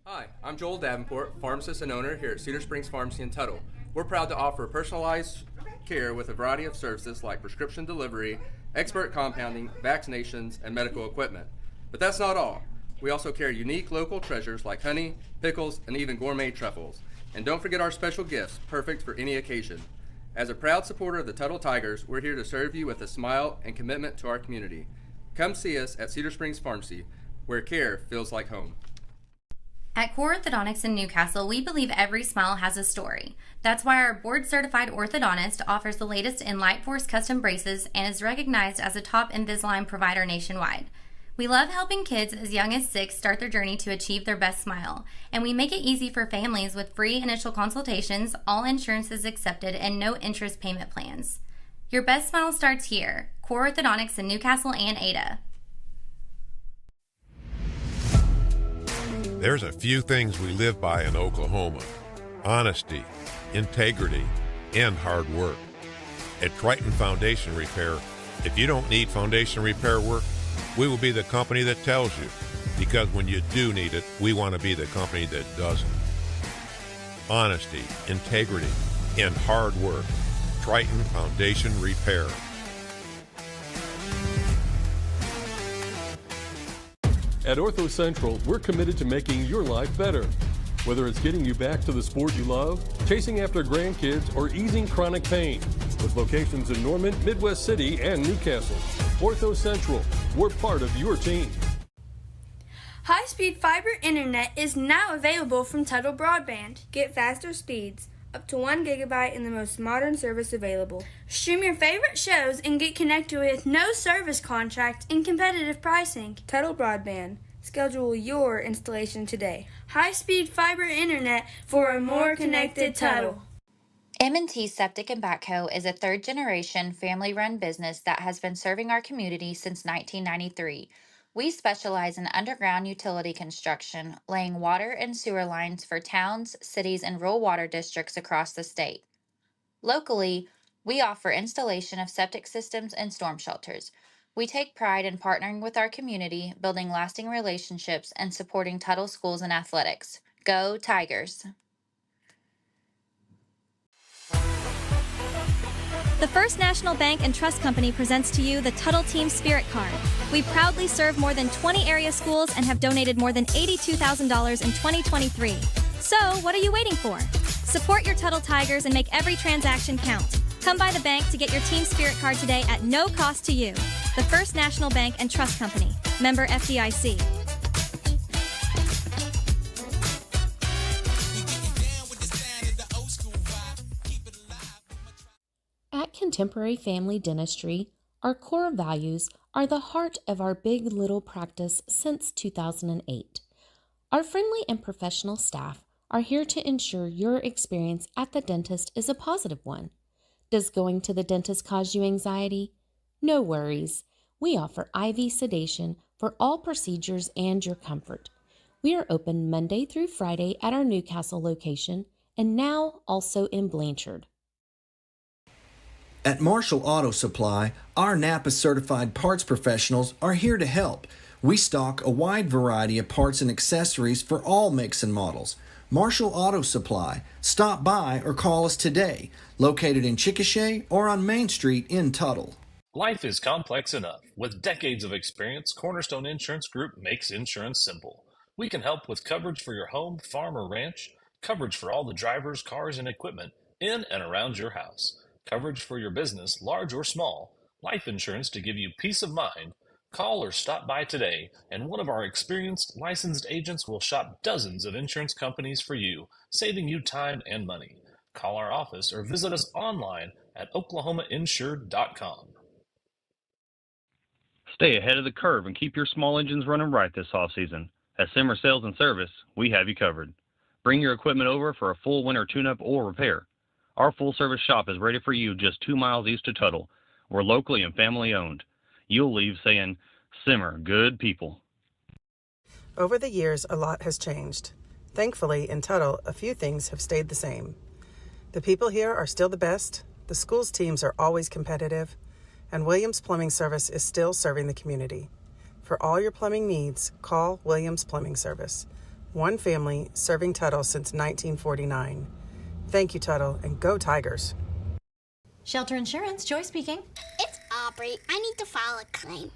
Hi, I'm Joel Davenport, pharmacist and owner here at Cedar Springs Pharmacy in Tuttle. We're proud to offer personalized care with a variety of services like prescription delivery, expert compounding, vaccinations, and medical equipment. But that's not all. We also carry unique local treasures like honey, pickles, and even gourmet truffles. And don't forget our special gifts, perfect for any occasion. As a proud supporter of the Tuttle Tigers, we're here to serve you with a smile and commitment to our community. Come see us at Cedar Springs Pharmacy, where care feels like home. At Core Orthodontics in Newcastle, we believe every smile has a story. That's why our board-certified orthodontist offers the latest in Lightforce custom braces and is recognized as a top Invisalign provider nationwide. We love helping kids as young as 6 start their journey to achieve their best smile, and we make it easy for families with free initial consultations, all insurances accepted, and no interest payment plans. Your best smile starts here. Core Orthodontics in Newcastle and Ada. There's a few things we live by in Oklahoma: honesty, integrity, and hard work. At Triton Foundation Repair, if you don't need foundation repair work, we will be the company that tells you, because when you do need it, we want to be the company that doesn't. Honesty, integrity, and hard work. Triton Foundation Repair. At Ortho Central, we're committed to making your life better. Whether it's getting you back to the sport you love, chasing after grandkids, or easing chronic pain. With locations in Norman, Midwest City, and Newcastle. Ortho Central, we're part of your team. High-speed fiber internet is now available from Tuttle Broadband. Get faster speeds, up to 1 gigabyte in the most modern service available. Stream your favorite shows and get connected with no service contract and competitive pricing. Tuttle Broadband. Schedule your installation today. High-speed fiber internet for a more connected Tuttle. M&T Septic and Backhoe is a third-generation family-run business that has been serving our community since 1993. We specialize in underground utility construction, laying water and sewer lines for towns, cities, and rural water districts across the state. Locally, we offer installation of septic systems and storm shelters. We take pride in partnering with our community, building lasting relationships, and supporting Tuttle schools and athletics. Go Tigers! The First National Bank and Trust Company presents to you the Tuttle Team Spirit Card. We proudly serve more than 20 area schools and have donated more than $82,000 in 2023. So, what are you waiting for? Support your Tuttle Tigers and make every transaction count. Come by the bank to get your Team Spirit Card today at no cost to you. The First National Bank and Trust Company. Member FDIC. At Contemporary Family Dentistry, our core values are the heart of our big little practice since 2008. Our friendly and professional staff are here to ensure your experience at the dentist is a positive one. Does going to the dentist cause you anxiety? No worries. We offer IV sedation for all procedures and your comfort. We are open Monday through Friday at our Newcastle location and now also in Blanchard. At Marshall Auto Supply, our Napa certified parts professionals are here to help. We stock a wide variety of parts and accessories for all makes and models. Marshall Auto Supply. Stop by or call us today. Located in Chickasha or on Main Street in Tuttle. Life is complex enough. With decades of experience, Cornerstone Insurance Group makes insurance simple. We can help with coverage for your home, farm, or ranch, coverage for all the drivers, cars, and equipment in and around your house, coverage for your business, large or small, life insurance to give you peace of mind. Call or stop by today, and one of our experienced, licensed agents will shop dozens of insurance companies for you, saving you time and money. Call our office or visit us online at oklahomainsured.com. Stay ahead of the curve and keep your small engines running right this off-season. At Simmer Sales and Service, we have you covered. Bring your equipment over for a full winter tune-up or repair. Our full-service shop is ready for you just 2 miles east of Tuttle. We're locally and family-owned. You'll leave saying, Simmer, good people. Over the years, a lot has changed. Thankfully, in Tuttle, a few things have stayed the same. The people here are still the best, the school's teams are always competitive, and Williams Plumbing Service is still serving the community. For all your plumbing needs, call Williams Plumbing Service. One family serving Tuttle since 1949. Thank you, Tuttle, and go Tigers. Shelter Insurance, Joy speaking. It's Aubrey. I need to file a claim.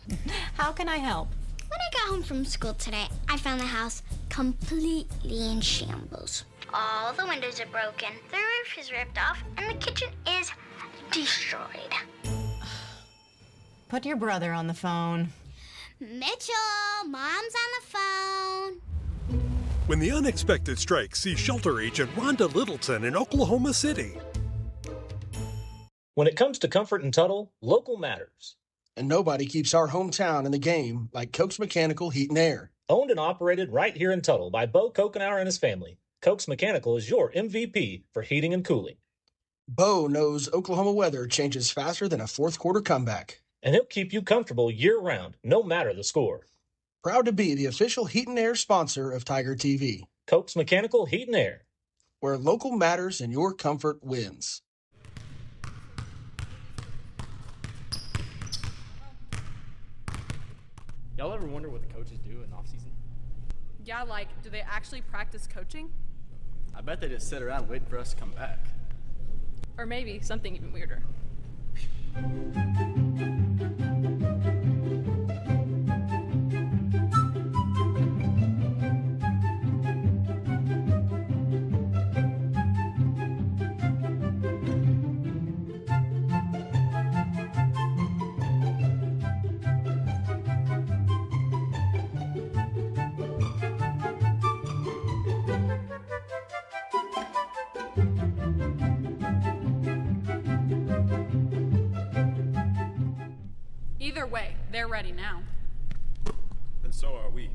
How can I help? When I got home from school today, I found the house completely in shambles. All the windows are broken, the roof is ripped off, and the kitchen is destroyed. Put your brother on the phone. Mitchell, Mom's on the phone. When the unexpected strikes, see shelter agent Rhonda Littleton in Oklahoma City. When it comes to comfort and Tuttle, local matters. And nobody keeps our hometown in the game like Koch's Mechanical Heat and Air. Owned and operated right here in Tuttle by Bo Kokenauer and his family, Koch's Mechanical is your MVP for heating and cooling. Bo knows Oklahoma weather changes faster than a fourth quarter comeback. And he'll keep you comfortable year-round, no matter the score. Proud to be the official Heat and Air sponsor of Tiger TV. Koch's Mechanical Heat and Air. Where local matters and your comfort wins. Y'all ever wonder what the coaches do in off-season? Yeah, like, do they actually practice coaching? I bet they just sit around waiting for us to come back. Or maybe something even weirder. Either way, they're ready now. And so are we.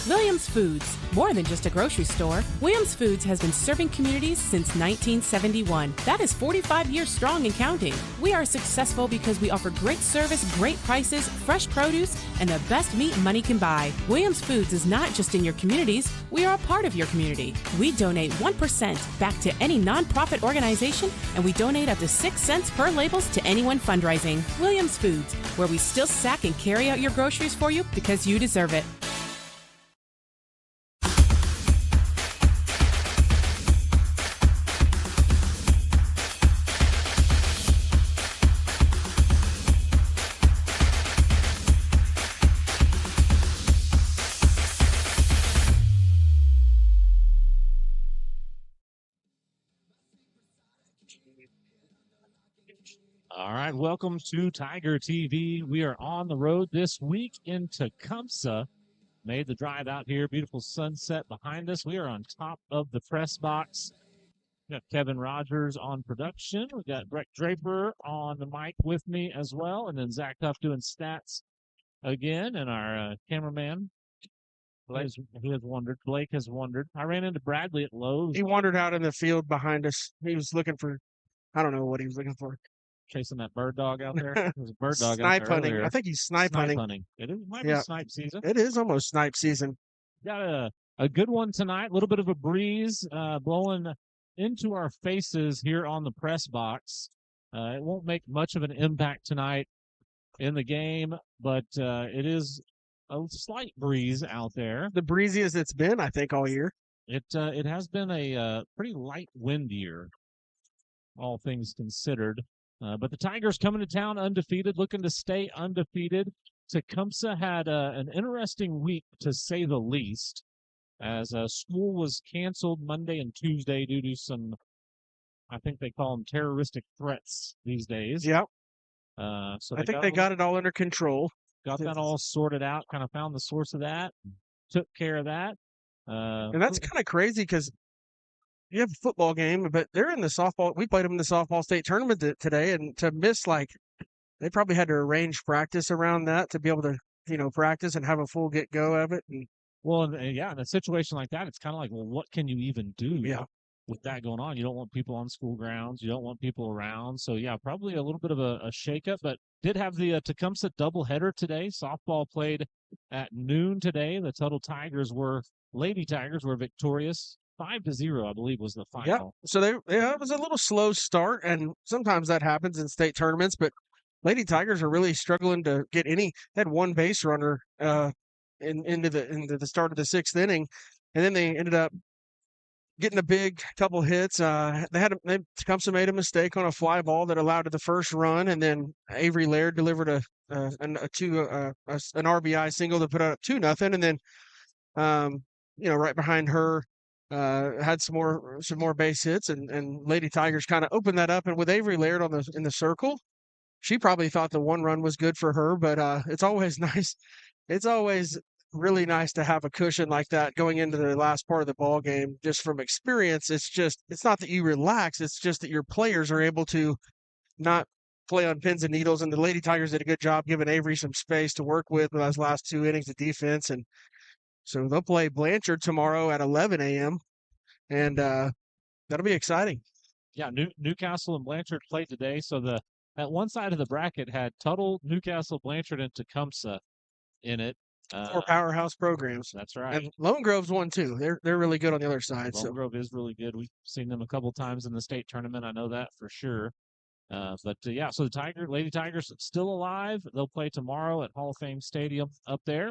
Williams Foods, more than just a grocery store. Williams Foods has been serving communities since 1971. That is 45 years strong and counting. We are successful because we offer great service, great prices, fresh produce, and the best meat money can buy. Williams Foods is not just in your communities, we are a part of your community. We donate 1% back to any nonprofit organization, and we donate up to 6 cents per labels to anyone fundraising. Williams Foods, where we still sack and carry out your groceries for you because you deserve it. All right, welcome to Tiger TV. We are on the road this week in Tecumseh. Made the drive out here. Beautiful sunset behind us. We are on top of the press box. We got Kevin Rogers on production. We got Brett Draper on the mic with me as well. And then Zach Huff doing stats again. And our cameraman, Blake has wandered. I ran into Bradley at Lowe's. He wandered out in the field behind us. He was looking for, I don't know what he was looking for. Chasing that bird dog out there. There's a bird dog snipe out there hunting. earlier. I think he's snipe hunting. It might be snipe season. It is almost snipe season. Got a good one tonight. A little bit of a breeze blowing into our faces here on the press box. It won't make much of an impact tonight in the game, but it is a slight breeze out there. The breeziest it's been, I think, all year. It has been a pretty light wind year, all things considered. But the Tigers coming to town undefeated, looking to stay undefeated. Tecumseh had an interesting week, to say the least, as school was canceled Monday and Tuesday due to some, I think they call them terroristic threats these days. Yep. So I think they got it all under control. Got that all sorted out, kind of found the source of that, took care of that. And that's kind of crazy because you have a football game, but they're in the softball. We played them in the softball state tournament today, and to miss, they probably had to arrange practice around that to be able to, practice and have a full get-go of it. And in a situation like that, it's kind of like, well, what can you even do with that going on? You don't want people on school grounds. You don't want people around. So, probably a little bit of a shakeup, but did have the Tecumseh doubleheader today. Softball played at noon today. The Lady Tigers were victorious. 5-0, I believe, was the final. Yeah. So it was a little slow start, and sometimes that happens in state tournaments, but Lady Tigers are really struggling to get any. They had one base runner into the start of the 6th inning, and then they ended up getting a big couple hits. Tecumseh made a mistake on a fly ball that allowed the first run, and then Avery Laird delivered an RBI single to put up 2-0, and then right behind her had some more base hits, and Lady Tigers kind of opened that up, and with Avery Laird in the circle, she probably thought the one run was good for her, but it's always nice. It's always really nice to have a cushion like that going into the last part of the ball game. Just from experience, it's not that you relax, it's just that your players are able to not play on pins and needles. And the Lady Tigers did a good job giving Avery some space to work with those last 2 innings of defense. And so they'll play Blanchard tomorrow at 11 a.m. and that'll be exciting. Yeah, Newcastle and Blanchard played today. So that one side of the bracket had Tuttle, Newcastle, Blanchard, and Tecumseh in it. 4 powerhouse programs. That's right. And Lone Grove's one too. They're really good on the other side. Lone Grove is really good. We've seen them a couple times in the state tournament. I know that for sure. So the Lady Tigers still alive. They'll play tomorrow at Hall of Fame Stadium up there.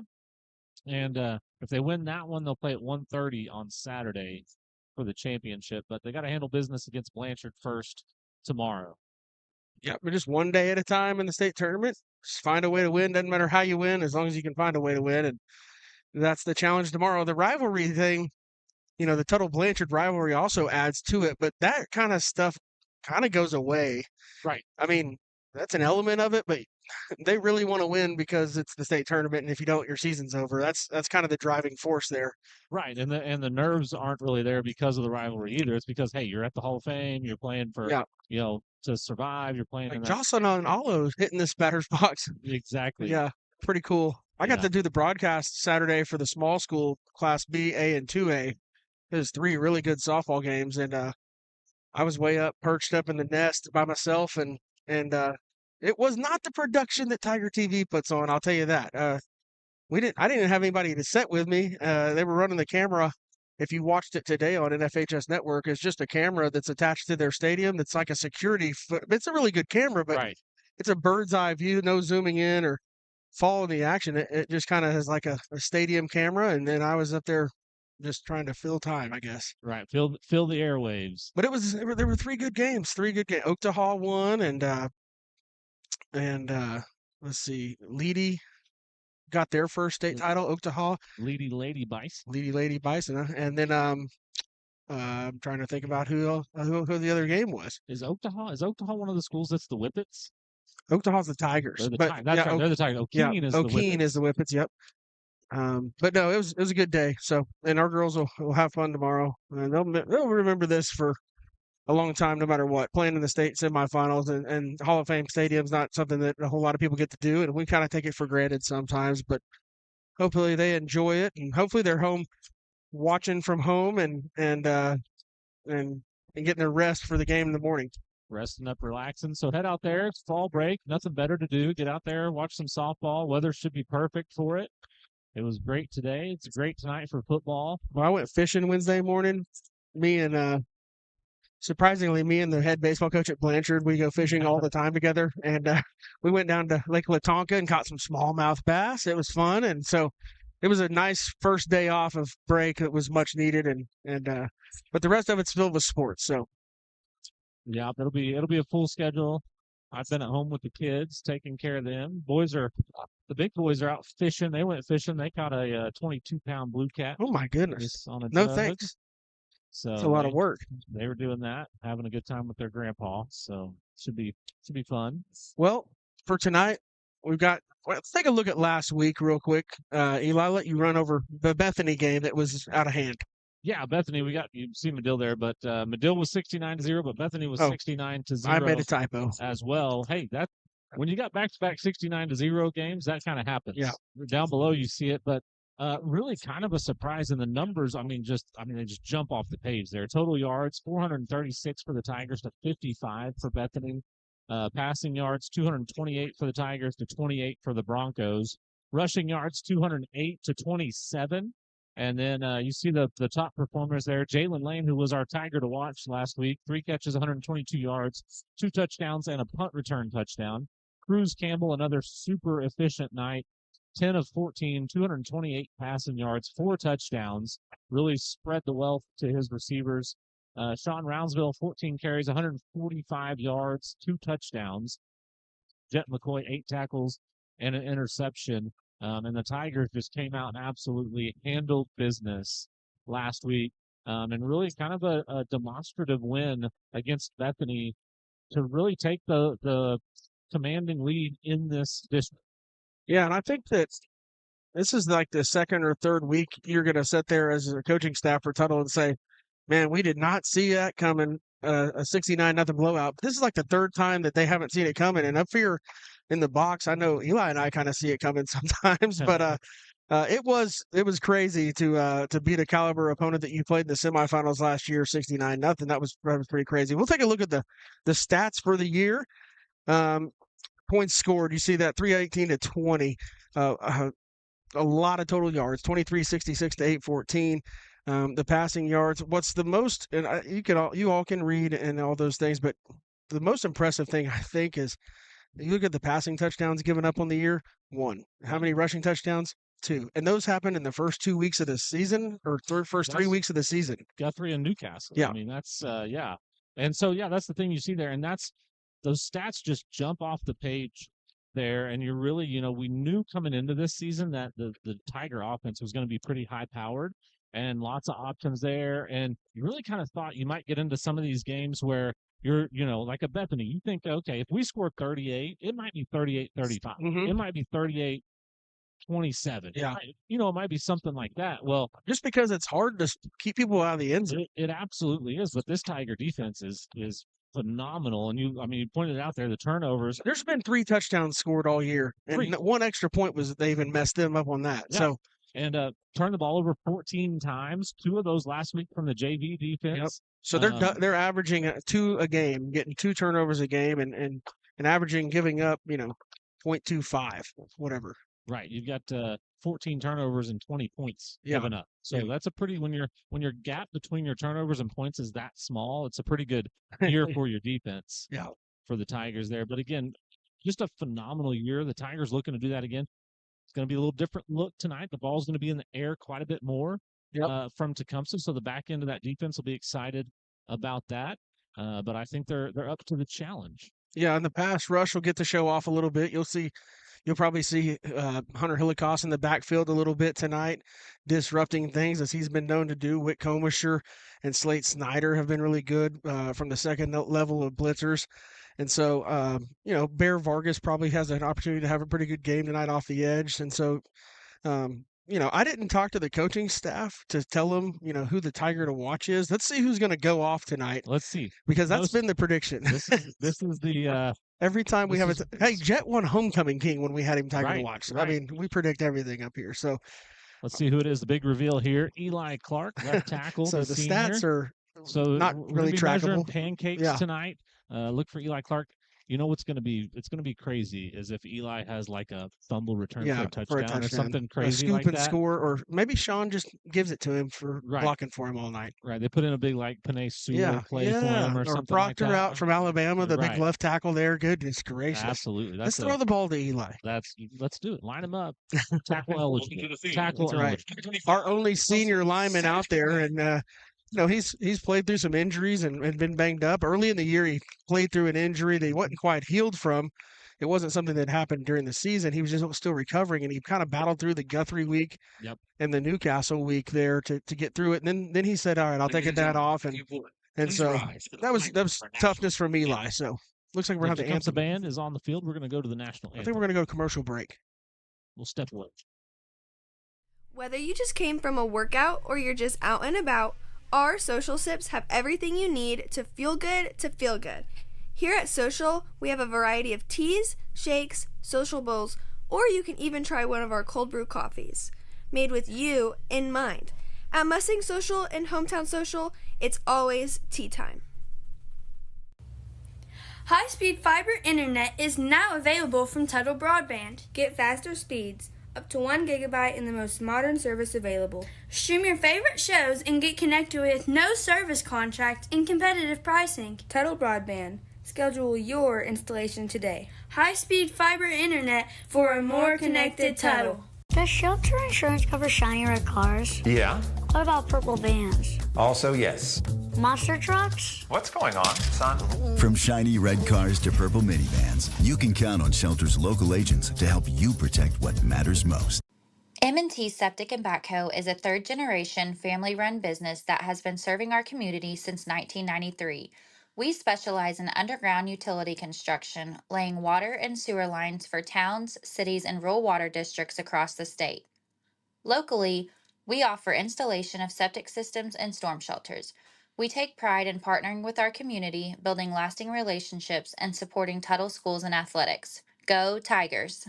And if they win that one, they'll play at 1:30 on Saturday for the championship. But they got to handle business against Blanchard first tomorrow. Yeah, we're just one day at a time in the state tournament. Just find a way to win. Doesn't matter how you win, as long as you can find a way to win. And that's the challenge tomorrow. The rivalry thing, the Tuttle Blanchard rivalry also adds to it, but that kind of stuff kind of goes away. Right. I mean, that's an element of it, but they really want to win because it's the state tournament, and if you don't, your season's over. That's kind of the driving force there. Right, and the nerves aren't really there because of the rivalry either. It's because, hey, you're at the Hall of Fame, you're playing for to survive, you're playing like Jocelyn on Olo hitting this batter's box. Exactly. Yeah, pretty cool. I got to do the broadcast Saturday for the small school Class B, A, and 2A. There's 3 really good softball games, and I was way up, perched up in the nest by myself, and it was not the production that Tiger TV puts on. I'll tell you that. I didn't have anybody to set with me. They were running the camera. If you watched it today on NFHS Network, it's just a camera that's attached to their stadium. That's like a security it's a really good camera, but it's a bird's eye view, no zooming in or following the action. It just kind of has like a stadium camera, and then I was up there just trying to fill time, I guess. Right, fill the airwaves. But there were 3 good games. 3 good games. Oaktahaw won, and let's see, Leedy got their first state title. Oaktahaw, Leedy Lady Bison, and then I'm trying to think about who the other game was. Is Oaktahaw one of the schools that's the Whippets? Oaktahaw's the Tigers. They're the they're the Tigers. O'Keene is the Whippets. Yep. But no, it was a good day. So, and our girls will have fun tomorrow, and they'll remember this for a long time, no matter what. Playing in the state semifinals and Hall of Fame Stadium's not something that a whole lot of people get to do, and we kind of take it for granted sometimes. But hopefully they enjoy it, and hopefully they're home watching from home and getting their rest for the game in the morning. Resting up, relaxing. So head out there. It's fall break. Nothing better to do. Get out there, watch some softball. Weather should be perfect for it. It was great today. It's great tonight for football. Well, I went fishing Wednesday morning. Surprisingly, me and the head baseball coach at Blanchard, we go fishing all the time together. And we went down to Lake Latonka and caught some smallmouth bass. It was fun. And so it was a nice first day off of break that was much needed. But the rest of it's filled with sports. So yeah, it'll be a full schedule. I've been at home with the kids, taking care of them. The big boys are out fishing. They went fishing. They caught a 22-pound blue cat. Oh my goodness! On a no jug. Thanks. So it's a lot of work. They were doing that, having a good time with their grandpa. So should be fun. Well, for tonight, let's take a look at last week real quick. Eli, I'll let you run over the Bethany game that was out of hand. Yeah, Bethany, you see Medill there, but Medill was 69-0, but Bethany was 69-0. I made a typo as well. Hey, when you got back-to-back 69-0 games, that kind of happens. Yeah, down below you see it, but really kind of a surprise in the numbers. They just jump off the page there. Total yards 436 for the Tigers to 55 for Bethany. Passing yards 228 for the Tigers to 28 for the Broncos. Rushing yards 208 to 27. And then you see the top performers there. Jalen Lane, who was our Tiger to watch last week, 3 catches, 122 yards, 2 touchdowns, and a punt return touchdown. Cruz Campbell, another super efficient night. 10 of 14, 228 passing yards, 4 touchdowns, really spread the wealth to his receivers. Sean Rounsville, 14 carries, 145 yards, 2 touchdowns. Jet McCoy, 8 tackles and an interception. And the Tigers just came out and absolutely handled business last week. And really kind of a demonstrative win against Bethany to really take the commanding lead in this district. Yeah, and I think that this is like the second or third week you're going to sit there as a coaching staff for Tuttle and say, man, we did not see that coming, a 69-0 blowout. This is like the third time that they haven't seen it coming. And up here in the box, I know Eli and I kind of see it coming sometimes, but it was crazy to beat a caliber opponent that you played in the semifinals last year, 69-0. That was pretty crazy. We'll take a look at the stats for the year. Points scored, you see that 318-20. A lot of total yards, 2366 to 814. The passing yards, what's the most, and you all can read and all those things, but the most impressive thing I think is you look at the passing touchdowns given up on the year. 1. How many rushing touchdowns? 2. And those happened in the first 2 weeks of the season, or first 3 weeks of the season. Guthrie and Newcastle. Yeah. I mean, that's yeah. And so that's the thing you see there, and those stats just jump off the page there, and you're really, we knew coming into this season that the Tiger offense was going to be pretty high powered and lots of options there, and you really kind of thought you might get into some of these games where you're, like a Bethany, you think, okay, if we score 38, it might be 38-35. Mm-hmm. It might be 38-27. Yeah. It might be something like that. Well, just because it's hard to keep people out of the end zone. It absolutely is, but this Tiger defense is phenomenal. And you pointed out there, the turnovers. There's been 3 touchdowns scored all year, and 1 extra point was they even messed them up on that. Yeah. So, and turned the ball over 14 times, 2 of those last week from the JV defense. Yep. So they're averaging 2 a game, getting 2 turnovers a game, and averaging giving up 0.25, whatever. Right. You've got 14 turnovers and 20 points given up. So that's a pretty, when your gap between your turnovers and points is that small, it's a pretty good year for your defense. Yeah. For the Tigers there. But again, just a phenomenal year. The Tigers looking to do that again. It's going to be a little different look tonight. The ball's going to be in the air quite a bit more from Tecumseh. So the back end of that defense will be excited about that. But I think they're up to the challenge. Yeah, and the pass rush will get to show off a little bit. You'll probably see Hunter Hillicoss in the backfield a little bit tonight, disrupting things as he's been known to do. Whit Komisher and Slate Snyder have been really good from the second level of blitzers. And so, Bear Vargas probably has an opportunity to have a pretty good game tonight off the edge. And so, I didn't talk to the coaching staff to tell them, who the Tiger to watch is. Let's see who's going to go off tonight. Let's see. Because that's been the prediction. This is the every time we have hey, Jet won Homecoming King when we had him Tiger to watch. Right. I mean, we predict everything up here. So let's see who it is. The big reveal here. Eli Clark, left tackle. So the senior. stats are not really trackable. Pancakes tonight. Look for Eli Clark. You know what's going to be? It's going to be crazy. Is if Eli has like a fumble return for a touchdown or something crazy a scoop like and that. Score, or maybe Sean just gives it to him for blocking for him all night. Right. They put in a big Panay Sewell play for him or something Proctor like that. out from Alabama, the big left tackle there. Goodness gracious! Absolutely. Let's throw the ball to Eli. Let's do it. Line him up. Tackle eligible. Tackle eligible. Our only senior lineman out there, and. He's played through some injuries and been banged up. Early in the year, he played through an injury that he wasn't quite healed from. It wasn't something that happened during the season. He was just still recovering, and he kind of battled through the Guthrie week and the Newcastle week there to get through it. And then he said, all right, I'll take that off. And so that was toughness from Eli. So looks like we're going to have to answer. The band is on the field. We're going to go to the national anthem. I think we're going to go to commercial break. We'll step away. Whether you just came from a workout or you're just out and about, our Social Sips have everything you need to feel good to feel good. Here at Social, we have a variety of teas, shakes, social bowls, or you can even try one of our cold brew coffees, made with you in mind. At Mustang Social and Hometown Social, it's always tea time. High-speed fiber internet is now available from Tuttle Broadband. Get faster speeds, up to 1 gigabyte in the most modern service available. Stream your favorite shows and get connected with no service contract and competitive pricing. Tuttle Broadband. Schedule your installation today. High-speed fiber internet for a more connected Tuttle. Does Shelter Insurance cover shiny red cars? Yeah. What about purple vans? Also, yes. Monster trucks? What's going on, son? From shiny red cars to purple minivans, you can count on Shelter's local agents to help you protect what matters most. M&T Septic and Backhoe is a third-generation family-run business that has been serving our community since 1993. We specialize in underground utility construction, laying water and sewer lines for towns, cities, and rural water districts across the state. Locally, we offer installation of septic systems and storm shelters. We take pride in partnering with our community, building lasting relationships, and supporting Tuttle schools and athletics. Go Tigers!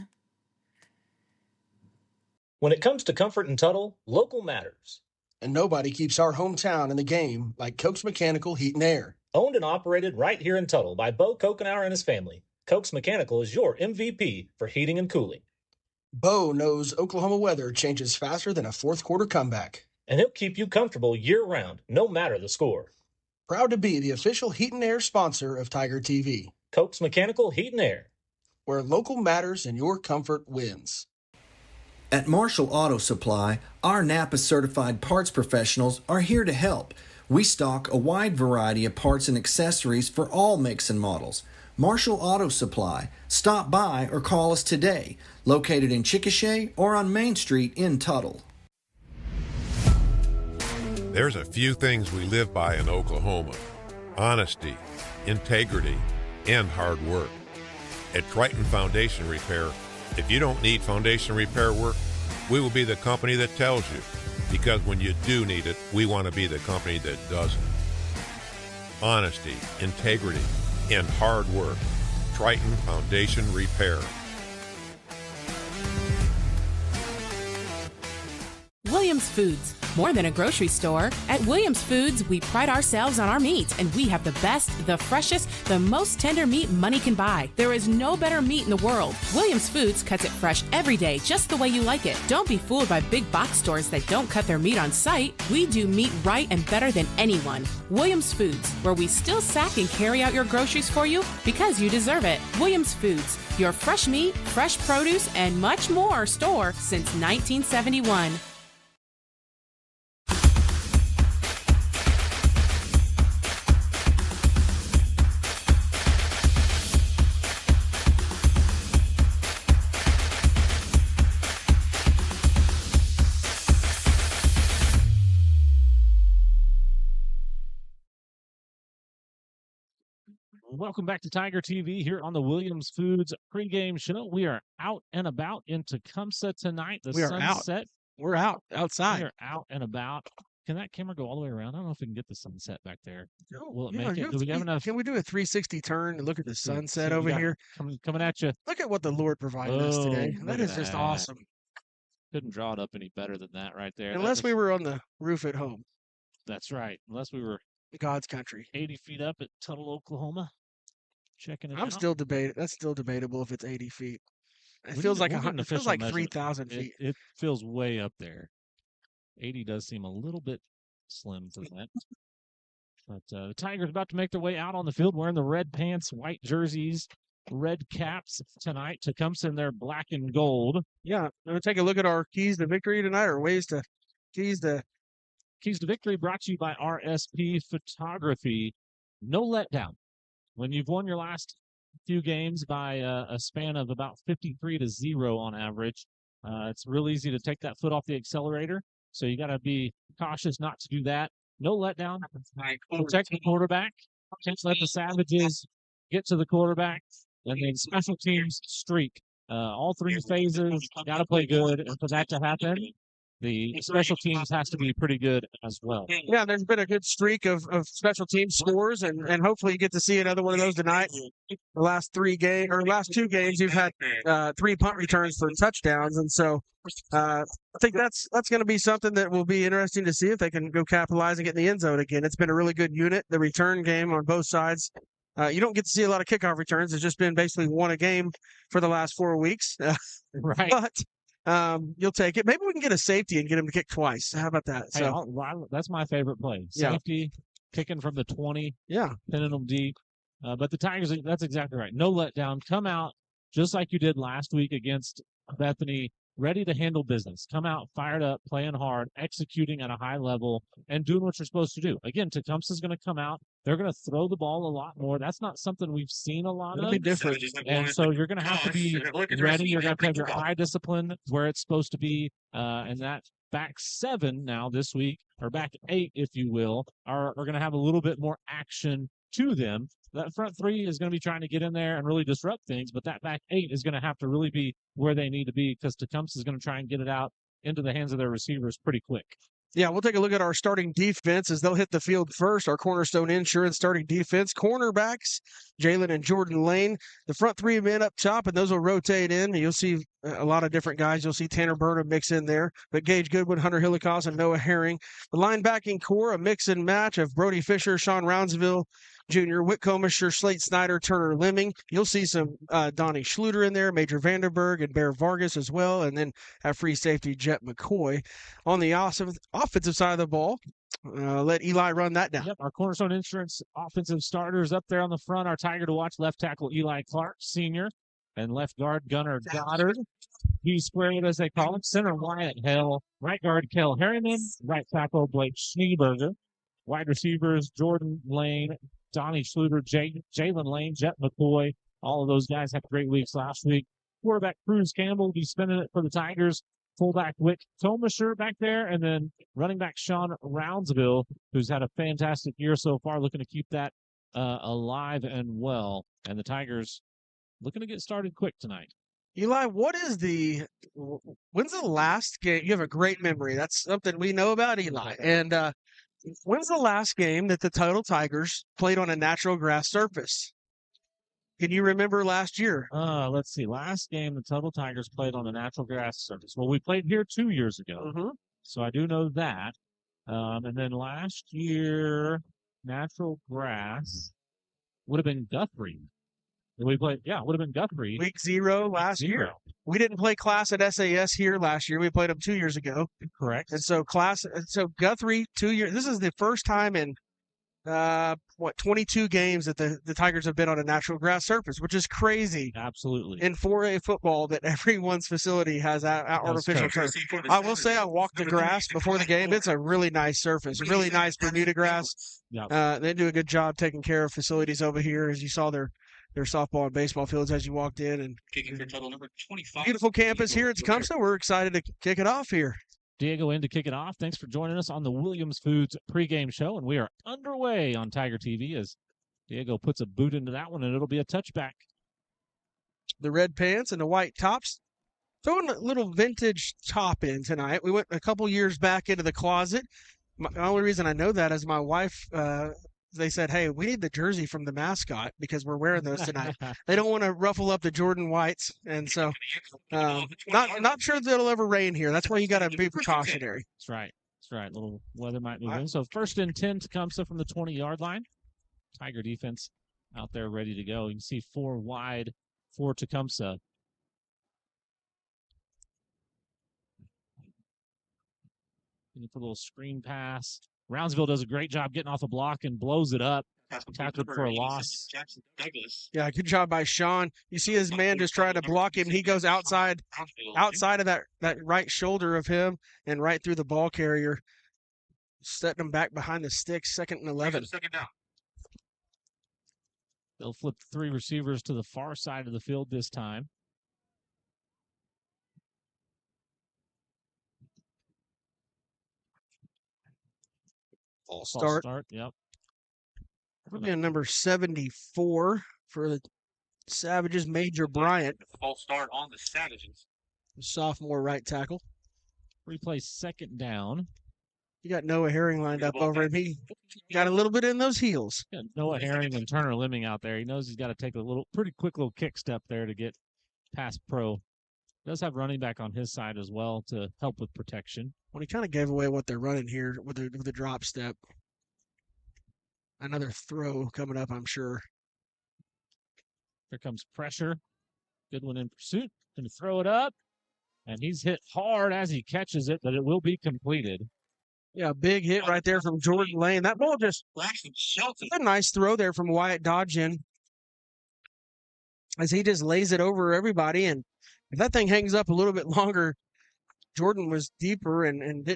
When it comes to comfort in Tuttle, local matters. And nobody keeps our hometown in the game like Koch's Mechanical Heat and Air. Owned and operated right here in Tuttle by Bo Kokenauer and his family, Koch's Mechanical is your MVP for heating and cooling. Bo knows Oklahoma weather changes faster than a fourth quarter comeback. And he'll keep you comfortable year-round, no matter the score. Proud to be the official Heat and Air sponsor of Tiger TV. Koch's Mechanical Heat and Air. Where local matters and your comfort wins. At Marshall Auto Supply, our Napa certified parts professionals are here to help. We stock a wide variety of parts and accessories for all makes and models. Marshall Auto Supply. Stop by or call us today. Located in Chickasha or on Main Street in Tuttle. There's a few things we live by in Oklahoma: honesty, integrity, and hard work. At Triton Foundation Repair, if you don't need foundation repair work, we will be the company that tells you. Because when you do need it, we want to be the company that doesn't. Honesty, integrity, and hard work. Triton Foundation Repair. Williams Foods, more than a grocery store. At Williams Foods, we pride ourselves on our meat, and we have the best, the freshest, the most tender meat money can buy. There is no better meat in the world. Williams Foods cuts it fresh every day, just the way you like it. Don't be fooled by big box stores that don't cut their meat on site. We do meat right and better than anyone. Williams Foods, where we still sack and carry out your groceries for you because you deserve it. Williams Foods, your fresh meat, fresh produce, and much more store since 1971. Welcome back to Tiger TV here on the Williams Foods pregame show. We are out and about in Tecumseh tonight. The sunset. We're out outside. We are out and about. Can that camera go all the way around? I don't know if we can get the sunset back there. Will it Yeah, make it? Do we have enough? Can we do a 360 turn and look at the sunset over here? Coming at you. Look at what the Lord provided us today. Look That at is just that. awesome. Couldn't draw it up any better than that right there. Unless we were on the roof at home, That's right. Unless we were God's country. 80 feet up at Tuttle, Oklahoma. Checking it out. That's still debatable if it's 80 feet. It We feels need like to- we'll get an it feels official like measurement. 3,000 feet. It feels way up there. 80 does seem a little bit slim for that. But the Tigers about to make their way out on the field wearing the red pants, white jerseys, red caps tonight. Tecumseh in their black and gold. Yeah, we'll take a look at our keys to victory tonight, or keys to victory brought to you by RSP Photography. No letdown. When you've won your last few games by a span of about 53-0 on average, it's real easy to take that foot off the accelerator. So you got to be cautious not to do that. No letdown. Protect the quarterback. Can't let the Savages get to the quarterback. And then special teams streak. All three phases got to play good. And for that to happen, the special teams has to be pretty good as well. Yeah, there's been a good streak of special team scores, and hopefully you get to see another one of those tonight. The last two games, you've had 3 punt returns for touchdowns, and so I think that's going to be something that will be interesting to see if they can go capitalize and get in the end zone again. It's been a really good unit. The return game on both sides. You don't get to see a lot of kickoff returns. It's just been basically one a game for the last 4 weeks. Right. But you'll take it. Maybe we can get a safety and get him to kick twice. How about that? Hey, that's my favorite play. Yeah. Safety, kicking from the 20, yeah, pinning them deep. But the Tigers, that's exactly right. No letdown. Come out just like you did last week against Bethany, ready to handle business. Come out fired up, playing hard, executing at a high level, and doing what you're supposed to do. Again, Tecumseh's going to come out. They're going to throw the ball a lot more. That's not something we've seen a lot It'll of. be different. And so you're going to have to be ready. You're going to have your eye discipline where it's supposed to be. And that back 7 now this week, or back 8, if you will, are going to have a little bit more action to them. That front 3 is going to be trying to get in there and really disrupt things, but that back 8 is going to have to really be where they need to be because Tecumseh is going to try and get it out into the hands of their receivers pretty quick. Yeah, we'll take a look at our starting defense as they'll hit the field first. Our Cornerstone Insurance starting defense. Cornerbacks, Jalen and Jordan Lane. The front 3 men up top, and those will rotate in. You'll see a lot of different guys. You'll see Tanner Burnham mix in there. But Gage Goodwin, Hunter Hillicoss, and Noah Herring. The linebacking core, a mix and match of Brody Fisher, Sean Roundsville Jr., Whit Komisher, Slate Snyder, Turner Lemming. You'll see some Donnie Schluter in there, Major Vanderberg, and Bear Vargas as well, and then have free safety Jet McCoy. On the offensive side of the ball, let Eli run that down. Yep, our Cornerstone Insurance offensive starters up there on the front. Our Tiger to watch left tackle Eli Clark, Sr., and left guard Gunnar Goddard. B-squared, as they call him. Center Wyatt Hell. Right guard Kel Harriman. Right tackle Blake Schneeberger. Wide receivers Jordan Lane, Donnie Schluter, Jalen Lane, Jet McCoy. All of those guys had great weeks last week. Quarterback Cruz Campbell will be spinning it for the Tigers. Fullback Whit Komisher back there. And then running back Sean Roundsville, who's had a fantastic year so far, looking to keep that alive and well. And the Tigers looking to get started quick tonight. Eli, when's the last game? You have a great memory. That's something we know about Eli. And when's the last game that the Tuttle Tigers played on a natural grass surface? Can you remember last year? Let's see. Last game the Tuttle Tigers played on a natural grass surface. Well, we played here 2 years ago. Mm-hmm. So I do know that. And then last year, natural grass would have been Guthrie. We played, would have been Guthrie. Week 0 last year. We didn't play Class at SAS here last year. We played them 2 years ago. Correct. And so Guthrie 2 years. This is the first time in 22 games that the Tigers have been on a natural grass surface, which is crazy. Absolutely. In 4A football, that everyone's facility has artificial turf. I will say I walked the grass before the game. It's a really nice surface, really nice Bermuda grass. Yep. They do a good job taking care of facilities over here, as you saw their softball and baseball fields as you walked in. And kicking for total number 25. Beautiful campus here at Tecumseh. We're excited to kick it off here. Diego in to kick it off. Thanks for joining us on the Williams Foods pregame show, and we are underway on Tiger TV as Diego puts a boot into that one, and it'll be a touchback. The red pants and the white tops. Throwing a little vintage top in tonight. We went a couple years back into the closet. The only reason I know that is my wife, they said, hey, we need the jersey from the mascot because we're wearing those tonight. They don't want to ruffle up the Jordan Whites. And so not sure that it'll ever rain here. That's why you got to be precautionary. That's right. That's right. A little weather might move in. So 1st and 10 Tecumseh from the 20-yard line. Tiger defense out there ready to go. You can see 4 wide for Tecumseh. Looking for a little screen pass. Roundsville does a great job getting off the block and blows it up. Tackled for a loss. Yeah, good job by Sean. You see his man just trying to block him. He goes outside of that right shoulder of him and right through the ball carrier, setting him back behind the sticks. 2nd and 11. They'll flip 3 receivers to the far side of the field this time. False start. Yep. Probably a number 74 for the Savages, Major Bryant. False start on the Savages. Sophomore right tackle. Replay 2nd down. You got Noah Herring lined up over him. He got a little bit in those heels. Yeah, Noah Herring and Turner Lemming out there. He knows he's got to take a pretty quick little kick step there to get past pro. Does have running back on his side as well to help with protection. Well, he kind of gave away what they're running here with the drop step. Another throw coming up, I'm sure. Here comes pressure. Goodwin in pursuit. Going to throw it up. And he's hit hard as he catches it, but it will be completed. Yeah, big hit right there from Jordan Lane. That ball just a nice throw there from Wyatt Dodgen. as he just lays it over everybody. And if that thing hangs up a little bit longer, Jordan was deeper and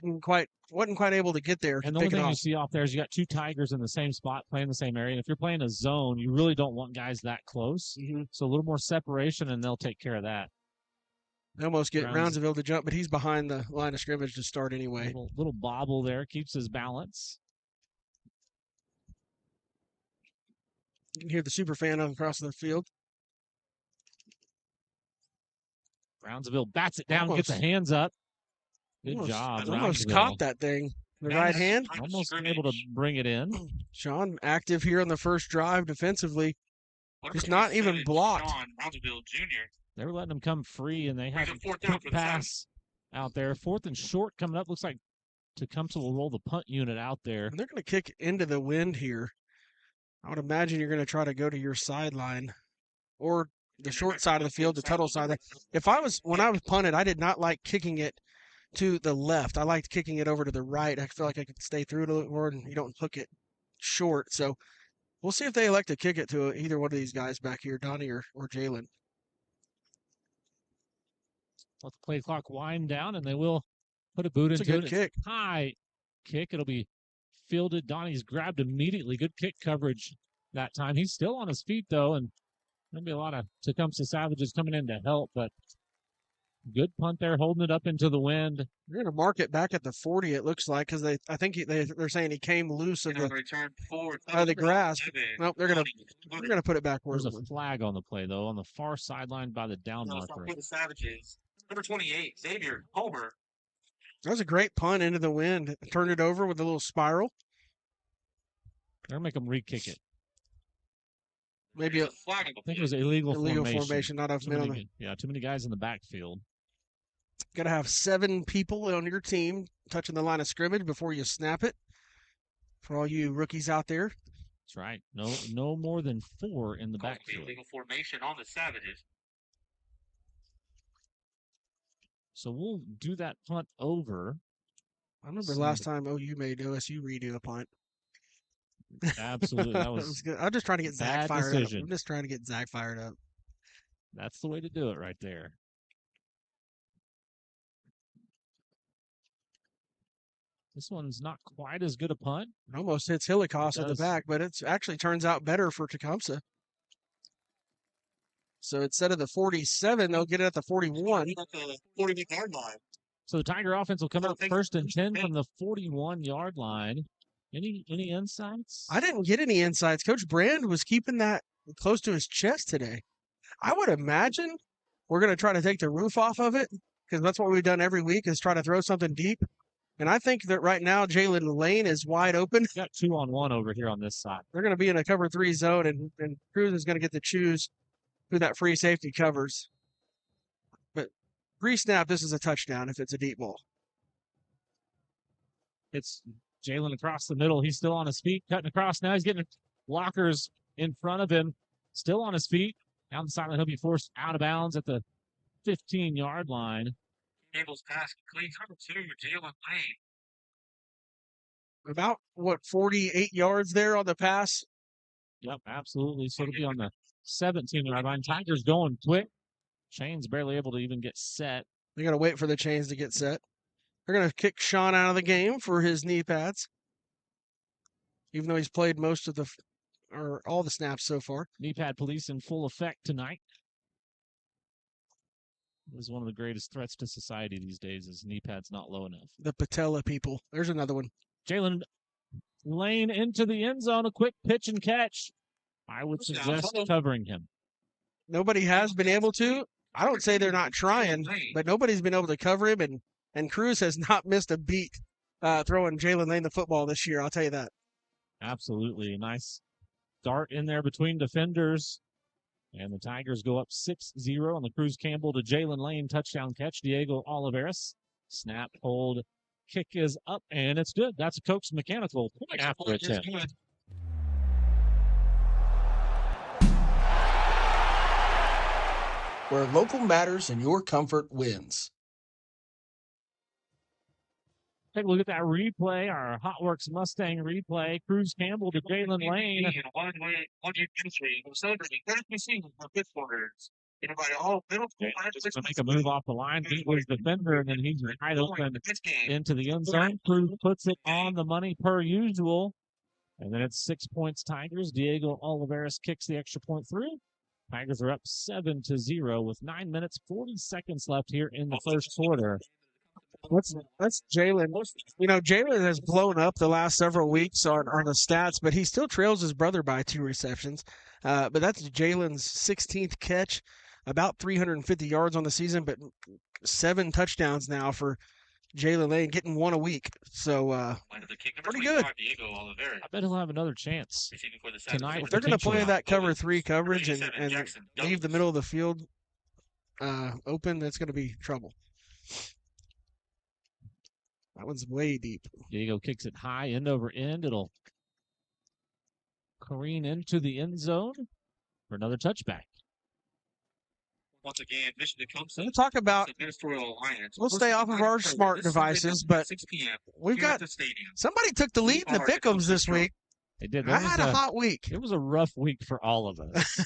wasn't quite able to get there. And the only thing you see off there is you got two Tigers in the same spot playing the same area. And if you're playing a zone, you really don't want guys that close. Mm-hmm. So a little more separation, and they'll take care of that. They almost get Brownsville to jump, but he's behind the line of scrimmage to start anyway. Little bobble there, keeps his balance. You can hear the super fan across the field. Brownsville bats it down, gets the hands up. Good job. Almost caught that thing. The right hand. Almost able to bring it in. Sean active here on the first drive defensively. Just not even blocked. Brownsville Jr. They were letting him come free, and they had a quick pass out there. 4th and short coming up. Looks like Tecumseh will roll the punt unit out there. And they're going to kick into the wind here. I would imagine you're going to try to go to your sideline or the short side of the field, the Tuttle side. When I was punted, I did not like kicking it to the left. I liked kicking it over to the right. I feel like I could stay through it a little more, and you don't hook it short. So we'll see if they elect to kick it to either one of these guys back here, Donnie or Jalen. Let the play clock wind down, and they will put a boot into it. It's a good kick. High kick. It'll be fielded. Donnie's grabbed immediately. Good kick coverage that time. He's still on his feet, though, and there'll be a lot of Tecumseh Savages coming in to help, but good punt there, holding it up into the wind. They're going to mark it back at the 40, it looks like, because I think they're saying he came loose of the grass. Nope, they're going to put it back where there's a flag on the play, though, on the far sideline by the down marker. For the Savages. Number 28, Xavier Homer. That was a great punt into the wind. Turned it over with a little spiral. They're going to make them re-kick it. Maybe I think it was illegal formation. Not enough men on the... Yeah, too many guys in the backfield. Got to have 7 people on your team touching the line of scrimmage before you snap it. For all you rookies out there. That's right. No more than 4 in the backfield. Illegal formation on the Savages. So we'll do that punt over. I remember last time OU made OSU redo a punt. Absolutely. That was good. I'm just trying to get Zach fired up. I'm just trying to get Zach fired up. That's the way to do it right there. This one's not quite as good a punt. It almost hits Hillicoss at the back, but it actually turns out better for Tecumseh. So instead of the 47, they'll get it at the 41. At the 40-yard line. So the Tiger offense will come out 1st and 10 from the 41-yard line. Any insights? I didn't get any insights. Coach Brand was keeping that close to his chest today. I would imagine we're going to try to take the roof off of it because that's what we've done every week is try to throw something deep. And I think that right now Jalen Lane is wide open. Got 2-on-1 over here on this side. They're going to be in a cover 3 zone, and Cruz is going to get to choose who that free safety covers. But pre-snap, this is a touchdown if it's a deep ball. It's Jalen across the middle. He's still on his feet, cutting across. Now he's getting blockers in front of him, still on his feet. Down the sideline, he'll be forced out of bounds at the 15-yard line. Campbell's pass complete. Number 2, Jalen Lane. About, 48 yards there on the pass? Yep, absolutely. So it'll be on the 17-yard line. Tigers going quick. Chain's barely able to even get set. They got to wait for the chains to get set. They're going to kick Sean out of the game for his knee pads, even though he's played most of all the snaps so far. Knee pad police in full effect tonight. This is one of the greatest threats to society these days is knee pads not low enough. The patella people. There's another one. Jalen Lane into the end zone. A quick pitch and catch. I would suggest covering him. Nobody has been able to. I don't say they're not trying, but nobody's been able to cover him, and Cruz has not missed a beat throwing Jalen Lane the football this year. I'll tell you that. Absolutely. A nice dart in there between defenders. And the Tigers go up 6-0 on the Cruz Campbell to Jalen Lane touchdown catch. Diego Oliveras. Snap, hold, kick is up, and it's good. That's a Cokes Mechanical point after attempt. Where local matters and your comfort wins. Take a look at that replay, our Hotworks Mustang replay. Cruz Campbell to Jalen Lane. Just to make a move off the line, beat his defender, and then he's right open into the end zone. Cruz puts it on the money per usual. And then it's 6 points Tigers. Diego Olivares kicks the extra point through. Tigers are up 7-0 with 9 minutes, 40 seconds left here in the first quarter. That's Jalen. You know, Jalen has blown up the last several weeks on the stats, but he still trails his brother by 2 receptions. But that's Jalen's 16th catch, about 350 yards on the season, but 7 touchdowns now for Jalen Lane, getting 1 a week. So pretty good. I bet he'll have another chance tonight. If they're going to play that cover 3 coverage and leave the middle of the field open, that's going to be trouble. That one's way deep. Diego kicks it high, end over end. It'll careen into the end zone for another touchback. Once again, mission Tecumseh. We'll talk about. We'll stay off of our smart devices, but we've got somebody took the lead in the pick'ems this week. They did. I had a hot week. It was a rough week for all of us.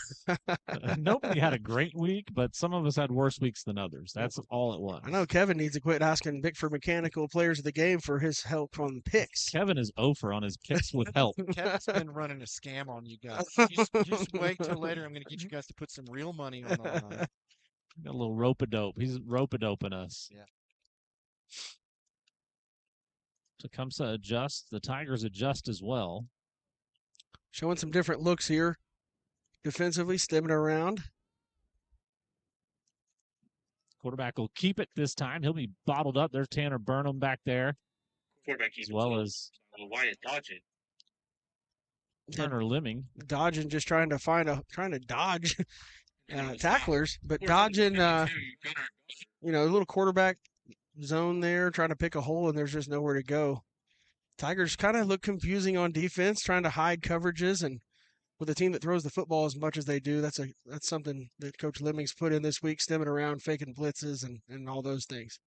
Nobody had a great week, but some of us had worse weeks than others. That's all it was. I know Kevin needs to quit asking Bickford Mechanical players of the game for his help on picks. Kevin is 0 for on his picks with help. Kevin's been running a scam on you guys. Just wait till later. I'm going to get you guys to put some real money on. Got a little rope-a-dope. He's rope-a-doping us. Yeah. Tecumseh adjusts. The Tigers adjust as well. Showing some different looks here. Defensively, stemming around. Quarterback will keep it this time. He'll be bottled up. There's Tanner Burnham back there. Quarterback as well as Wyatt dodging. Turner Lemming. Dodging, just trying to dodge tacklers, but dodging, a little quarterback zone there, trying to pick a hole, and there's just nowhere to go. Tigers kind of look confusing on defense, trying to hide coverages, and with a team that throws the football as much as they do, that's something that Coach Lemming's put in this week, stemming around, faking blitzes, and all those things.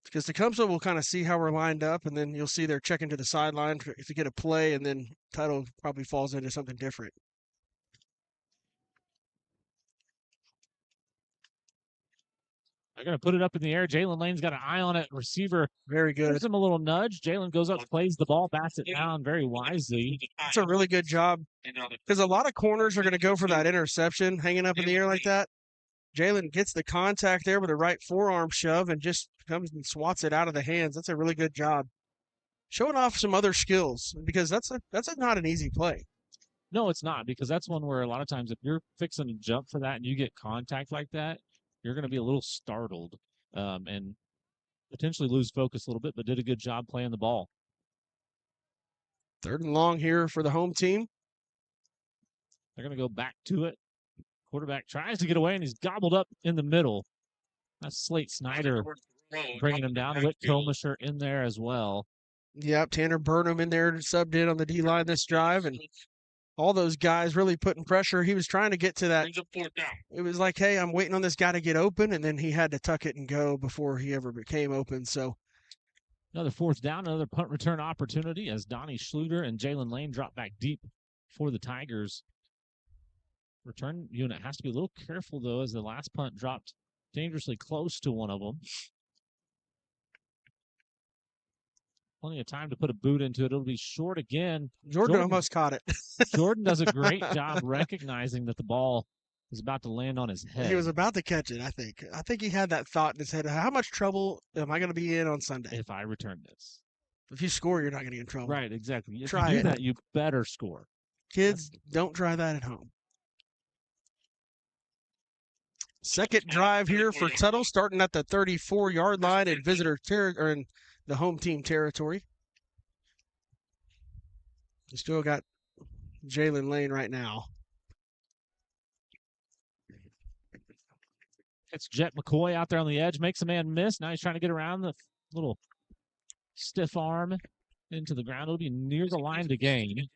Because Tecumseh will kind of see how we're lined up, and then you'll see they're checking to the sideline to get a play, and then Tuttle probably falls into something different. They're going to put it up in the air. Jalen Lane's got an eye on it. Receiver very good. Gives him a little nudge. Jalen goes up, plays the ball, bats it down very wisely. That's a really good job because a lot of corners are going to go for that interception hanging up in the air like that. Jalen gets the contact there with a right forearm shove and just comes and swats it out of the hands. That's a really good job. Showing off some other skills because that's not an easy play. No, it's not, because that's one where a lot of times if you're fixing to jump for that and you get contact like that, you're going to be a little startled and potentially lose focus a little bit, but did a good job playing the ball. 3rd and long here for the home team. They're going to go back to it. Quarterback tries to get away, and he's gobbled up in the middle. That's Slate Snyder bringing him down. Whit Kilmisher in there as well. Yep, Tanner Burnham in there subbed in on the D-line this drive, and all those guys really putting pressure. He was trying to get to that. It was like, hey, I'm waiting on this guy to get open, and then he had to tuck it and go before he ever became open. So another 4th down, another punt return opportunity as Donnie Schluter and Jalen Lane drop back deep for the Tigers. Return unit has to be a little careful, though, as the last punt dropped dangerously close to one of them. Plenty of time to put a boot into it. It'll be short again. Jordan almost caught it. Jordan does a great job recognizing that the ball is about to land on his head. He was about to catch it, I think. I think he had that thought in his head. How much trouble am I going to be in on Sunday? If I return this. If you score, you're not going to get in trouble. Right, exactly. If try you do that, you better score. Kids, don't try that at home. Second drive here for Tuttle, starting at the 34-yard line in in the home team territory. You still got Jalen Lane right now. It's Jet McCoy out there on the edge, makes a man miss. Now he's trying to get around the little stiff arm into the ground. It'll be near the line to gain.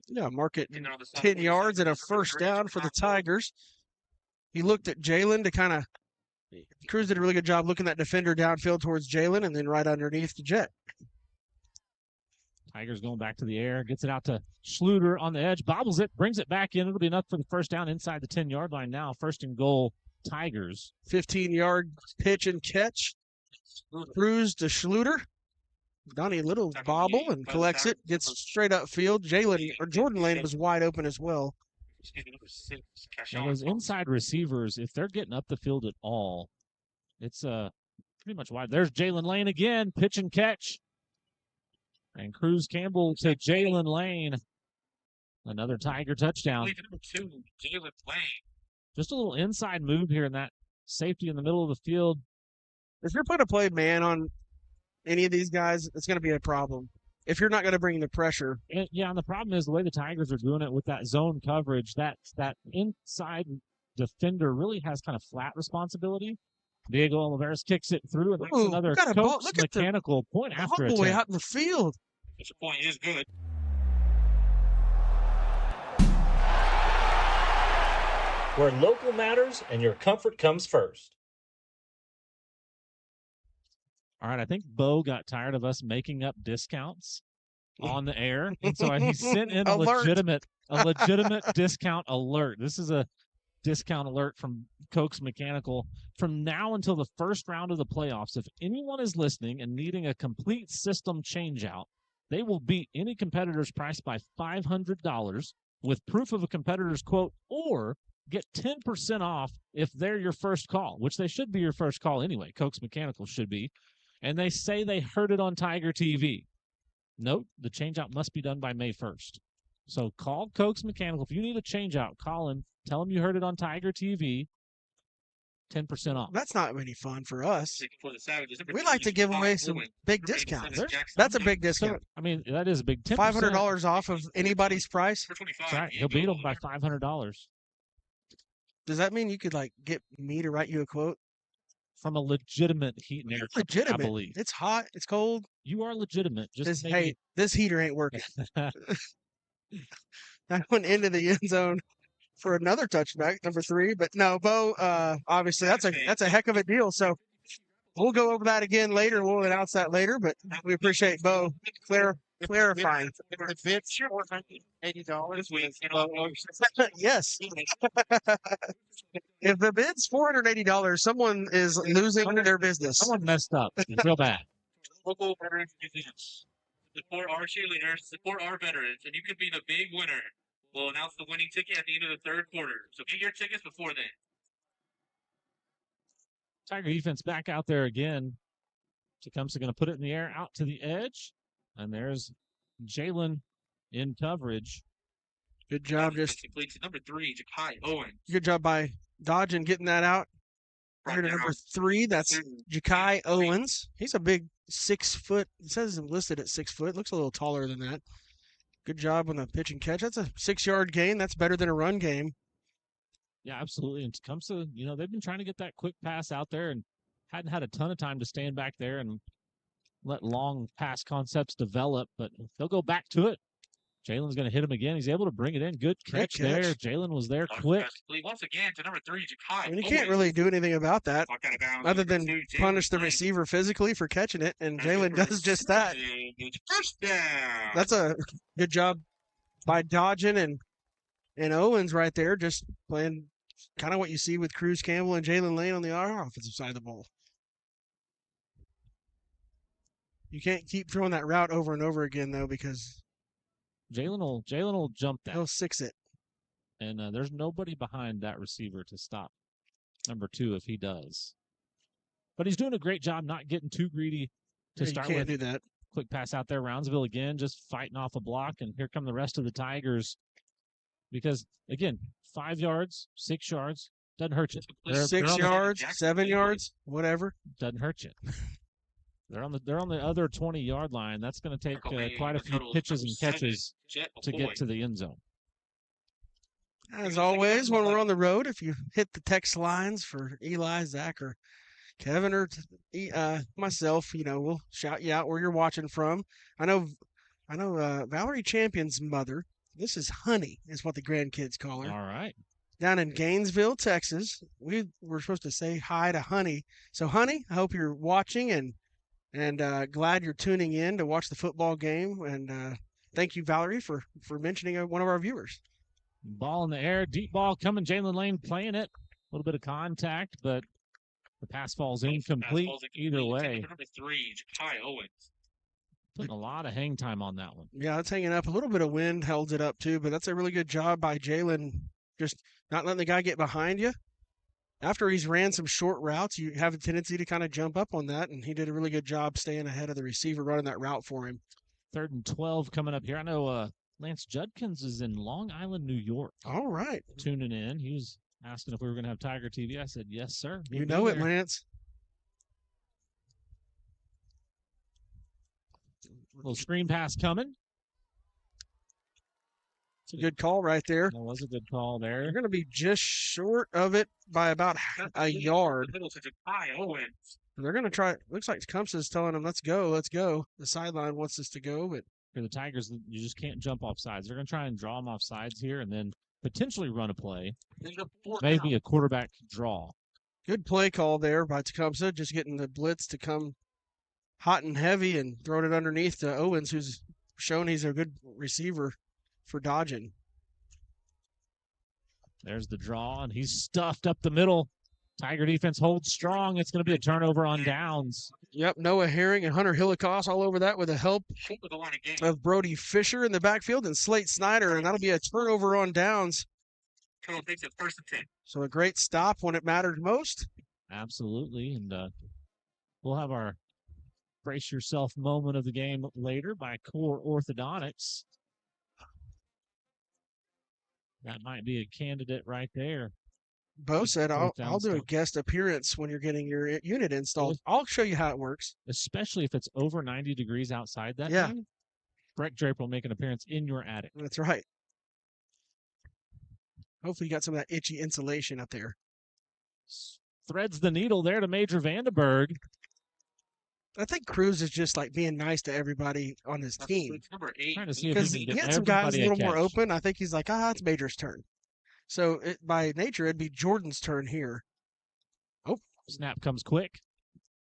Yeah, mark it 10 yards and a 1st down for the Tigers. He looked at Jalen to kind of Cruz did a really good job looking that defender downfield towards Jalen and then right underneath to Jet. Tigers going back to the air, gets it out to Schluter on the edge, bobbles it, brings it back in. It'll be enough for the first down inside the 10-yard line now. First and goal, Tigers. 15-yard pitch and catch. Cruz to Schluter. Donnie, little bobble and collects it, gets straight up field. Jordan Lane was wide open as well. Now those inside receivers, if they're getting up the field at all, it's pretty much wide. There's Jalen Lane again, pitch and catch. And Cruz Campbell to Jalen Lane. Another Tiger touchdown. Jalen Lane. Just a little inside move here in that safety in the middle of the field. If you're going to play man on any of these guys, it's going to be a problem. If you're not going to bring the pressure. And the problem is the way the Tigers are doing it with that zone coverage, that inside defender really has kind of flat responsibility. Diego Olivares kicks it through, and that's another Coach mechanical point after it. Way out in the field. This point is good. Where local matters and your comfort comes first. All right, I think Bo got tired of us making up discounts on the air, and so he sent in a legitimate discount alert. This is a discount alert from Koch's Mechanical. From now until the first round of the playoffs, if anyone is listening and needing a complete system changeout, they will beat any competitor's price by $500 with proof of a competitor's quote, or get 10% off if they're your first call, which they should be your first call anyway. Koch's Mechanical should be. And they say they heard it on Tiger TV. Note, the changeout must be done by May 1st. So call Koch's Mechanical. If you need a changeout, call him. Tell him you heard it on Tiger TV. 10% off. That's not any fun for us. We like to give away some big discounts. That's a big discount. So, that is a big 10%. $500 off of anybody's price. That's right. He'll beat them by $500. Does that mean you could get me to write you a quote? From a legitimate heat and air company, I believe. It's hot. It's cold. You are legitimate. Just hey, this heater ain't working. I went into the end zone for another touchback, number 3. But no, Bo, obviously that's a heck of a deal. So we'll go over that again later. We'll announce that later. But we appreciate Bo clarifying. $80. Yes. If the bid's $480, someone is losing their business. Someone messed up. It's real bad. Local veterans museums. Support our cheerleaders. Support our veterans, and you could be the big winner. We'll announce the winning ticket at the end of the third quarter. So get your tickets before then. Tiger defense back out there again. Tecumseh going to put it in the air out to the edge. And there's Jalen in coverage. Good job. Just completes number 3, Ja'Kai Owens. Good job by Dodge and getting that out. Right to number 3, that's Ja'Kai Owens. He's a big 6 foot. It says he's listed at 6 foot. Looks a little taller than that. Good job on the pitch and catch. That's a 6-yard gain. That's better than a run game. Yeah, absolutely. And Tecumseh, they've been trying to get that quick pass out there and hadn't had a ton of time to stand back there and let long pass concepts develop, but they'll go back to it. Jalen's going to hit him again. He's able to bring it in. Good catch there. Jalen was there quick. Once again to number 3, Ja'Kai. And you can't really do anything about that other than punish the receiver physically for catching it, and Jalen does just that. That's a good job by Dodgen and Owens right there, just playing kind of what you see with Cruz Campbell and Jalen Lane on the offensive side of the ball. You can't keep throwing that route over and over again, though, because Jalen will jump that. He'll 6 it. And there's nobody behind that receiver to stop number 2 if he does. But he's doing a great job not getting too greedy to start with. You can't do that. Quick pass out there. Roundsville again, just fighting off a block. And here come the rest of the Tigers. Because, again, 5 yards, 6 yards, doesn't hurt you. 6 yards, 7 yards, whatever. Doesn't hurt you. They're on the other 20-yard line. That's going to take quite a few pitches and catches to get to the end zone. As always, when we're on the road, if you hit the text lines for Eli, Zach, or Kevin, or myself, we'll shout you out where you're watching from. I know Valerie Champion's mother. This is Honey, is what the grandkids call her. All right. down in Gainesville, Texas. We were supposed to say hi to Honey. So, Honey, I hope you're watching and glad you're tuning in to watch the football game. And thank you, Valerie, for mentioning one of our viewers. Ball in the air, deep ball coming. Jalen Lane playing it. A little bit of contact, but the pass falls incomplete either way. Number 3, Ja'Kai Owens. Putting a lot of hang time on that one. Yeah, it's hanging up. A little bit of wind held it up too, but that's a really good job by Jalen, just not letting the guy get behind you. After he's ran some short routes, you have a tendency to kind of jump up on that, and he did a really good job staying ahead of the receiver, running that route for him. 3rd and 12 coming up here. I know Lance Judkins is in Long Island, New York. All right. Tuning in. He was asking if we were going to have Tiger TV. I said, yes, sir. You know it, Lance. Little screen pass coming. It's a good call right there. That was a good call there. They're going to be just short of it by about a yard. They're going to try. Looks like Tecumseh is telling them, let's go, let's go. The sideline wants us to go, but for the Tigers, you just can't jump off sides. They're going to try and draw them off sides here and then potentially run a play. Maybe a quarterback draw. Good play call there by Tecumseh, just getting the blitz to come hot and heavy and throwing it underneath to Owens, who's shown he's a good receiver for dodging. There's the draw, and he's stuffed up the middle. Tiger defense holds strong. It's going to be a turnover on downs. Yep, Noah Herring and Hunter Hillicoss all over that with the help of Brody Fisher in the backfield and Slate Snyder, and that'll be a turnover on downs. Turtle takes it 1st and 10. So a great stop when it mattered most. Absolutely, and we'll have our brace yourself moment of the game later by Core Orthodontics. That might be a candidate right there. Bo said, I'll do a guest appearance when you're getting your unit installed. I'll show you how it works. Especially if it's over 90 degrees outside that Yeah. thing. Brett Draper will make an appearance in your attic. That's right. Hopefully you got some of that itchy insulation up there. Threads the needle there to Major Vandenberg. I think Cruz is just like being nice to everybody on his team. Number 8. Trying to see if Because he he can get had some guys a everybody little more catch. open. I think he's like, it's Major's turn. So by nature, it'd be Jordan's turn here. Oh, snap comes quick.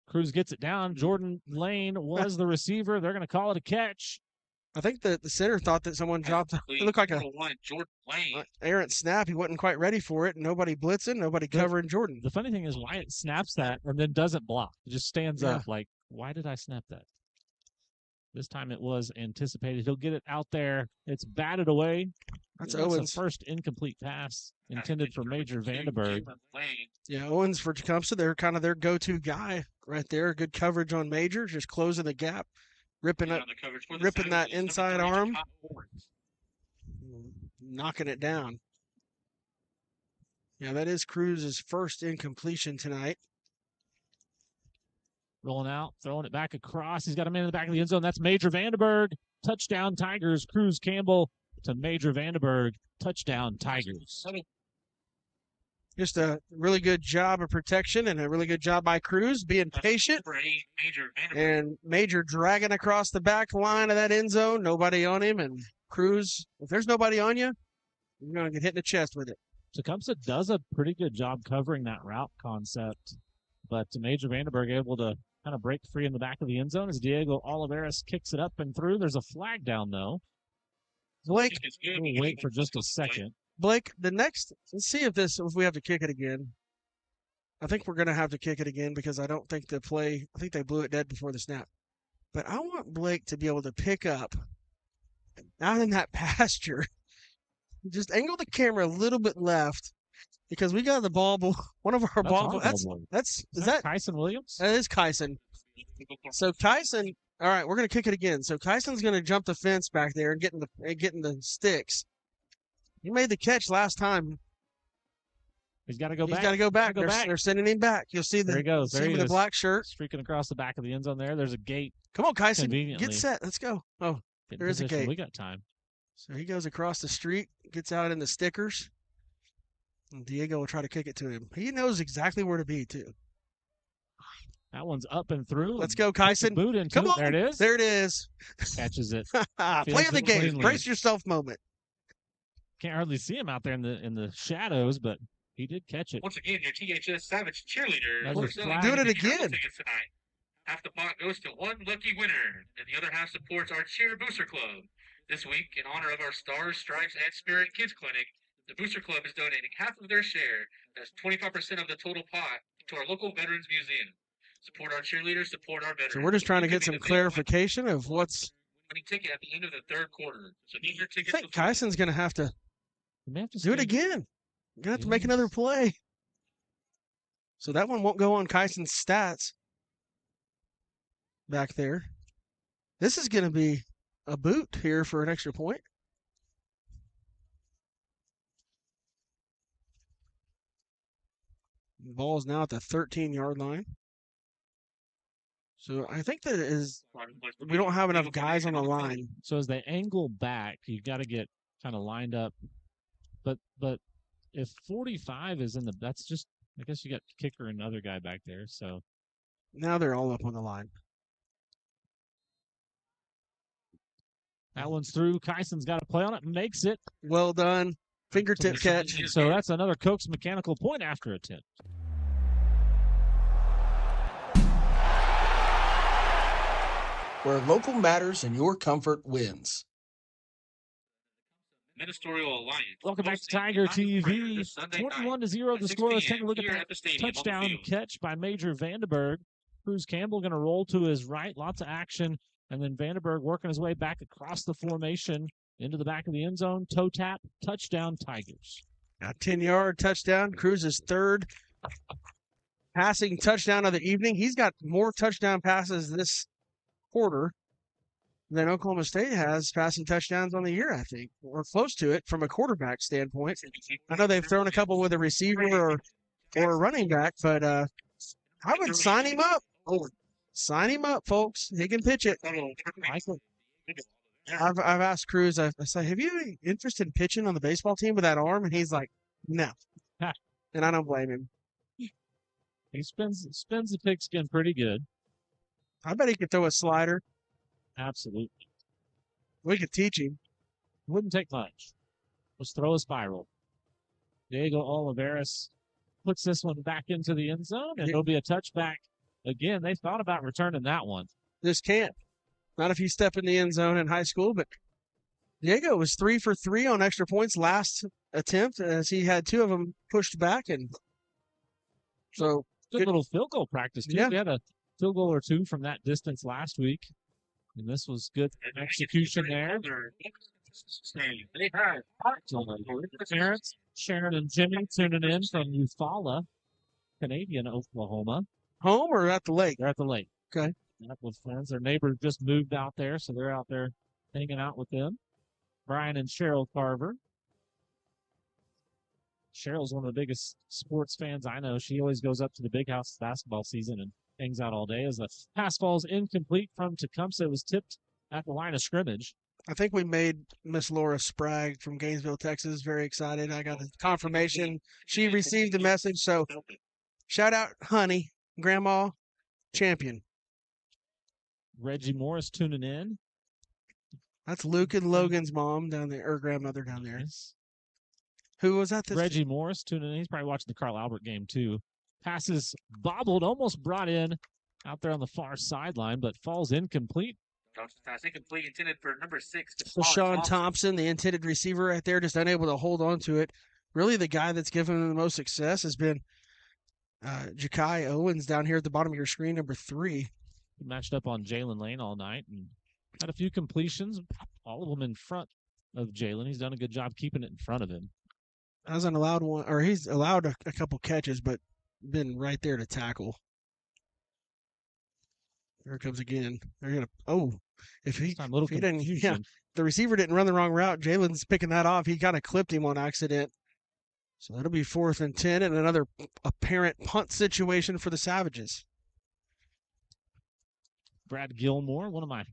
Cruz gets it down. Jordan Lane was the receiver. They're going to call it a catch. I think the center thought that someone dropped. It looked like a Jordan Lane. errant snap. He wasn't quite ready for it. Nobody blitzing, nobody covering Jordan. The funny thing is Wyatt snaps that and then doesn't block. It just stands Yeah. up like, why did I snap that? This time it was anticipated. He'll get it out there. It's batted away. That's The Owens. first incomplete pass intended for Major Vandenberg. Yeah, Owens for Tecumseh. They're kind of their go-to guy right there. Good coverage on Major, just closing the gap, ripping that inside arm, knocking it down. Yeah, that is Cruz's first incompletion tonight. Rolling out, throwing it back across. He's got a man in the back of the end zone. That's Major Vandenberg. Touchdown Tigers. Cruz Campbell to Major Vandenberg. Touchdown Tigers. Just a really good job of protection and a really good job by Cruz being patient. And Major dragging across the back line of that end zone. Nobody on him. And Cruz, if there's nobody on you, you're going to get hit in the chest with it. Tecumseh does a pretty good job covering that route concept. But Major Vandenberg able to kind of break free in the back of the end zone as Diego Oliveras kicks it up and through. There's a flag down, though. Blake, we'll wait for just a second. Blake, let's see if we have to kick it again. I think we're going to have to kick it again because I think they blew it dead before the snap. But I want Blake to be able to pick up out in that pasture. Just angle the camera a little bit left because we got the ball. One of our ball. Is that Kyson Williams? That is Kyson. So Kyson. All right, we're going to kick it again. So Kyson's going to jump the fence back there and get in the sticks. He made the catch last time. He's got to go back. He's got to go back. They're sending him back. You'll see there he goes. There he in the black shirt. Streaking across the back of the end zone there. There's a gate. Come on, Kyson. Get set. Let's go. Oh, there is a gate. We got time. So he goes across the street, gets out in the stickers. And Diego will try to kick it to him. He knows exactly where to be, too. That one's up and through. Let's go, Kyson. Boot into Come on. There it is. There it is. Catches it. Play of the game. Brace yourself moment. Can't hardly see him out there in the shadows, but he did catch it. Once again, your THS Savage cheerleaders Another are selling flag. Doing it travel again. tickets tonight. Half the pot goes to one lucky winner, and the other half supports our Cheer Booster Club. This week, in honor of our Stars, Stripes, and Spirit Kids Clinic, the Booster Club is donating half of their share, that's 25% of the total pot, to our local Veterans Museum. Support our cheerleaders, support our veterans. So we're just trying to You could get be some the big clarification of what's. winning ticket at the end of the third quarter. So need your I tickets. think Kyson's going to have to do it again. You're going to have to make another play. So that one won't go on Kyson's stats back there. This is going to be a boot here for an extra point. The ball is now at the 13-yard line. So I think that we don't have enough guys on the line. So as they angle back, you got to get kind of lined up. But if 45 is in the, that's just, I guess you got kicker and another guy back there. So now they're all up on the line. That one's through. Kyson's got a play on it, makes it. Well done. Fingertip catch. So that's another Koch's mechanical point after attempt. Where local matters and your comfort wins. Ministerial Alliance. Welcome back to Tiger TV. 21-0 the score. Let's take a look at that touchdown catch by Major Vandenberg. Cruz Campbell going to roll to his right. Lots of action. And then Vandenberg working his way back across the formation into the back of the end zone. Toe tap. Touchdown Tigers. A 10-yard touchdown. Cruz's third passing touchdown of the evening. He's got more touchdown passes this quarter than Oklahoma State has passing touchdowns on the year, I think, or close to it from a quarterback standpoint. I know they've thrown a couple with a receiver or a running back, but I would sign him up. Sign him up, folks. He can pitch it. I've asked Cruz, I said, have you any interest in pitching on the baseball team with that arm? And he's like, no. And I don't blame him. He spins the pigskin pretty good. I bet he could throw a slider. Absolutely. We could teach him. Wouldn't take much. Let's throw a spiral. Diego Olivares puts this one back into the end zone, and it'll be a touchback. Again, they thought about returning that one. Just can't. Not if you step in the end zone in high school, but Diego was 3 for 3 on extra points last attempt as he had 2 of them pushed back. And so good little field goal practice, too. Yeah. We had a field goal or two from that distance last week, and this was good execution there. Parents, Sharon and Jimmy tuning in from Eufaula, Canadian, Oklahoma. Home or at the lake? They're at the lake. Okay. With friends. Their neighbor just moved out there, so they're out there hanging out with them. Brian and Cheryl Carver. Cheryl's one of the biggest sports fans I know. She always goes up to the big house basketball season and hangs out all day. As the pass falls incomplete from Tecumseh, it was tipped at the line of scrimmage. I think we made Miss Laura Sprague from Gainesville, Texas, very excited. I got a confirmation. She received the message, so shout out, honey, grandma, champion. Reggie Morris tuning in. That's Luke and Logan's mom down there, or grandmother down there. Who was that? Reggie Morris tuning in. He's probably watching the Carl Albert game, too. Passes bobbled, almost brought in out there on the far sideline, but falls incomplete. Pass incomplete, intended for number 6. Sean Thompson, the intended receiver right there, just unable to hold on to it. Really, the guy that's given him the most success has been Ja'Kai Owens down here at the bottom of your screen, number 3. He matched up on Jalen Lane all night and had a few completions, all of them in front of Jalen. He's done a good job keeping it in front of him. Hasn't allowed one, or he's allowed a couple catches, but been right there to tackle. There it comes again. They're gonna. If he didn't, the receiver didn't run the wrong route. Jalen's picking that off. He kind of clipped him on accident. So that'll be 4th and 10, and another apparent punt situation for the Savages. Brad Gilmore, one of my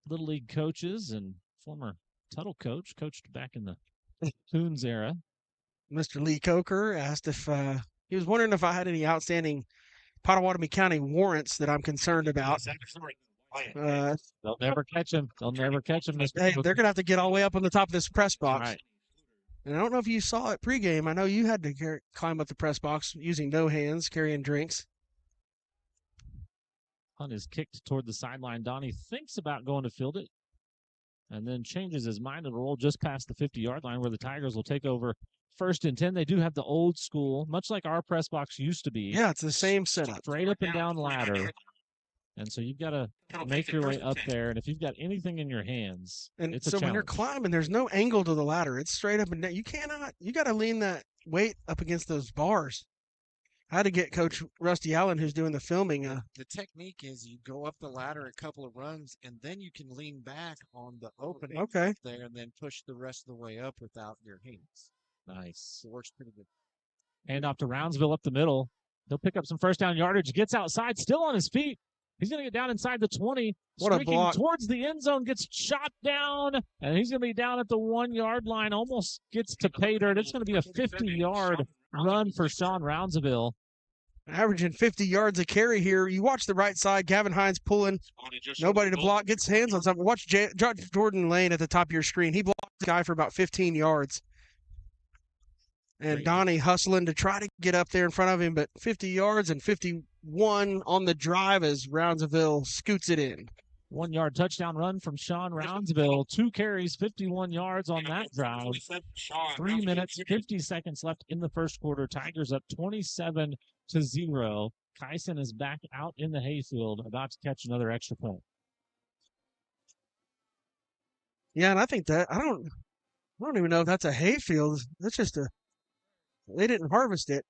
Little League coaches and former Tuttle coach, coached back in the Coons era. Mr. Lee Coker asked if he was wondering if I had any outstanding Pottawatomie County warrants that I'm concerned about. They'll never catch him. They'll never catch him. Hey, they're going to have to get all the way up on the top of this press box. Right. And I don't know if you saw it pregame. I know you had to climb up the press box using no hands, carrying drinks. Punt is kicked toward the sideline. Donnie thinks about going to field it and then changes his mind to roll just past the 50-yard line where the Tigers will take over 1st and 10. They do have the old school, much like our press box used to be. Yeah, it's the same setup. Straight up and down ladder. And so you've got to make your way up there. And if you've got anything in your hands, and it's a so challenge. When you're climbing, there's no angle to the ladder. It's straight up and down. You got to lean that weight up against those bars. I had to get Coach Rusty Allen, who's doing the filming. The technique is you go up the ladder a couple of runs, and then you can lean back on the opening there and then push the rest of the way up without your hands. Nice. It works pretty good. Hand off to Roundsville up the middle. He'll pick up some first down yardage. Gets outside, still on his feet. He's going to get down inside the 20. What a block. Towards the end zone, gets shot down, and he's going to be down at the 1-yard line. Almost gets to pay dirt. It's going to be a 50-yard run for Sean Roundsville. Averaging 50 yards a carry here. You watch the right side. Gavin Hines pulling. Nobody to block. Gets hands on something. Watch Jordan Lane at the top of your screen. He blocked the guy for about 15 yards. And Donnie hustling to try to get up there in front of him, but 50 yards and 51 on the drive as Roundsville scoots it in. 1-yard touchdown run from Sean Roundsville. 2 carries, 51 yards on that drive. 3 minutes, 50 seconds left in the first quarter. Tigers up 27-0. Kyson is back out in the hayfield, about to catch another extra point. Yeah, and I think that I don't even know if that's a hayfield. That's just they didn't harvest it.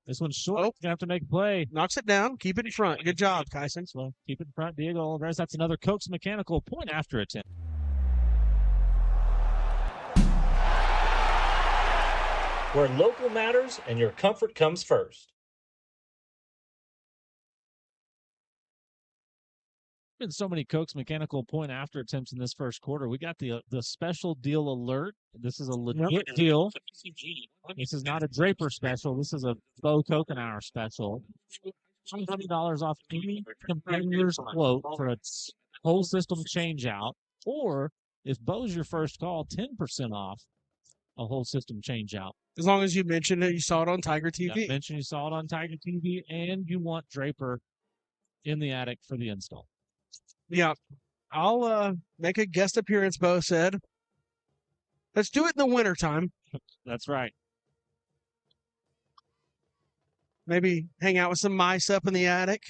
This one's short. Gonna have to make a play. Knocks it down. Keep it in front. Good job, Kyson. Well, keep it in front, Diego Olivares. That's another Cokes Mechanical point after attempt. Where local matters and your comfort comes first. Been so many Cokes Mechanical point after attempts in this first quarter. We got the special deal alert. This is a legit deal. This is not a Draper special. This is a Bo Kokenauer special. $100 off any competitor's quote for a whole system change out. Or if Bo's your first call, 10% off a whole system change out. As long as you mention that you saw it on Tiger TV. Yeah, mention you saw it on Tiger TV and you want Draper in the attic for the install. Yeah, I'll make a guest appearance, Bo said. Let's do it in the wintertime. That's right. Maybe hang out with some mice up in the attic.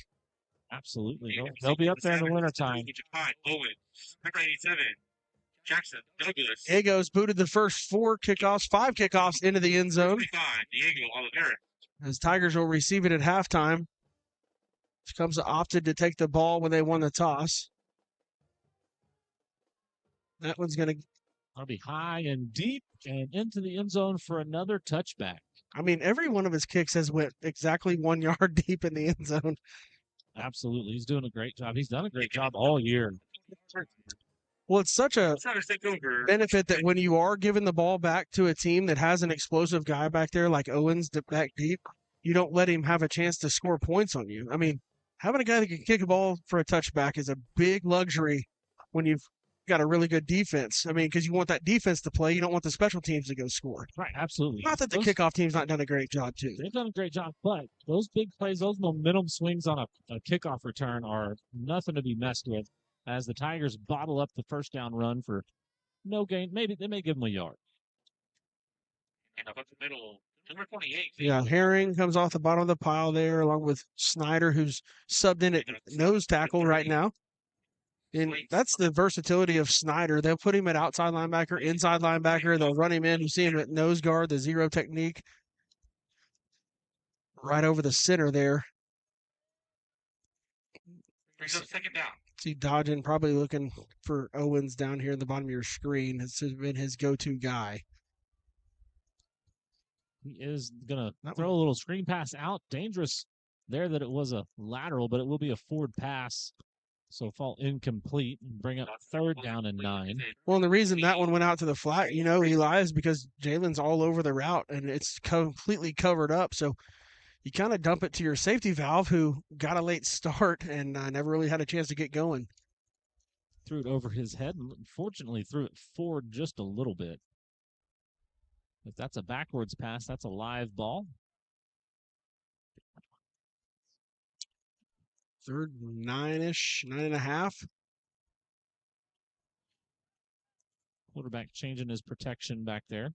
Absolutely. They'll be up there in the wintertime. Owen, number 87, Jackson, Douglas. Diego's booted the first 5 kickoffs into the end zone. Diego Oliveira. As Tigers will receive it at halftime. Tecumseh opted to take the ball when they won the toss. That one's going to be high and deep and into the end zone for another touchback. I mean, every one of his kicks has went exactly 1 yard deep in the end zone. Absolutely. He's doing a great job. He's done a great job all year. Well, it's such a benefit that when you are giving the ball back to a team that has an explosive guy back there like Owens back deep, you don't let him have a chance to score points on you. I mean, having a guy that can kick a ball for a touchback is a big luxury when you've got a really good defense. I mean, because you want that defense to play. You don't want the special teams to go score. Right, absolutely. Not that the kickoff team's not done a great job, too. They've done a great job, but those big plays, those momentum swings on a kickoff return are nothing to be messed with as the Tigers bottle up the first down run for no gain. Maybe they may give them a yard. And up the middle. Number 28. Yeah, Herring comes off the bottom of the pile there, along with Snyder, who's subbed in at nose tackle right now. And that's the versatility of Snyder. They'll put him at outside linebacker, inside linebacker. They'll run him in. You see him at nose guard, the zero technique. Right over the center there. Brings up second down. See Dodgen probably looking for Owens down here in the bottom of your screen. It's been his go-to guy. He is going to throw a little screen pass out. Dangerous there that it was a lateral, but it will be a forward pass. So fall incomplete and bring up third down and 9. Well, and the reason that one went out to the flat, Eli, is because Jalen's all over the route and it's completely covered up. So you kind of dump it to your safety valve who got a late start and never really had a chance to get going. Threw it over his head and unfortunately threw it forward just a little bit. If that's a backwards pass, that's a live ball. Third, 9-ish, 9.5. Quarterback changing his protection back there.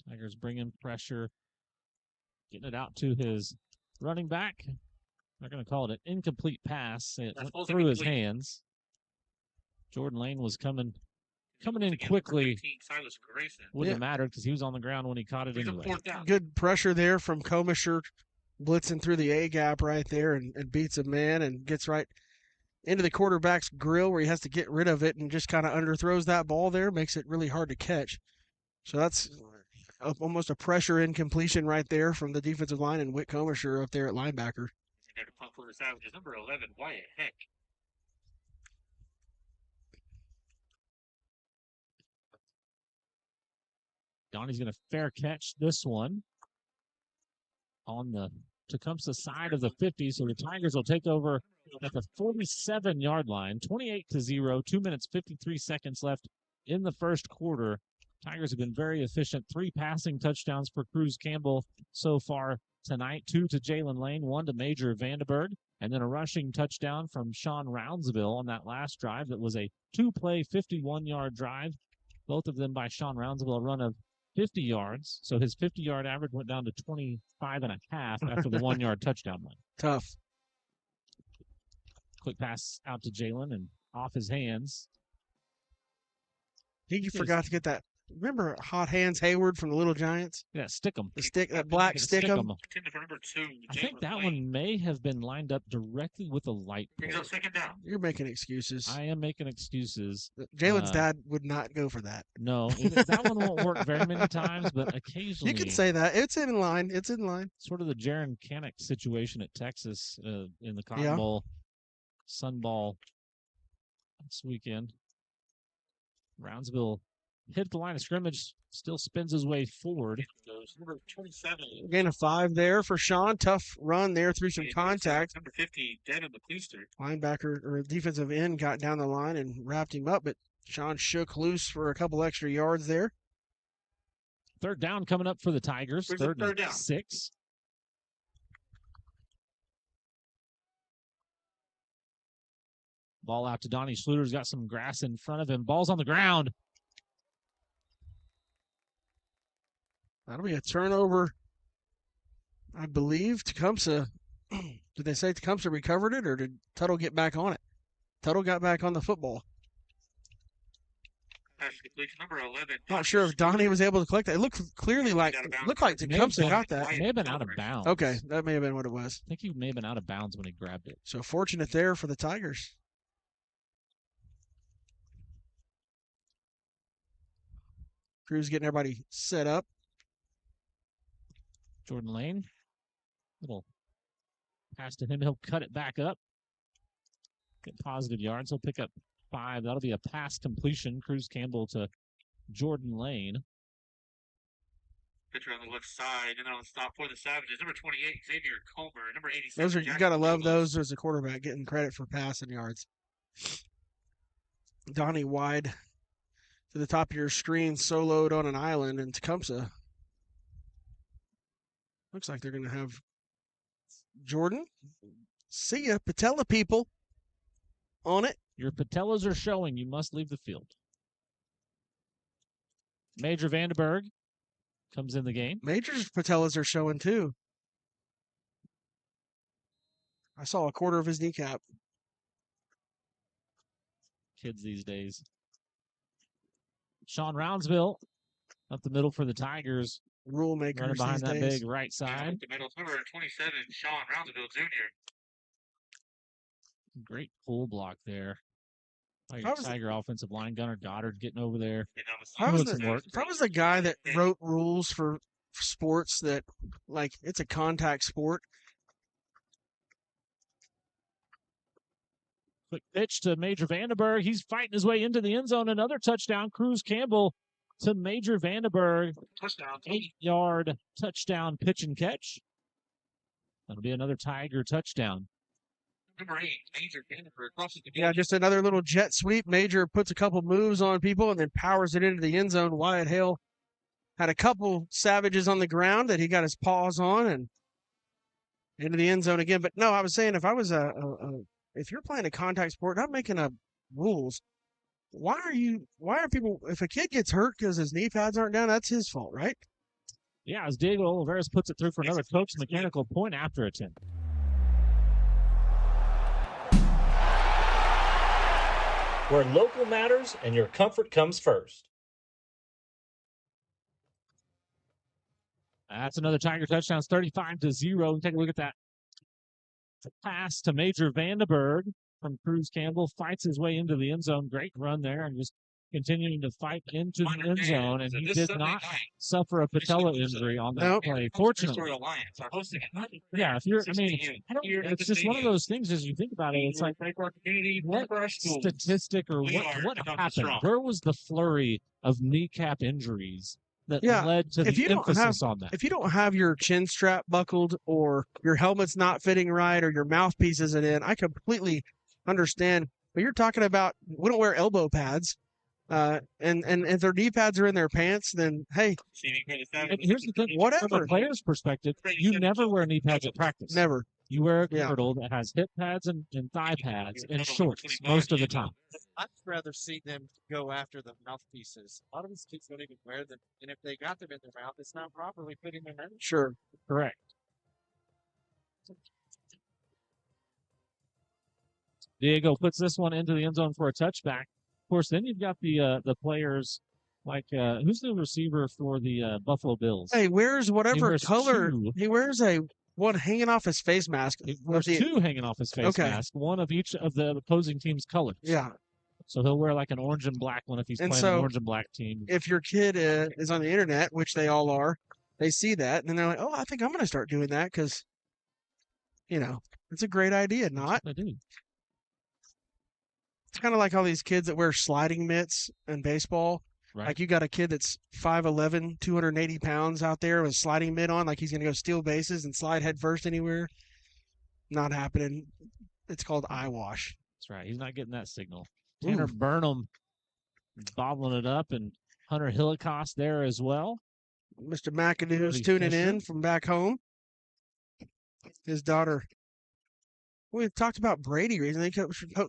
Tigers bringing pressure, getting it out to his running back. They're going to call it an incomplete pass. It went through his hands. Jordan Lane was coming in quickly. Wouldn't have mattered because he was on the ground when he caught it anyway. Good pressure there from Komisher, blitzing through the A gap right there and beats a man and gets right into the quarterback's grill where he has to get rid of it and just kind of underthrows that ball there, makes it really hard to catch. So that's almost a pressure incompletion right there from the defensive line and Whit Komisher up there at linebacker. There to punt for the Savages, number 11, Wyatt Heck. Donnie's going to fair catch this one on the Tecumseh side of the 50, so the Tigers will take over at the 47-yard line, 28-0, 2 minutes, 53 seconds left in the first quarter. Tigers have been very efficient. 3 passing touchdowns for Cruz Campbell so far tonight, 2 to Jalen Lane, 1 to Major Vandenberg, and then a rushing touchdown from Sean Roundsville on that last drive that was a 2-play, 51-yard drive, both of them by Sean Roundsville, a run of 50 yards. So his 50-yard average went down to 25.5 after the 1-yard touchdown run. Tough. Quick pass out to Jalen and off his hands. He forgot to get that. Remember Hot Hands Hayward from the Little Giants? Yeah, Stickum. The stick, that black Stickum. I think that one may have been lined up directly with a light pole. Second down. You're making excuses. I am making excuses. Jalen's dad would not go for that. No, that one won't work very many times, but occasionally. You can say that. It's in line. It's in line. Sort of the Jaron Kanek situation at Texas in the Cotton Bowl, Sun Bowl this weekend. Roundsville hit the line of scrimmage, still spins his way forward. Number 27. Gain of 5 there for Sean. Tough run there through some contact. Number 50, Devin McCleister. Linebacker or defensive end got down the line and wrapped him up, but Sean shook loose for a couple extra yards there. Third down coming up for the Tigers. Third down. 6. Ball out to Donnie Schluter's got some grass in front of him. Ball's on the ground. That'll be a turnover, I believe. Tecumseh, did they say Tecumseh recovered it, or did Tuttle get back on it? Tuttle got back on the football. Number 11. Not sure if Donnie was able to collect that. It looked clearly like Tecumseh got that. It may have been out of bounds. Okay, that may have been what it was. I think he may have been out of bounds when he grabbed it. So fortunate there for the Tigers. Cruz getting everybody set up. Jordan Lane, little pass to him. He'll cut it back up. Get positive yards. He'll pick up 5. That'll be a pass completion. Cruz Campbell to Jordan Lane. Pitcher on the left side, and on stop for the Savages. Number 28, Xavier Comer. Number 87. You gotta love those as a quarterback, getting credit for passing yards. Donnie wide to the top of your screen, soloed on an island in Tecumseh. Looks like they're going to have Jordan. See ya, patella people on it. Your patellas are showing. You must leave the field. Major Vandenberg comes in the game. Major's patellas are showing too. I saw a quarter of his kneecap. Kids these days. Sean up the middle for the Tigers. Rule makers running behind that days. big right side. The middle, number 27, Sean Roundsville Jr. Great pull block there. Tiger offensive line, Gunnar Goddard getting over there. If I was the guy that wrote rules for sports that, like, it's a contact sport. Quick pitch to Major Vandenberg. He's fighting his way into the end zone. Another touchdown. Cruz Campbell to Major Vandenberg. Touchdown. 8-yard touchdown pitch and catch. That'll be another Tiger touchdown. Number 8, Major Vandenberg crosses the Yeah, just another little jet sweep. Major puts a couple moves on people and then powers it into the end zone. Wyatt Hale had a couple savages on the ground that he got his paws on and into the end zone again. But no, I was saying if I was if you're playing a contact sport, not making up rules, why are people, if a kid gets hurt because his knee pads aren't down, that's his fault, right? Yeah, as Diego Olivares puts it through for another Coach Mechanical point after attempt. Where local matters and your comfort comes first. That's another Tiger touchdown. It's 35-0. Take a look at that. It's a pass to Major Vandenberg from Cruz Campbell. Fights his way into the end zone. Great run there and just continuing to fight into the end zone. And he did not suffer a patella injury on that play, fortunately. Yeah, if you're, I mean, it's just one of those things as you think about it. It's like, what statistic or what happened? Where was the flurry of kneecap injuries that led to the emphasis on that? If you don't have your chin strap buckled or your helmet's not fitting right or your mouthpiece isn't in, I completely understand. But you're talking about, we don't wear elbow pads. And if their knee pads are in their pants, then hey. And here's the thing, whatever. From a player's perspective, you never wear knee pads at practice. Never. You wear a girdle that has hip pads and thigh pads and shorts most of the time. I'd rather see them go after the mouthpieces. A lot of these kids don't even wear them, and if they got them in their mouth, it's not properly fitting them in. Sure. Correct. Diego puts this one into the end zone for a touchback. Of course, then you've got the players like who's the receiver for the Buffalo Bills? Hey, wears whatever color he wears one hanging off his face mask. There's two hanging off his face mask, one of each of the opposing team's colors. Yeah. So he'll wear like an orange and black one if he's playing an orange and black team. If your kid is on the internet, which they all are, they see that and they're like, "Oh, I think I'm going to start doing that because, it's a great idea." Not. I do. It's kind of like all these kids that wear sliding mitts in baseball. Right. Like you got a kid that's 5'11", 280 pounds out there with a sliding mitt on, like he's going to go steal bases and slide head first anywhere. Not happening. It's called eyewash. That's right. He's not getting that signal. Tanner Burnham bobbling it up, and Hunter Hillicost there as well. Mr. McAdoo's tuning in from back home. His daughter. We've talked about Brady recently.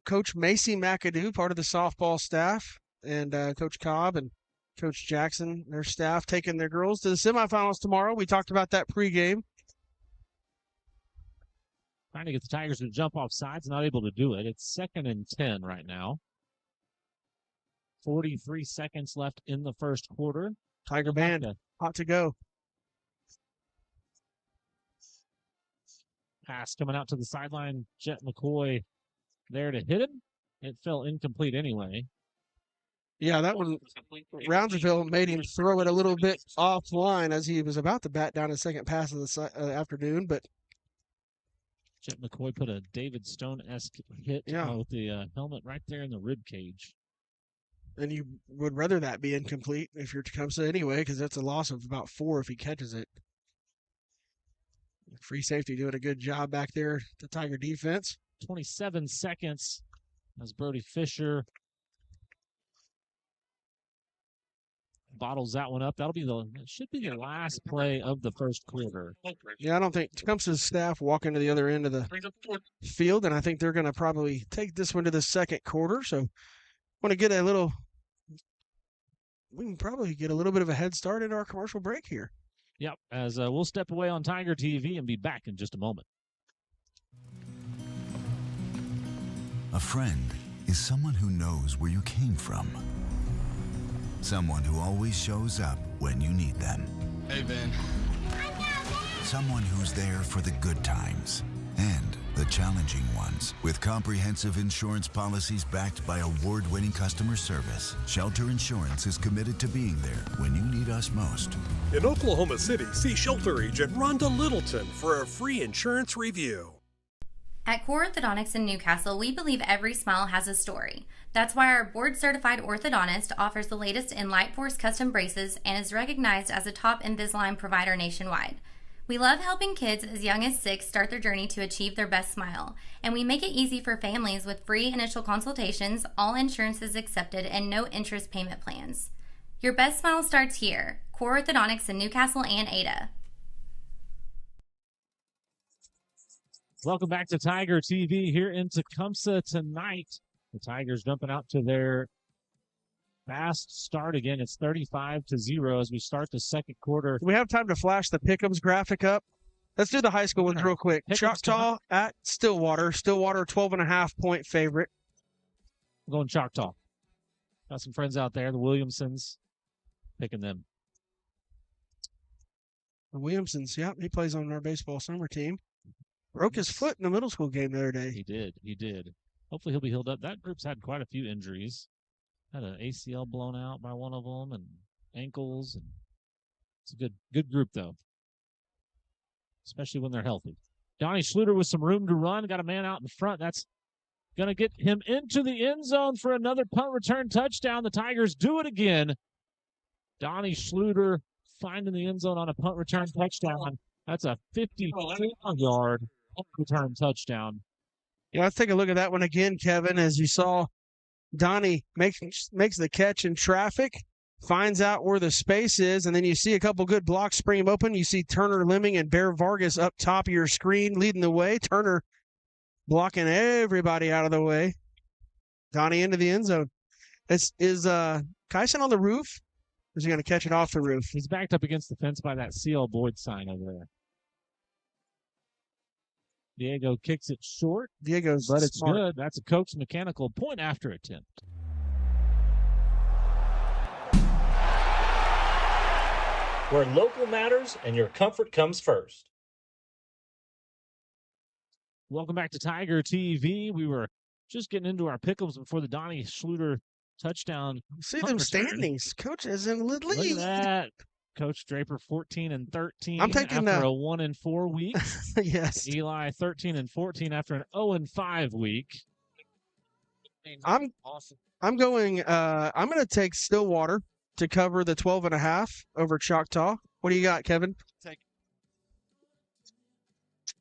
Coach Macy McAdoo, part of the softball staff, and Coach Cobb and Coach Jackson, their staff, taking their girls to the semifinals tomorrow. We talked about that pregame. Trying to get the Tigers to jump off sides, not able to do it. It's 2nd and 10 right now. 43 seconds left in the first quarter. Tiger Band, hot to go. Pass coming out to the sideline. Jet McCoy there to hit him. It fell incomplete anyway. Yeah, that one, Roundsville made him throw it a little bit offline as he was about to bat down his second pass of the afternoon, but Jet McCoy put a David Stone-esque hit with the helmet right there in the rib cage. And you would rather that be incomplete if you're Tecumseh anyway, because that's a loss of about 4 if he catches it. Free safety doing a good job back there, the Tiger defense. 27 seconds as Brody Fisher bottles that one up. It should be the last play of the first quarter. Yeah, I don't think Tecumseh's staff walk into the other end of the field, and I think they're going to probably take this one to the second quarter. So want to get we can probably get a little bit of a head start in our commercial break here. Yep, as we'll step away on Tiger TV and be back in just a moment. A friend is someone who knows where you came from. Someone who always shows up when you need them. Hey, Ben. Someone who's there for the good times and the challenging ones. With comprehensive insurance policies backed by award-winning customer service, Shelter Insurance is committed to being there when you need us most. In Oklahoma City, see Shelter Agent Rhonda Littleton for a free insurance review. At Core Orthodontics in Newcastle, we believe every smile has a story. That's why our board-certified orthodontist offers the latest in Light Force custom braces and is recognized as a top Invisalign provider nationwide. We love helping kids as young as 6 start their journey to achieve their best smile, and we make it easy for families with free initial consultations, all insurances accepted, and no interest payment plans. Your best smile starts here. Core Orthodontics in Newcastle and Ada. Welcome back to Tiger TV here in Tecumseh tonight. The Tigers jumping out to their fast start again. It's 35-0 as we start the second quarter. Do we have time to flash the Pick'ems graphic up? Let's do the high school ones real quick. Choctaw at Stillwater. Stillwater 12.5-point favorite. I'm going Choctaw. Got some friends out there, the Williamsons, picking them. The Williamsons, yeah, he plays on our baseball summer team. Broke his foot in the middle school game the other day. He did. Hopefully he'll be healed up. That group's had quite a few injuries. Had an ACL blown out by one of them and ankles. And it's a good group, though, especially when they're healthy. Donnie Schluter with some room to run. Got a man out in front. That's going to get him into the end zone for another punt return touchdown. The Tigers do it again. Donnie Schluter finding the end zone on a punt return touchdown. That's a 54-yard punt return touchdown. Yeah, let's take a look at that one again, Kevin, as you saw Donnie makes the catch in traffic, finds out where the space is, and then you see a couple good blocks spring him open. You see Turner Lemming and Bear Vargas up top of your screen leading the way. Turner blocking everybody out of the way. Donnie into the end zone. Is Kyson on the roof? Or is he going to catch it off the roof? He's backed up against the fence by that C.L. Boyd sign over there. Diego kicks it short. But it's smart. Good. That's a Coke's Mechanical point after attempt. Where local matters and your comfort comes first. Welcome back to Tiger TV. We were just getting into our pickles before the Donnie Schluter touchdown. See them standings. Coach is in the lead. Look at that. Coach Draper 14-13 I'm taking after a 1-4 week. Yes. Eli 13-14 after an 0-5 week. I'm going to take Stillwater to cover the 12.5 over Choctaw. What do you got, Kevin?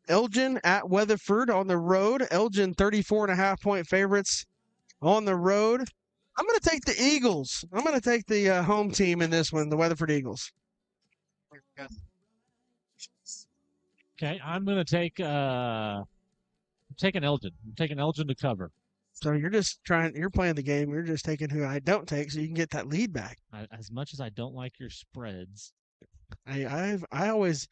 Elgin at Weatherford on the road. Elgin 34.5-point favorites on the road. I'm going to take the Eagles. I'm going to take the home team in this one, the Weatherford Eagles. Okay, I'm going to take taking Elgin. I'm taking Elgin to cover. So you're playing the game. You're just taking who I don't take so you can get that lead back. As much as I don't like your spreads. I always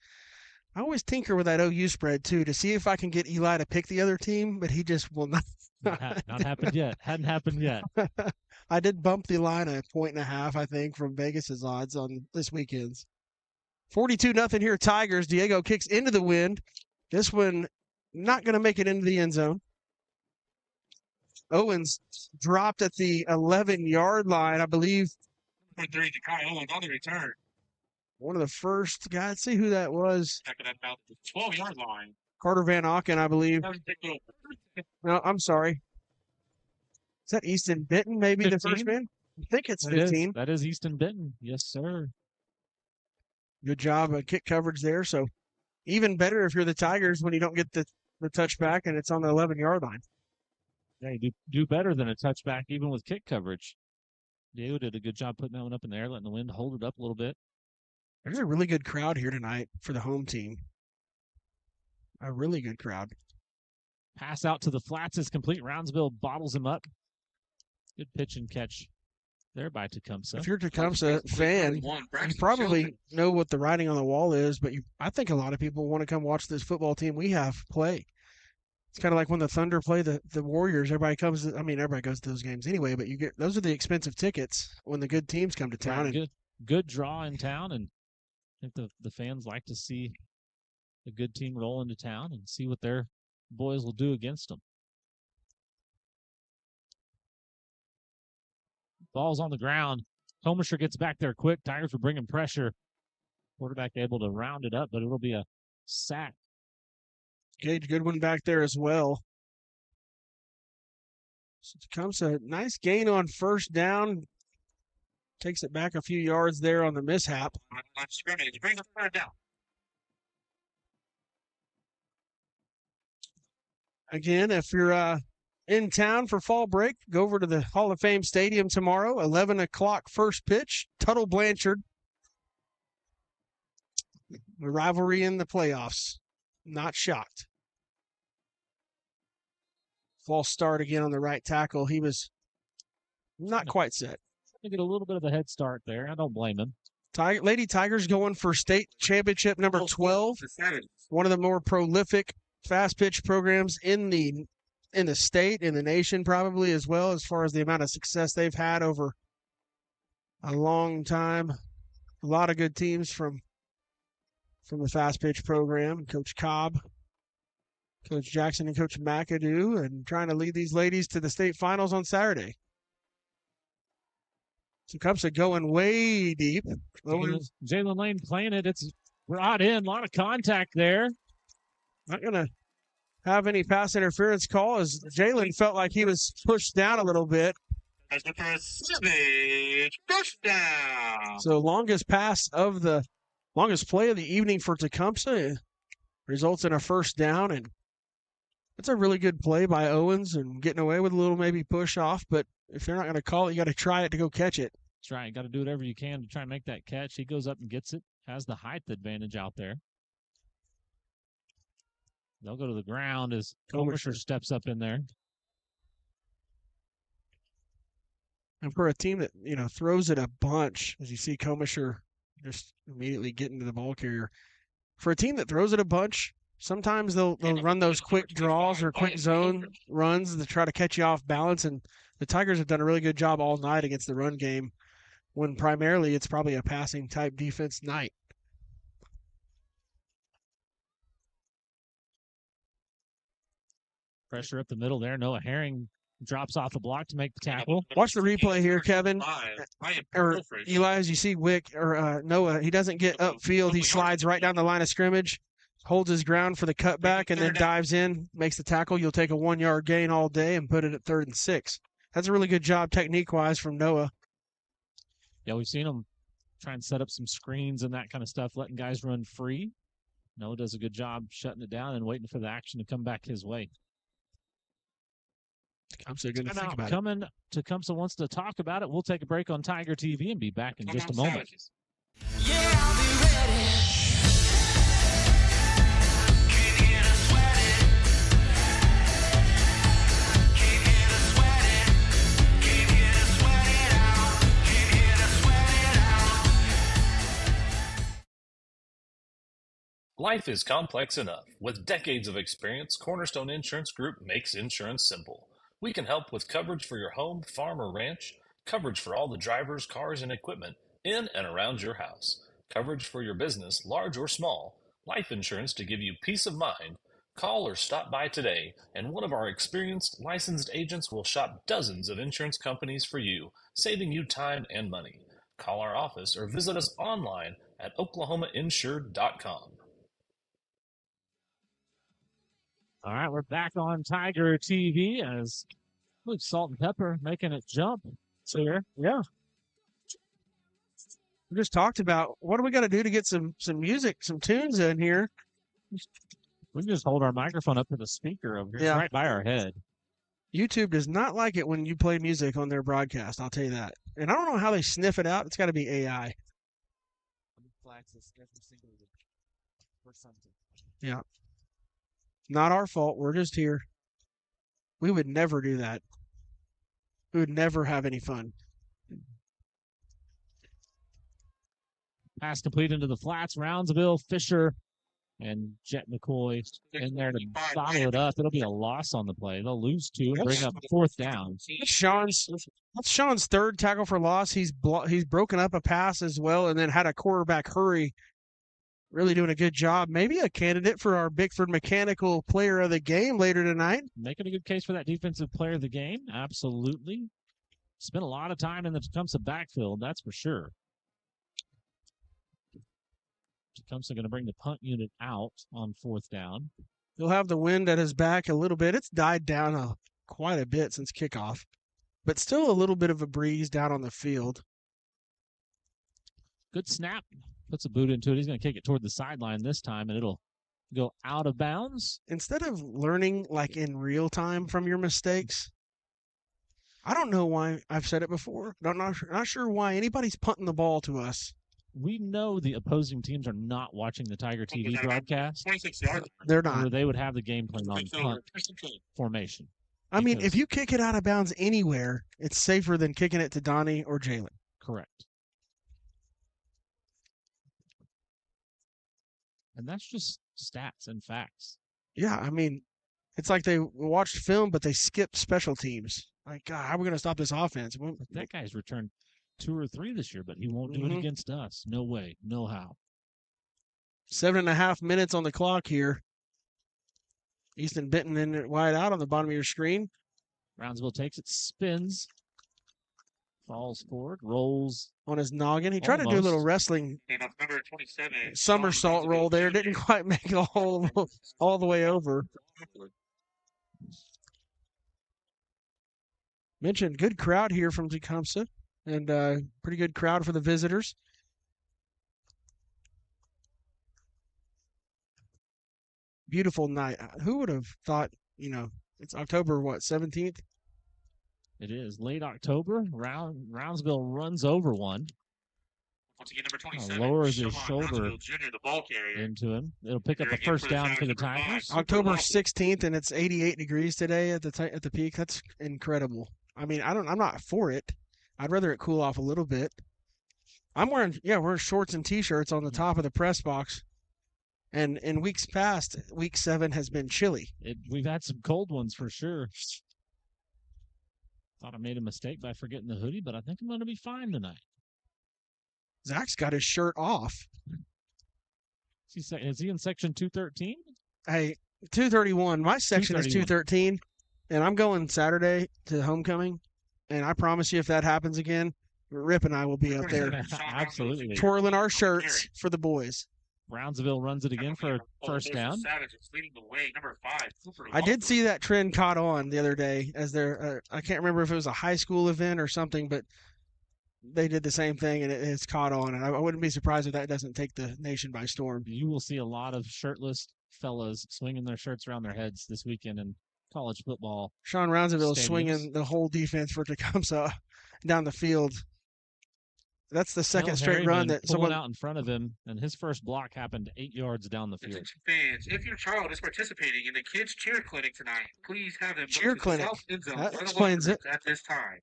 tinker with that OU spread too to see if I can get Eli to pick the other team, but he just will not. Not happened yet. Hadn't happened yet. I did bump the line 1.5, I think, from Vegas's odds on this weekend's. 42-0 here, Tigers. Diego kicks into the wind. This one not going to make it into the end zone. Owens dropped at the 11-yard line, I believe. 3 to Kai Owens on the return. One of the first guys. Let's see who that was. Checking at about the 12-yard line. Carter Van Auken, I believe. No, I'm sorry. Is that Easton Benton, maybe 15? The first man? I think it's 15. That is Easton Benton. Yes, sir. Good job of kick coverage there. So even better if you're the Tigers when you don't get the touchback and it's on the 11-yard line. Yeah, you do better than a touchback even with kick coverage. Diego did a good job putting that one up in the air, letting the wind hold it up a little bit. There's a really good crowd here tonight for the home team. A really good crowd. Pass out to the flats is complete. Roundsville bottles him up. Good pitch and catch there by Tecumseh. If you're a Tecumseh fan, you probably know what the writing on the wall is, but I think a lot of people want to come watch this football team we have play. It's kind of like when the Thunder play the Warriors. Everybody goes to those games anyway, but those are the expensive tickets when the good teams come to town. Right, good draw in town, and I think the fans like to see a good team roll into town and see what their boys will do against them. Ball's on the ground. Tomisher gets back there quick. Tigers were bringing pressure. Quarterback able to round it up, but it'll be a sack. Gage Goodwin back there as well. So Tecumseh, nice gain on first down. Takes it back a few yards there on the mishap. On scrimmage, brings up third down. Again, if you're in town for fall break, go over to the Hall of Fame Stadium tomorrow, 11 o'clock first pitch, Tuttle Blanchard. The rivalry in the playoffs. Not shocked. False start again on the right tackle. He was not quite set. To get a little bit of a head start there. I don't blame him. Lady Tigers going for state championship number 12. One of the more prolific fast pitch programs in the state, in the nation probably, as well, as far as the amount of success they've had over a long time. A lot of good teams from the fast pitch program. Coach Cobb, Coach Jackson, and Coach McAdoo, and trying to lead these ladies to the state finals on Saturday. Tecumseh going way deep. Jalen Lane playing it. It's brought in. A lot of contact there. Not going to have any pass interference call, as Jalen felt like he was pushed down a little bit. As the first savage first down. So longest play of the evening for Tecumseh results in a first down, and it's a really good play by Owens and getting away with a little maybe push off, but if they're not going to call it, you got to try it to go catch it. That's right. Got to do whatever you can to try and make that catch. He goes up and gets it. Has the height advantage out there. They'll go to the ground as Comisher steps up in there. And for a team that, throws it a bunch, as you see Comisher just immediately getting to the ball carrier. For a team that throws it a bunch, sometimes they'll run those quick draws or quick zone runs to try to catch you off balance, and the Tigers have done a really good job all night against the run game, when primarily it's probably a passing type defense night. Pressure up the middle there. Noah Herring drops off the block to make the tackle. Watch the replay here, Kevin. Or Eli, as you see Noah, he doesn't get upfield. He slides right down the line of scrimmage, holds his ground for the cutback, and then dives in, makes the tackle. You'll take a 1-yard gain all day and put it at 3rd and 6. That's a really good job technique-wise from Noah. Yeah, we've seen him try and set up some screens and that kind of stuff, letting guys run free. Noah does a good job shutting it down and waiting for the action to come back his way. Tecumseh going to think about it. Tecumseh wants to talk about it. We'll take a break on Tiger TV and be back in just a moment. Yeah, I'll be ready. Life is complex enough. With decades of experience, Cornerstone Insurance Group makes insurance simple. We can help with coverage for your home, farm, or ranch, coverage for all the drivers, cars, and equipment in and around your house, coverage for your business, large or small, life insurance to give you peace of mind. Call or stop by today, and one of our experienced, licensed agents will shop dozens of insurance companies for you, saving you time and money. Call our office or visit us online at oklahomainsured.com. All right, we're back on Tiger TV as Salt and Pepper making it jump here. Yeah. We just talked about what do we got to do to get some music, some tunes in here. We can just hold our microphone up to the speaker over here, right by our head. YouTube does not like it when you play music on their broadcast, I'll tell you that. And I don't know how they sniff it out. It's got to be AI. Yeah. Not our fault. We're just here. We would never do that. We would never have any fun. Pass complete into the flats. Roundsville, Fisher, and Jet McCoy in there to follow it up. It'll be a loss on the play. They'll lose 2 and bring up 4th down. That's Sean's 3rd tackle for loss. He's broken up a pass as well, and then had a quarterback hurry. Really doing a good job. Maybe a candidate for our Bickford Mechanical Player of the Game later tonight. Making a good case for that defensive player of the game. Absolutely. Spent a lot of time in the Tecumseh backfield, that's for sure. Tecumseh going to bring the punt unit out on 4th down. He'll have the wind at his back a little bit. It's died down quite a bit since kickoff, but still a little bit of a breeze down on the field. Good snap. Puts a boot into it. He's going to kick it toward the sideline this time, and it'll go out of bounds. Instead of learning like in real time from your mistakes, I don't know why. I've said it before. Not sure why anybody's punting the ball to us. We know the opposing teams are not watching the Tiger TV broadcast. 26 yards. They're not. Or they would have the game plan on punt formation. I mean, if you kick it out of bounds anywhere, it's safer than kicking it to Donnie or Jalen. Correct. And that's just stats and facts. Yeah, I mean, it's like they watched film, but they skipped special teams. Like, God, how are we going to stop this offense? That guy's returned 2 or 3 this year, but he won't do it against us. No way. No how. 7.5 minutes on the clock here. Easton Benton in it wide out on the bottom of your screen. Brownsville takes it, spins, falls forward, rolls on his noggin. He tried to do a little wrestling somersault roll there. Didn't quite make it all the way over. Mentioned good crowd here from Tecumseh, and pretty good crowd for the visitors. Beautiful night. Who would have thought, it's October, 17th? It is late October. Brownsville runs over one. Once again, number 27. Lowers his Sean shoulder Brownsville Jr., the ball carrier. into him. It'll pick up the first down for the Tigers. October 16th, and it's 88 degrees today at the peak. That's incredible. I mean, I'm not for it. I'd rather it cool off a little bit. We're shorts and t-shirts on the top of the press box. And in weeks past, week 7 has been chilly. We've had some cold ones for sure. Thought I made a mistake by forgetting the hoodie, but I think I'm going to be fine tonight. Zach's got his shirt off. Is he in section 213? Hey, 231. My section is 213, and I'm going Saturday to homecoming. And I promise you, if that happens again, Rip and I will be up there. Absolutely. Twirling our shirts for the boys. Brownsville runs it again for a first down. I did see that trend caught on the other day as I can't remember if it was a high school event or something, but they did the same thing and it's caught on. And I wouldn't be surprised if that doesn't take the nation by storm. You will see a lot of shirtless fellas swinging their shirts around their heads this weekend in college football. Sean Roundsville is swinging the whole defense for Tecumseh down the field. That's the second straight run that someone out in front of him, and his first block happened 8 yards down the field. Attention fans, if your child is participating in the kids cheer clinic tonight, please have them cheer go to clinic. the south end zone That explains it. at this time.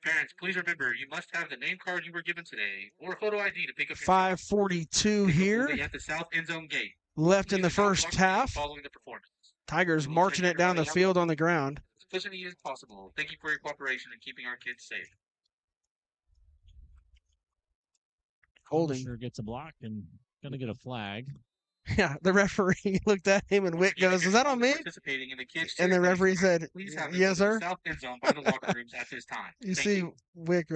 Parents, please remember you must have the name card you were given today or photo ID to pick up your 5:42 here. At the south end zone gate. Left in the first half. Following the performance. Tigers marching it down the field on the ground. As efficiently as possible. Thank you for your cooperation in keeping our kids safe. Holding. Sure gets a block and going to get a flag. Yeah, the referee looked at him and Wick goes, "Is that on me?" Participating in the kids and the referee said, "Yes, sir." South end zone by the locker rooms at this time. You see Wick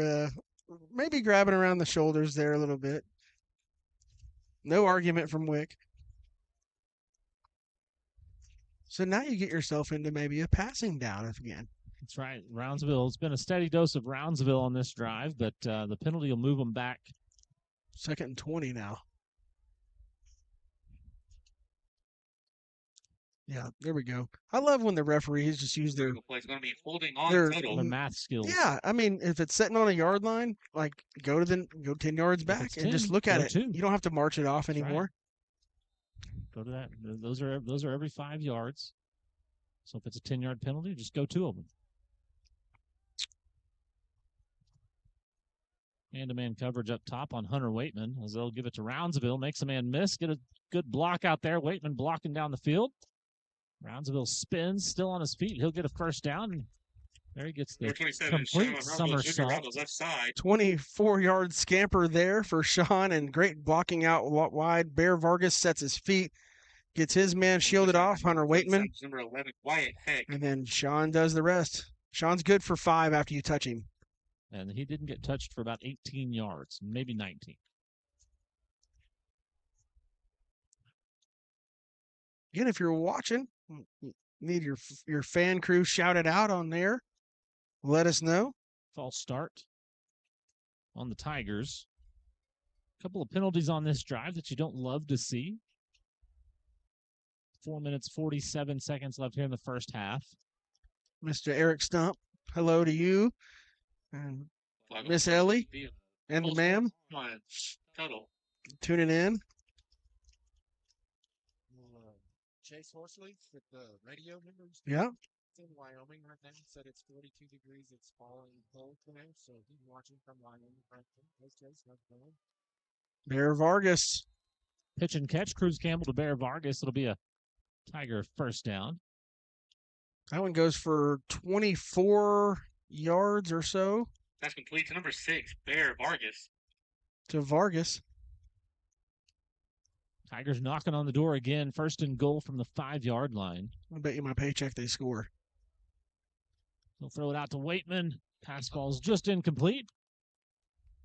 maybe grabbing around the shoulders there a little bit. No argument from Wick. So now you get yourself into maybe a passing down again. That's right. Roundsville. It's been a steady dose of Roundsville on this drive, but the penalty will move them back. 2nd and 20 now. Yeah, there we go. I love when the referees just use their math skills. Yeah, I mean, if it's sitting on a yard line, like go 10 yards back and just look at it. You don't have to march it off anymore. Go to that. Those are every 5 yards. So if it's a 10-yard penalty, just go 2 of them. Man-to-man coverage up top on Hunter Waitman as they'll give it to Roundsville. Makes a man miss. Get a good block out there. Waitman blocking down the field. Roundsville spins, still on his feet. He'll get a first down. And there he gets the complete somersault. 24-yard scamper there for Sean, and great blocking out wide. Bear Vargas sets his feet, gets his man shielded off, Hunter Waitman. Number 11, Wyatt Heck. And then Sean does the rest. Sean's good for 5 after you touch him. And he didn't get touched for about 18 yards, maybe 19. Again, if you're watching, need your fan crew shouted out on there. Let us know. False start on the Tigers. A couple of penalties on this drive that you don't love to see. 4 minutes, 47 seconds left here in the first half. Mr. Eric Stump, hello to you. And Miss Ellie and the ma'am. Tuttle. Tuning in. Chase Horsley with the radio members. Yeah. It's in Wyoming right now. Said it's 42 degrees. It's falling cold today, so he's watching from Wyoming. Hey, Chase, how's it going? Bear Vargas. Pitch and catch. Cruz Campbell to Bear Vargas. It'll be a Tiger first down. That one goes for 24 yards or so. That's complete to number 6, Bear Vargas. To Vargas. Tigers knocking on the door again. First and goal from the 5-yard line. I bet you my paycheck they score. They'll throw it out to Waitman. Pass ball's just incomplete.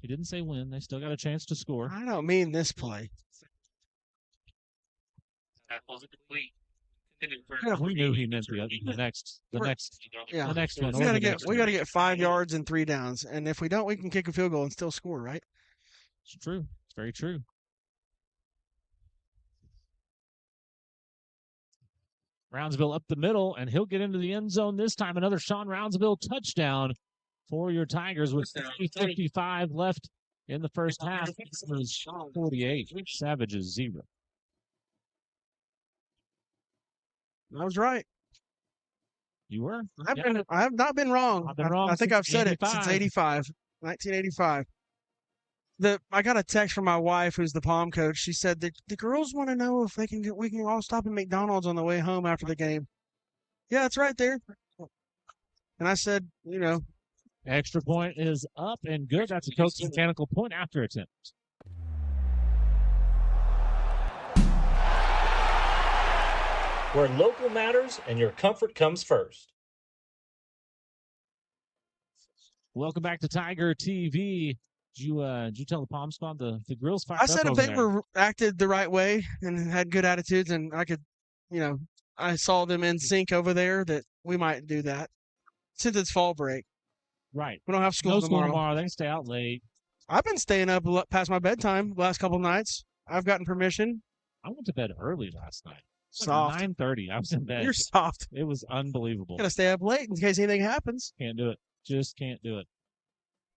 He didn't say when. They still got a chance to score. I don't mean this play. That ball's incomplete. We knew he meant the next one. We gotta get 5 yards and 3 downs. And if we don't, we can kick a field goal and still score, right? It's true. It's very true. Roundsville up the middle, and he'll get into the end zone this time. Another Sean Roundsville touchdown for your Tigers with 3:55 left in the first half. This was 48. Savages 0. I was right. You were? I have not been wrong. I've been wrong. I think I've said 85. it since 1985. I got a text from my wife, who's the Palm coach. She said that the girls want to know if we can all stop at McDonald's on the way home after the game. Yeah, it's right there. And I said, extra point is up and good. That's a Coach Mechanical point after attempt. Where local matters and your comfort comes first. Welcome back to Tiger TV. Did you tell the Palm Squad the grill's fired up? I said if over they there. were acted the right way and had good attitudes, and I could, I saw them in sync over there, that we might do that since it's fall break. Right. We don't have school tomorrow. They can stay out late. I've been staying up past my bedtime the last couple of nights. I've gotten permission. I went to bed early last night. Soft. 9:30. I was in bed. You're soft. It was unbelievable. Gotta stay up late in case anything happens. Can't do it. Just can't do it.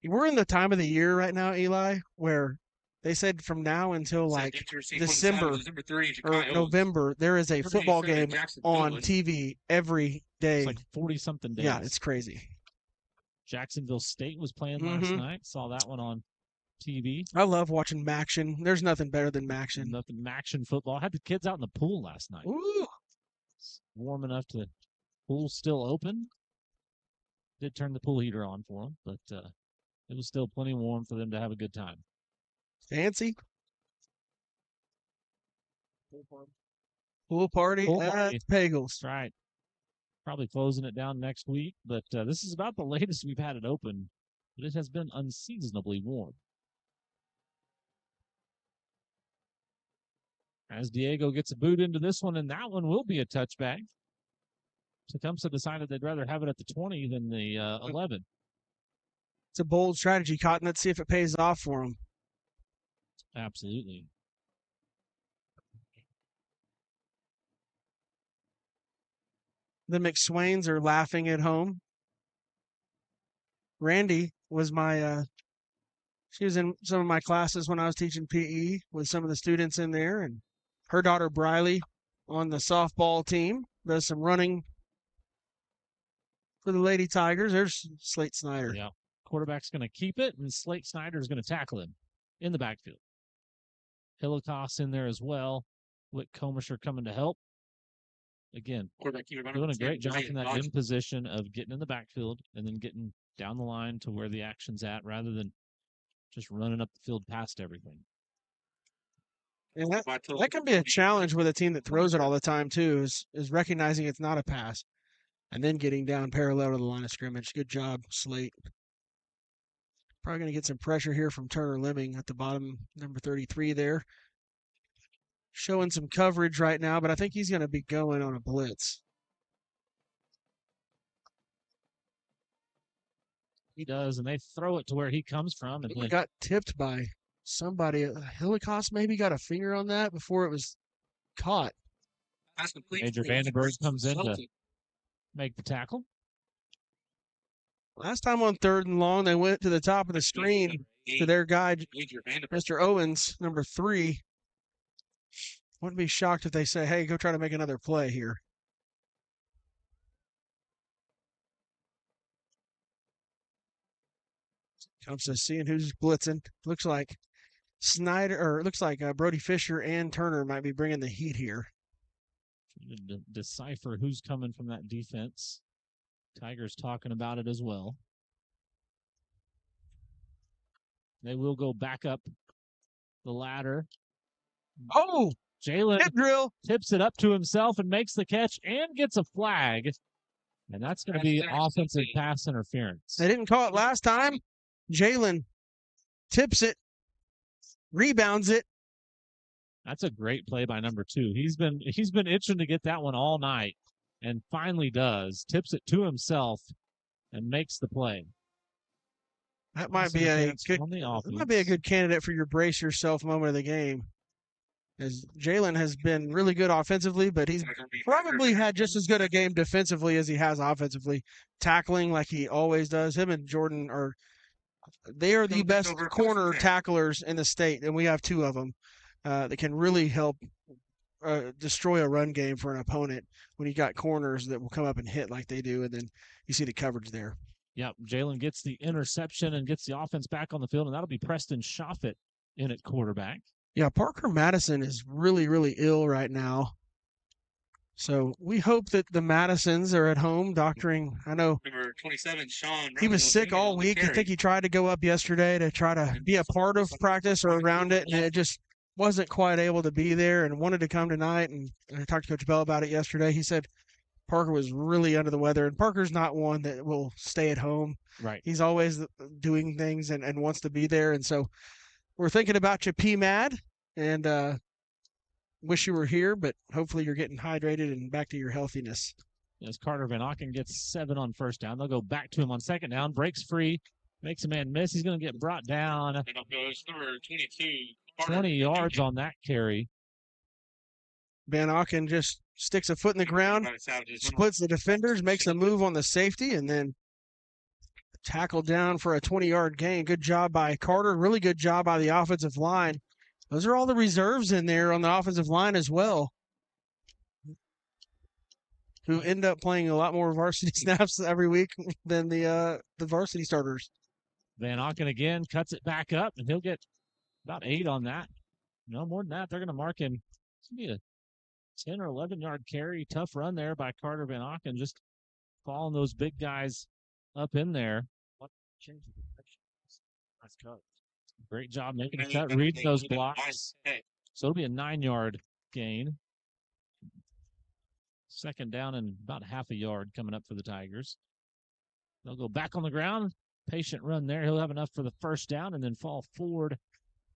We're in the time of the year right now, Eli, where they said from now until like December or November, there is a football game on TV every day. It's like 40-something days. Yeah, it's crazy. Jacksonville State was playing last night. Saw that one on TV. I love watching Maction. There's nothing better than Maction. Nothing Maction football. I had the kids out in the pool last night. Ooh. It's warm enough to pool's still open. Did turn the pool heater on for them, but it was still plenty warm for them to have a good time. Fancy. Pool party at Pagels. That's right. Probably closing it down next week, but this is about the latest we've had it open, but it has been unseasonably warm. As Diego gets a boot into this one, and that one will be a touchback. Tecumseh decided they'd rather have it at the 20 than the 11. It's a bold strategy, Cotton. Let's see if it pays off for them. Absolutely. The McSwains are laughing at home. Randy was she was in some of my classes when I was teaching PE with some of the students in there, and her daughter Briley on the softball team does some running for the Lady Tigers. There's Slate Snyder. Yeah. Quarterback's going to keep it, and Slate Snyder is going to tackle him in the backfield. Hillicoss in there as well. Whit Komisher coming to help. Again, doing a great job in that in position of getting in the backfield and then getting down the line to where the action's at rather than just running up the field past everything. And that can be a challenge with a team that throws it all the time, too, is recognizing it's not a pass and then getting down parallel to the line of scrimmage. Good job, Slate. Probably going to get some pressure here from Turner Lemming at the bottom, number 33 there. Showing some coverage right now, but I think he's going to be going on a blitz. He does, and they throw it to where he comes from. And he got tipped by somebody. Hillicoss maybe got a finger on that before it was caught. Major Vandenberg comes in to make the tackle. Last time on 3rd and long, they went to the top of the screen to their guy, Mr. Owens, number 3. Wouldn't be shocked if they say, hey, go try to make another play here. Tecumseh seeing who's blitzing. Looks like Brody Fisher and Turner might be bringing the heat here. To decipher who's coming from that defense. Tigers talking about it as well. They will go back up the ladder. Oh! Jalen drill tips it up to himself and makes the catch and gets a flag. And that's going to be offensive pass interference. They didn't call it last time. Jalen tips it, rebounds it. That's a great play by number 2. He's been itching to get that one all night and finally does. Tips it to himself and makes the play. That might be a good candidate for your brace yourself moment of the game. As Jalen has been really good offensively, but he's probably had just as good a game defensively as he has offensively, tackling like he always does. Him and Jordan are the best corner tacklers in the state, and we have 2 of them that can really help destroy a run game for an opponent when you got corners that will come up and hit like they do, and then you see the coverage there. Yep, Jalen gets the interception and gets the offense back on the field, and that'll be Preston Shoffett in at quarterback. Yeah, Parker Madison is really, really ill right now. So we hope that the Madisons are at home doctoring. I know Number 27, Sean. He was sick all week. I think he tried to go up yesterday to try to be a part of practice or around it, and it just wasn't quite able to be there and wanted to come tonight. And I talked to Coach Bell about it yesterday. He said Parker was really under the weather, and Parker's not one that will stay at home. Right. He's always doing things and wants to be there. And so we're thinking about you, P-Mad, and wish you were here, but hopefully you're getting hydrated and back to your healthiness. As Carter Van Auken gets 7 on first down, they'll go back to him on second down, breaks free, makes a man miss. He's going to get brought down. And up goes number 22. 20 yards on that carry. Van Auken just sticks a foot in the ground, splits the defenders, makes a move on the safety, and then tackle down for a 20-yard gain. Good job by Carter. Really good job by the offensive line. Those are all the reserves in there on the offensive line as well, who end up playing a lot more varsity snaps every week than the varsity starters. Van Auken again cuts it back up, and he'll get about 8 on that. No more than that. They're going to mark him. It's going to be a 10 or 11-yard carry. Tough run there by Carter Van Auken, just following those big guys up in there. Nice cut. Great job making the cut, reading those blocks. So it'll be a 9-yard gain. Second down and about half a yard coming up for the Tigers. They'll go back on the ground. Patient run there. He'll have enough for the first down and then fall forward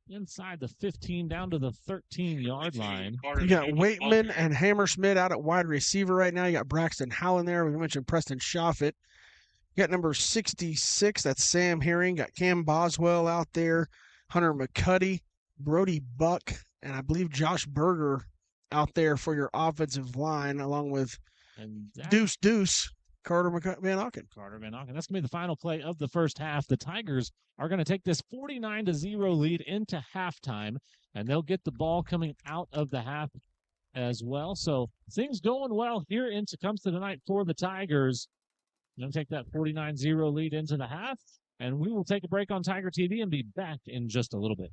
inside the 15 down to the 13-yard line. You got Waitman and Hammersmith out at wide receiver right now. You got Braxton Howland there. We mentioned Preston Shoffett. You got number 66, that's Sam Herring. Got Cam Boswell out there, Hunter McCuddy, Brody Buck, and I believe Josh Berger out there for your offensive line, along with Deuce, Carter Van Auken. Carter Van Auken. That's going to be the final play of the first half. The Tigers are going to take this 49-0 lead into halftime, and they'll get the ball coming out of the half as well. So things going well here in Tecumseh tonight for the Tigers. Going to take that 49-0 lead into the half, and we will take a break on Tiger TV and be back in just a little bit.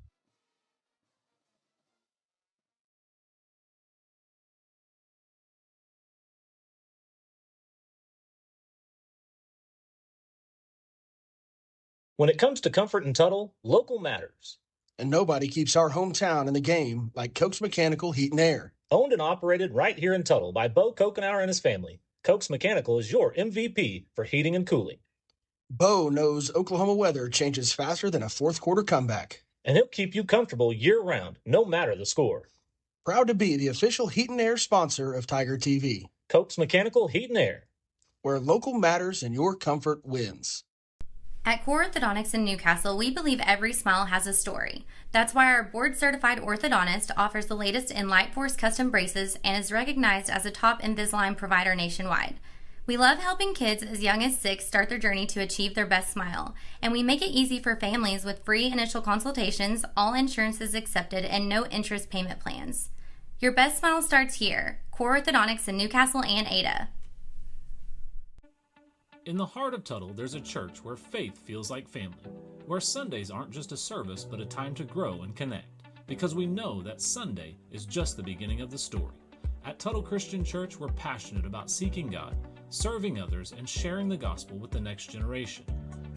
When it comes to comfort and Tuttle, local matters. And nobody keeps our hometown in the game like Koch's Mechanical Heat and Air. Owned and operated right here in Tuttle by Bo Kokenauer and his family, Koch's Mechanical is your MVP for heating and cooling. Bo knows Oklahoma weather changes faster than a fourth quarter comeback. And he'll keep you comfortable year-round, no matter the score. Proud to be the official Heat and Air sponsor of Tiger TV. Koch's Mechanical Heat and Air. Where local matters and your comfort wins. At Core Orthodontics in Newcastle, we believe every smile has a story. That's why our board-certified orthodontist offers the latest in Lightforce custom braces and is recognized as a top Invisalign provider nationwide. We love helping kids as young as 6 start their journey to achieve their best smile, and we make it easy for families with free initial consultations, all insurances accepted, and no interest payment plans. Your best smile starts here. Core Orthodontics in Newcastle and Ada. In the heart of Tuttle, there's a church where faith feels like family, where Sundays aren't just a service but a time to grow and connect, because we know that Sunday is just the beginning of the story. At Tuttle Christian Church, we're passionate about seeking God, serving others, and sharing the gospel with the next generation.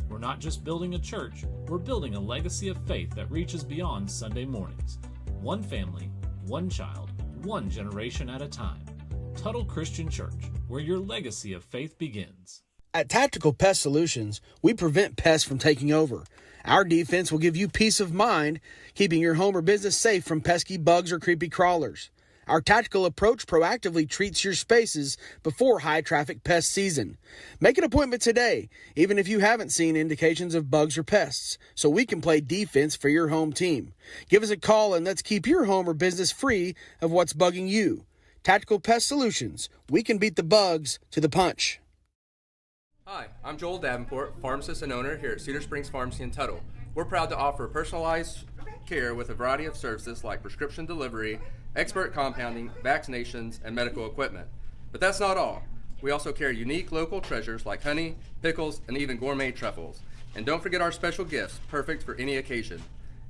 We're not just building a church, we're building a legacy of faith that reaches beyond Sunday mornings. One family, one child, one generation at a time. Tuttle Christian Church, where your legacy of faith begins. At Tactical Pest Solutions, we prevent pests from taking over. Our defense will give you peace of mind, keeping your home or business safe from pesky bugs or creepy crawlers. Our tactical approach proactively treats your spaces before high-traffic pest season. Make an appointment today, even if you haven't seen indications of bugs or pests, so we can play defense for your home team. Give us a call and let's keep your home or business free of what's bugging you. Tactical Pest Solutions. We can beat the bugs to the punch. Hi, I'm Joel Davenport, pharmacist and owner here at Cedar Springs Pharmacy in Tuttle. We're proud to offer personalized care with a variety of services like prescription delivery, expert compounding, vaccinations, and medical equipment. But that's not all. We also carry unique local treasures like honey, pickles, and even gourmet truffles. And don't forget our special gifts, perfect for any occasion.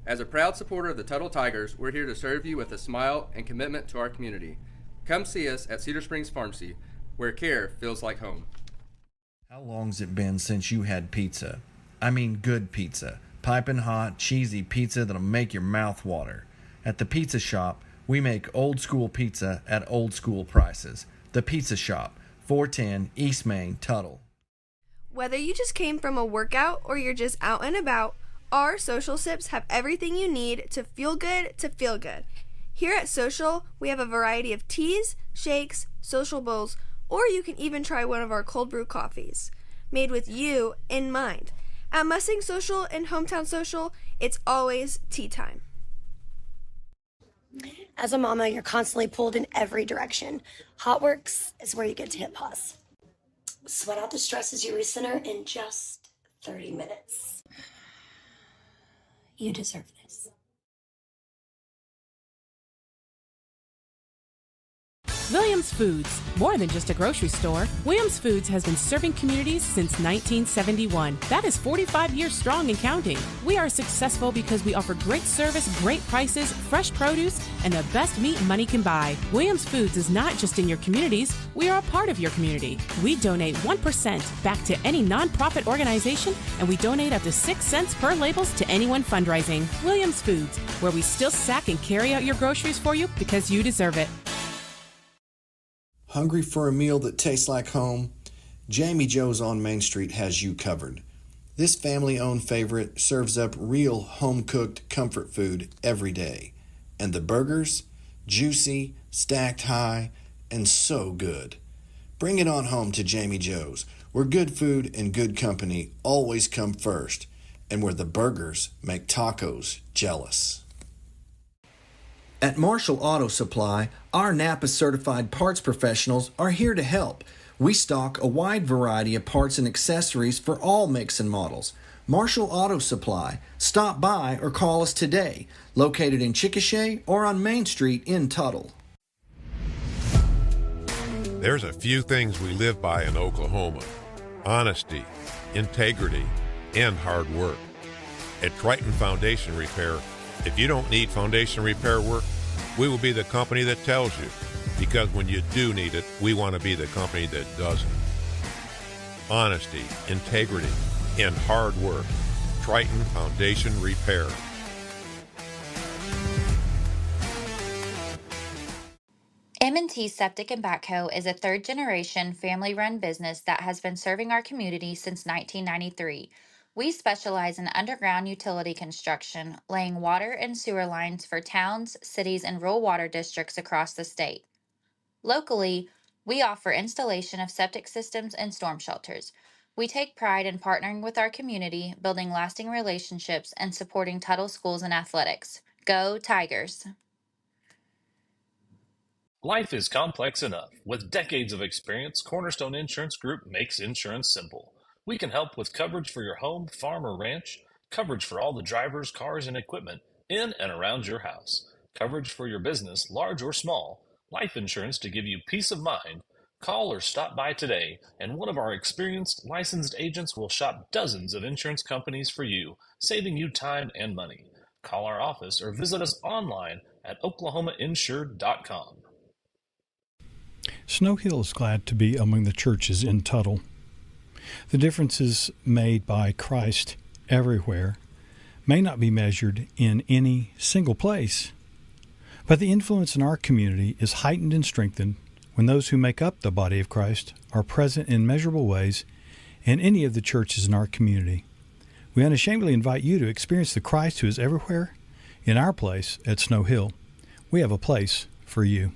As a proud supporter of the Tuttle Tigers, we're here to serve you with a smile and commitment to our community. Come see us at Cedar Springs Pharmacy, where care feels like home. How long's it been since you had pizza? I mean good pizza. Piping hot, cheesy pizza that'll make your mouth water. At the Pizza Shop, we make old school pizza at old school prices. The Pizza Shop, 410 East Main, Tuttle. Whether you just came from a workout or you're just out and about, our Social Sips have everything you need to feel good to feel good. Here at Social, we have a variety of teas, shakes, social bowls, or you can even try one of our cold brew coffees, made with you in mind. At Mustang Social and Hometown Social, it's always tea time. As a mama, you're constantly pulled in every direction. HotWorks is where you get to hit pause. Sweat out the stress as you recenter in just 30 minutes. You deserve this. Williams Foods, more than just a grocery store. Williams Foods has been serving communities since 1971. That is 45 years strong and counting. We are successful because we offer great service, great prices, fresh produce, and the best meat money can buy. Williams Foods is not just in your communities, we are a part of your community. We donate 1% back to any nonprofit organization, and we donate up to 6 cents per labels to anyone fundraising. Williams Foods, where we still sack and carry out your groceries for you because you deserve it. Hungry for a meal that tastes like home? Jamie Joe's on Main Street has you covered. This family-owned favorite serves up real home-cooked comfort food every day. And the burgers? Juicy, stacked high, and so good. Bring it on home to Jamie Joe's, where good food and good company always come first, and where the burgers make tacos jealous. At Marshall Auto Supply, our Napa certified parts professionals are here to help. We stock a wide variety of parts and accessories for all makes and models. Marshall Auto Supply. Stop by or call us today. Located in Chickasha or on Main Street in Tuttle. There's a few things we live by in Oklahoma: honesty, integrity, and hard work. At Triton Foundation Repair, if you don't need foundation repair work, we will be the company that tells you, because when you do need it, we want to be the company that doesn't. Honesty, integrity, and hard work. Triton Foundation Repair. M&T Septic and Backhoe is a third-generation family-run business that has been serving our community since 1993. We specialize in underground utility construction, laying water and sewer lines for towns, cities, and rural water districts across the state. Locally, we offer installation of septic systems and storm shelters. We take pride in partnering with our community, building lasting relationships, and supporting Tuttle schools and athletics. Go Tigers! Life is complex enough. With decades of experience, Cornerstone Insurance Group makes insurance simple. We can help with coverage for your home, farm, or ranch, coverage for all the drivers, cars, and equipment in and around your house, coverage for your business, large or small, life insurance to give you peace of mind. Call or stop by today, and one of our experienced, licensed agents will shop dozens of insurance companies for you, saving you time and money. Call our office or visit us online at oklahomainsured.com. Snow Hill is glad to be among the churches in Tuttle. The differences made by Christ everywhere may not be measured in any single place, but the influence in our community is heightened and strengthened when those who make up the body of Christ are present in measurable ways in any of the churches in our community. We unashamedly invite you to experience the Christ who is everywhere in our place at Snow Hill. We have a place for you.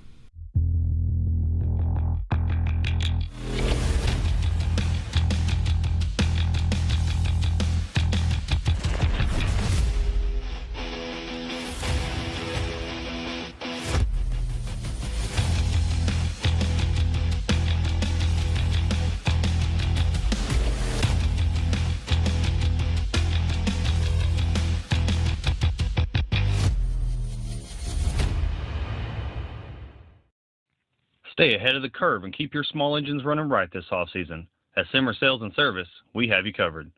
Stay ahead of the curve and keep your small engines running right this off-season. At Simmer Sales and Service, we have you covered.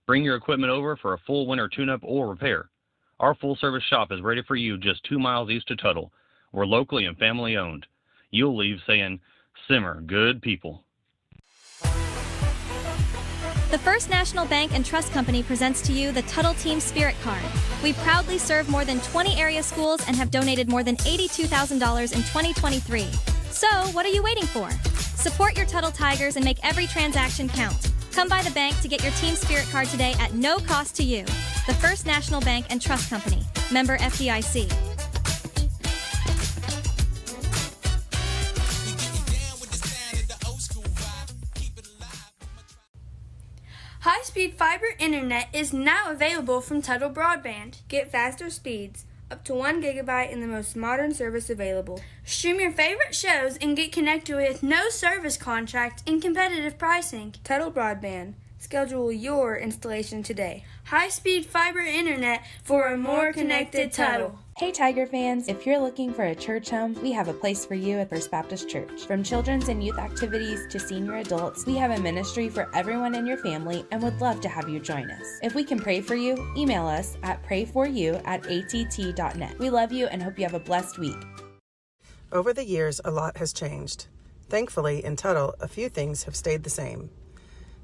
Bring your equipment over for a full winter tune-up or repair. Our full-service shop is ready for you just 2 miles east of Tuttle. We're locally and family-owned. You'll leave saying, Simmer, good people. The First National Bank and Trust Company presents to you the Tuttle Team Spirit Card. We proudly serve more than 20 area schools and have donated more than $82,000 in 2023. So, what are you waiting for? Support your Tuttle Tigers and make every transaction count. Come by the bank to get your Team Spirit Card today at no cost to you. The First National Bank and Trust Company. Member FDIC. High-speed fiber internet is now available from Tuttle Broadband. Get faster speeds, up to 1 gigabyte in the most modern service available. Stream your favorite shows and get connected with no service contract and competitive pricing. Tuttle Broadband. Schedule your installation today. High-speed fiber internet for a more connected Tuttle. Hey Tiger fans, if you're looking for a church home, we have a place for you at First Baptist Church. From children's and youth activities to senior adults, we have a ministry for everyone in your family and would love to have you join us. If we can pray for you, email us at prayforyou@att.net. We love you and hope you have a blessed week. Over the years, a lot has changed. Thankfully, in Tuttle, a few things have stayed the same.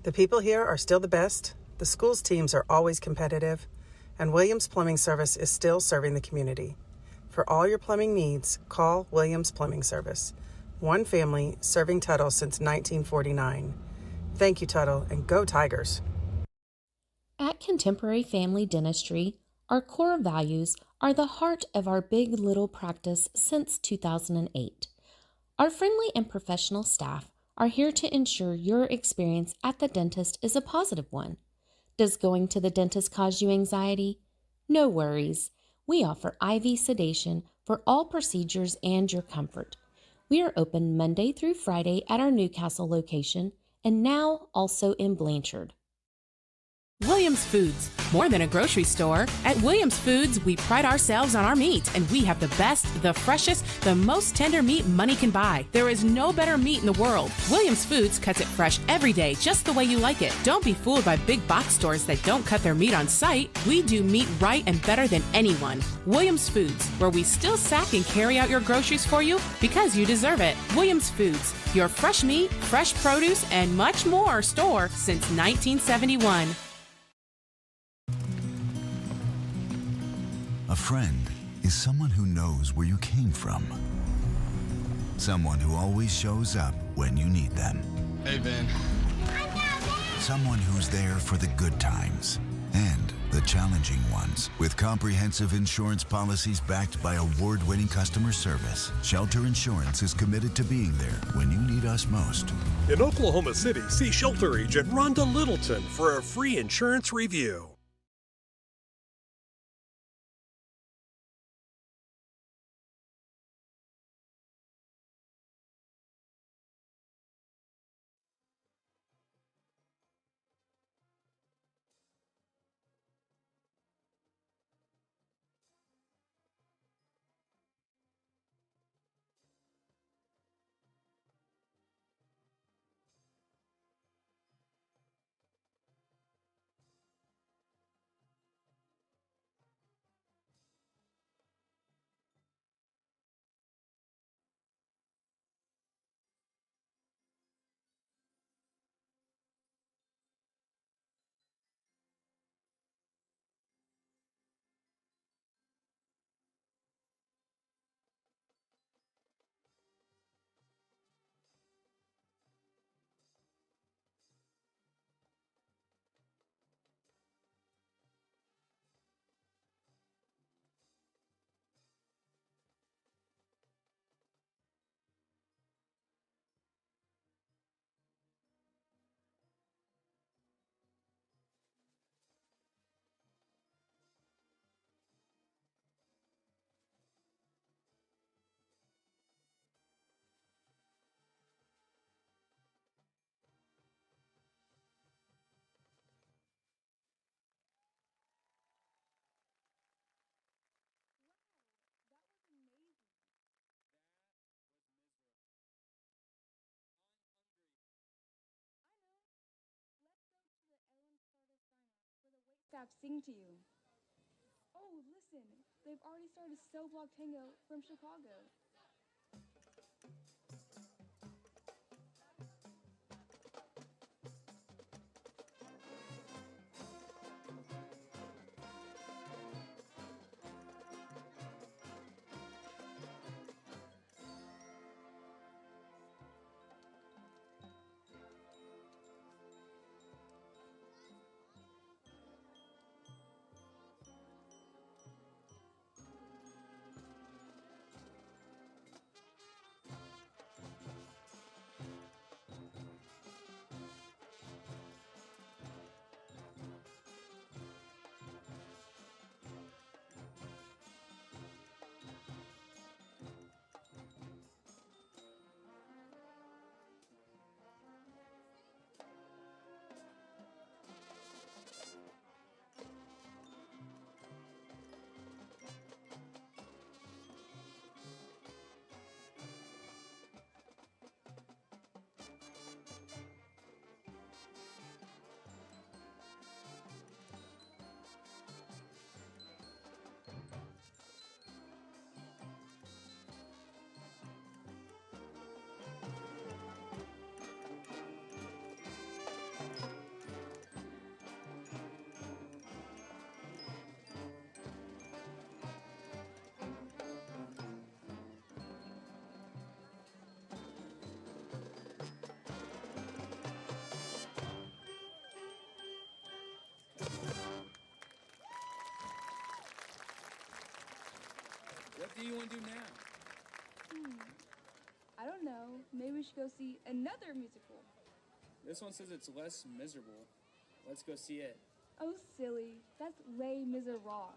The people here are still the best, the school's teams are always competitive, and Williams Plumbing Service is still serving the community. For all your plumbing needs, call Williams Plumbing Service. One family serving Tuttle since 1949. Thank you, Tuttle, and go Tigers. At Contemporary Family Dentistry, our core values are the heart of our Big Little practice since 2008. Our friendly and professional staff are here to ensure your experience at the dentist is a positive one. Does going to the dentist cause you anxiety? No worries. We offer IV sedation for all procedures and your comfort. We are open Monday through Friday at our Newcastle location and now also in Blanchard. Williams Foods, more than a grocery store. At Williams Foods, we pride ourselves on our meat, and we have the best, the freshest, the most tender meat money can buy. There is no better meat in the world. Williams Foods cuts it fresh every day, just the way you like it. Don't be fooled by big box stores that don't cut their meat on site. We do meat right and better than anyone. Williams Foods, where we still sack and carry out your groceries for you because you deserve it. Williams Foods, your fresh meat, fresh produce, and much more store since 1971. A friend is someone who knows where you came from. Someone who always shows up when you need them. Hey, Ben. Someone who's there for the good times and the challenging ones. With comprehensive insurance policies backed by award-winning customer service, Shelter Insurance is committed to being there when you need us most. In Oklahoma City, see Shelter Agent Rhonda Littleton for a free insurance review. Staff sing to you. Oh, listen, they've already started Cell Block Tango from Chicago. What do you want to do now? I don't know. Maybe we should go see another musical. This one says it's less miserable. Let's go see it. Oh, silly. That's Les Miserables.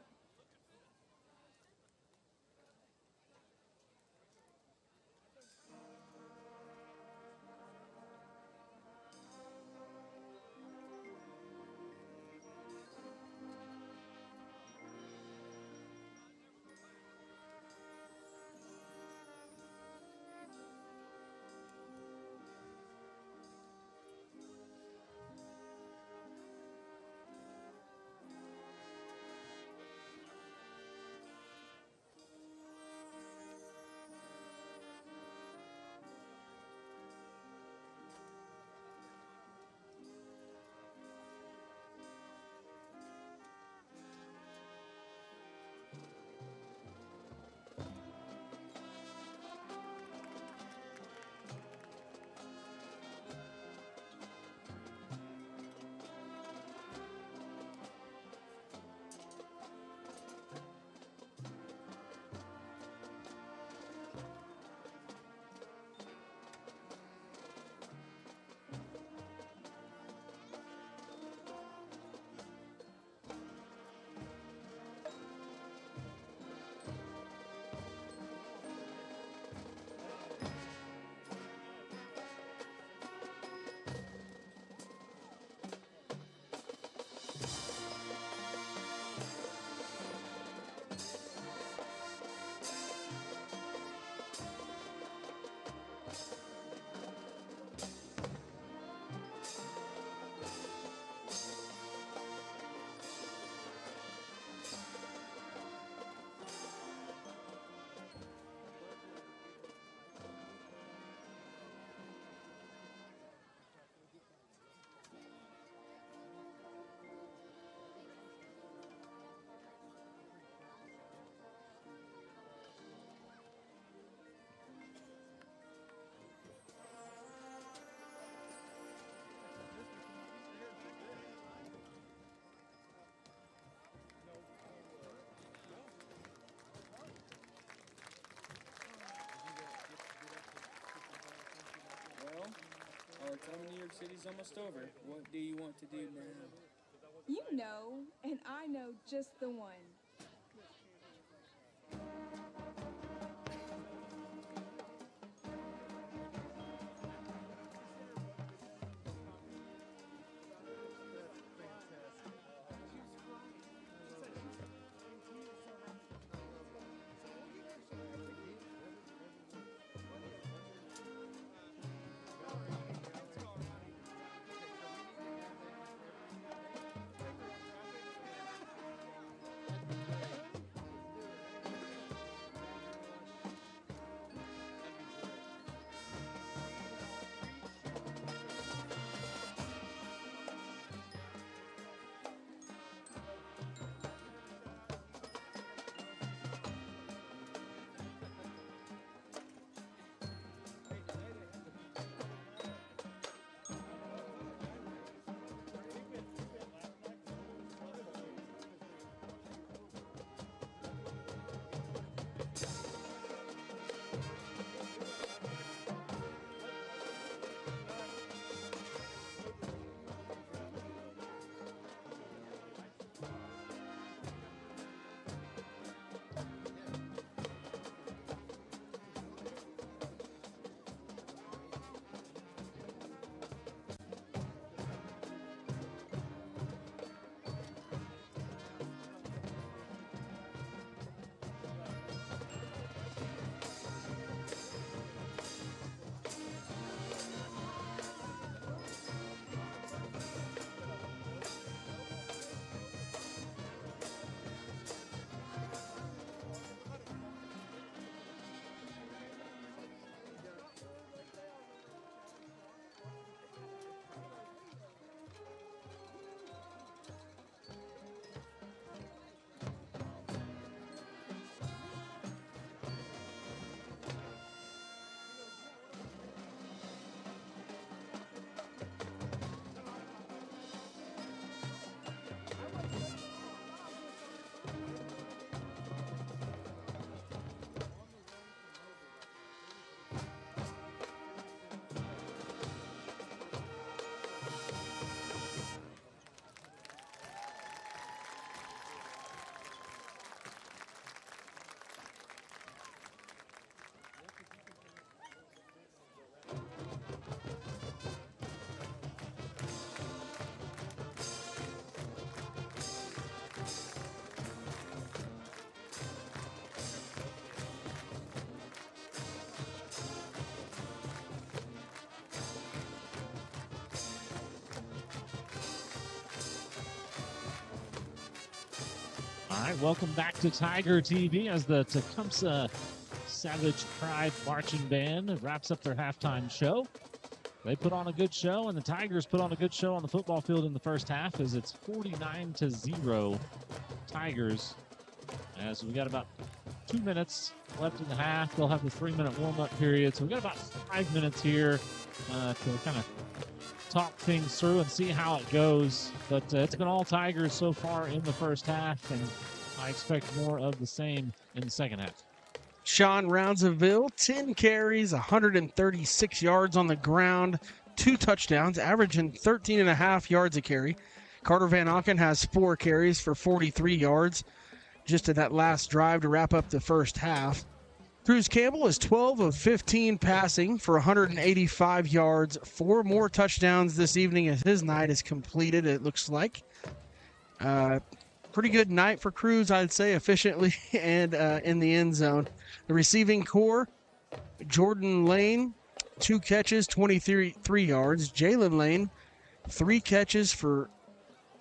Summer New York City's almost over. What do you want to do now? You know, and I know just the one. All right, welcome back to Tiger TV as the Tecumseh Savage Pride Marching Band wraps up their halftime show. They put on a good show, and the Tigers put on a good show on the football field in the first half as it's 49-0 Tigers. As we got about 2 minutes left in the half. They'll have the 3-minute warm-up period. So we got about 5 minutes here to kind of talk things through and see how it goes. But it's been all Tigers so far in the first half, and I expect more of the same in the second half. Sean Roundsville, 10 carries, 136 yards on the ground, 2 touchdowns, averaging 13.5 yards a carry. Carter Van Auken has 4 carries for 43 yards just in that last drive to wrap up the first half. Cruz Campbell is 12 of 15 passing for 185 yards, 4 more touchdowns this evening as his night is completed, it looks like. Pretty good night for Cruz, I'd say, efficiently and in the end zone. The receiving core, Jordan Lane, 2 catches, 23 yards. Jalen Lane, 3 catches for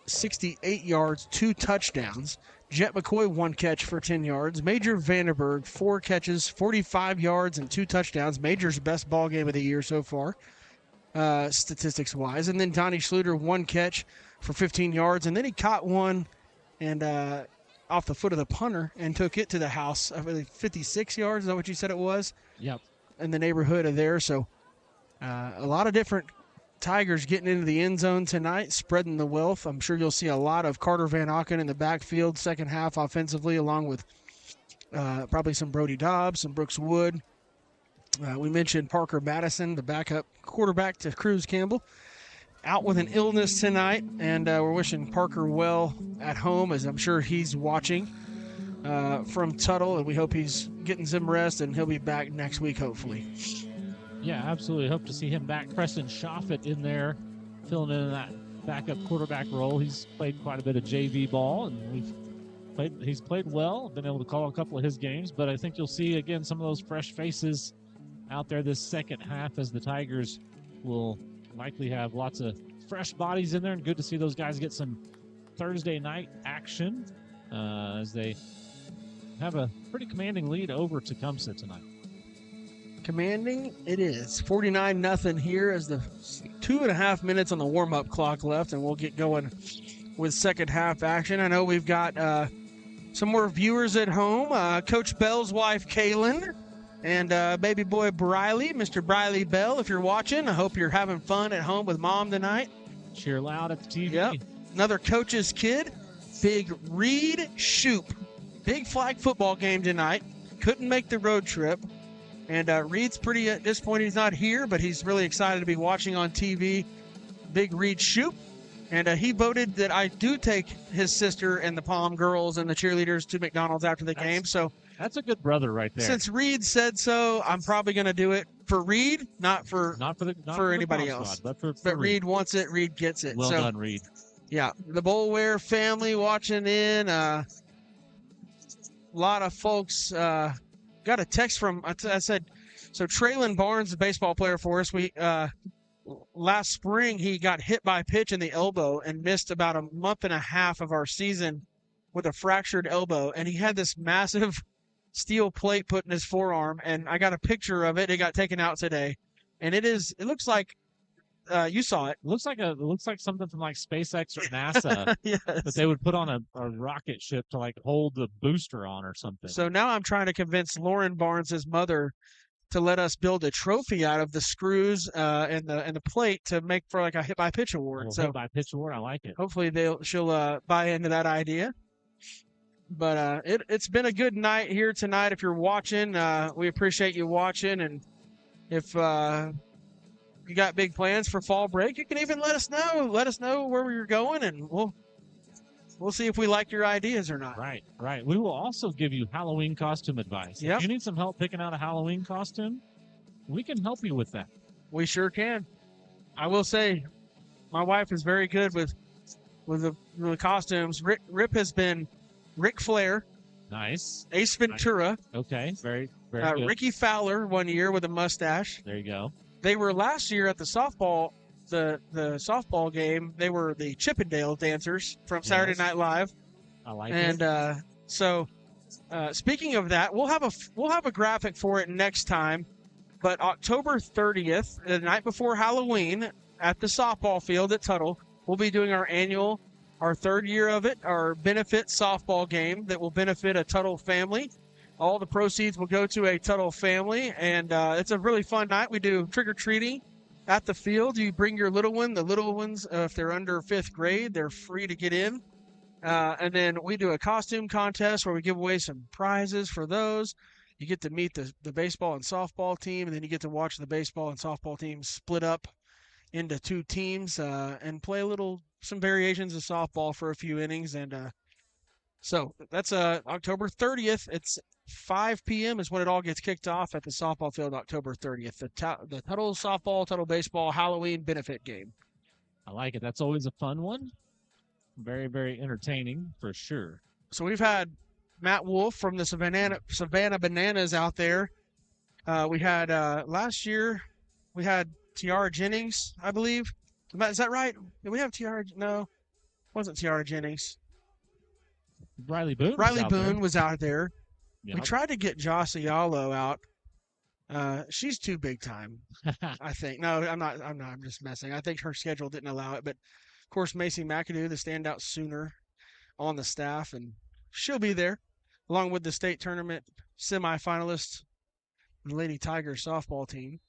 68 yards, 2 touchdowns. Jet McCoy, 1 catch for 10 yards. Major Vanderberg, 4 catches, 45 yards, and 2 touchdowns. Major's best ball game of the year so far, statistics-wise. And then Donnie Schluter, 1 catch for 15 yards. And then he caught one and off the foot of the punter and took it to the house. I believe 56 yards, is that what you said it was? Yep. In the neighborhood of there. So a lot of different Tigers getting into the end zone tonight, spreading the wealth. I'm sure you'll see a lot of Carter Van Auken in the backfield second half offensively, along with probably some Brody Dobbs, some Brooks Wood, We mentioned Parker Madison, the backup quarterback to Cruz Campbell, out with an illness tonight, and we're wishing Parker well at home, as I'm sure he's watching from Tuttle, and we hope he's getting some rest, and he'll be back next week, hopefully. Yeah, absolutely. Hope to see him back. Preston Shoffett in there, filling in that backup quarterback role. He's played quite a bit of JV ball, and he's played well. Been able to call a couple of his games, but I think you'll see again some of those fresh faces out there this second half, as the Tigers will likely have lots of fresh bodies in there, and good to see those guys get some Thursday night action as they have a pretty commanding lead over Tecumseh tonight. Commanding it is. 49-0 here as the 2.5 minutes on the warm-up clock left, and we'll get going with second half action. I know we've got some more viewers at home. Coach Bell's wife, Kaylin, and baby boy Briley, Mr. Briley Bell. If you're watching, I hope you're having fun at home with mom tonight. Cheer loud at the TV. Yep. Another coach's kid, Big Reed Shoop. Big flag football game tonight. Couldn't make the road trip. And Reed's pretty disappointed he's not here, but he's really excited to be watching on TV. Big Reed Shoop. And he voted that I do take his sister and the Palm girls and the cheerleaders to McDonald's after the game. So that's a good brother right there. Since Reed said so, I'm probably going to do it for Reed, not for anybody else. Squad, but Reed. Reed wants it. Reed gets it. Well done, Reed. Yeah, the Boulware family watching in. A lot of folks got a text from. I said, so Traylon Barnes, a baseball player for us. We last spring he got hit by a pitch in the elbow and missed about a month and a half of our season with a fractured elbow, and he had this massive steel plate put in his forearm, and I got a picture of it. It got taken out today, and it looks like you saw it. It looks like something from like SpaceX or NASA yes. that they would put on a rocket ship to like hold the booster on or something. So now I'm trying to convince Lauren Barnes' mother to let us build a trophy out of the screws and the plate to make for like a hit by pitch award. Hit by pitch award, I like it. Hopefully she'll buy into that idea. But it's been a good night here tonight. If you're watching, we appreciate you watching. And if you got big plans for fall break, you can even let us know. Let us know where you're going, and we'll see if we like your ideas or not. Right. We will also give you Halloween costume advice. Yep. If you need some help picking out a Halloween costume, we can help you with that. We sure can. I will say, my wife is very good with the costumes. Rip has been Ric Flair. Nice. Ace Ventura. Nice. Okay. Very good. Ricky Fowler one year with a mustache. There you go. They were last year at the softball game. They were the Chippendale dancers from Saturday Night Live. I like it. And so speaking of that, we'll have a graphic for it next time. But October 30th, the night before Halloween, at the softball field at Tuttle, we'll be doing our third year of it, our benefit softball game that will benefit a Tuttle family. All the proceeds will go to a Tuttle family, and it's a really fun night. We do trick-or-treating at the field. You bring your little one. The little ones, if they're under 5th grade, they're free to get in. And then we do a costume contest where we give away some prizes for those. You get to meet the baseball and softball team, and then you get to watch the baseball and softball teams split up into 2 teams and play some variations of softball for a few innings. And so that's October 30th. It's 5 p.m. is when it all gets kicked off at the softball field, October 30th. The Tuttle softball, Tuttle baseball Halloween benefit game. I like it. That's always a fun one. Very, very entertaining for sure. So we've had Matt Wolf from the Savannah Bananas out there. We had last year, we had Tiara Jennings, I believe. Is that right? Did we have Tiara? No, it wasn't Tiara Jennings. Riley Boone was out there. Yep. We tried to get Joss Ayalo out. She's too big time, I think. No, I'm not. I'm just messing. I think her schedule didn't allow it. But, of course, Macy McAdoo, the standout Sooner on the staff, and she'll be there, along with the state tournament semifinalists, the Lady Tigers softball team.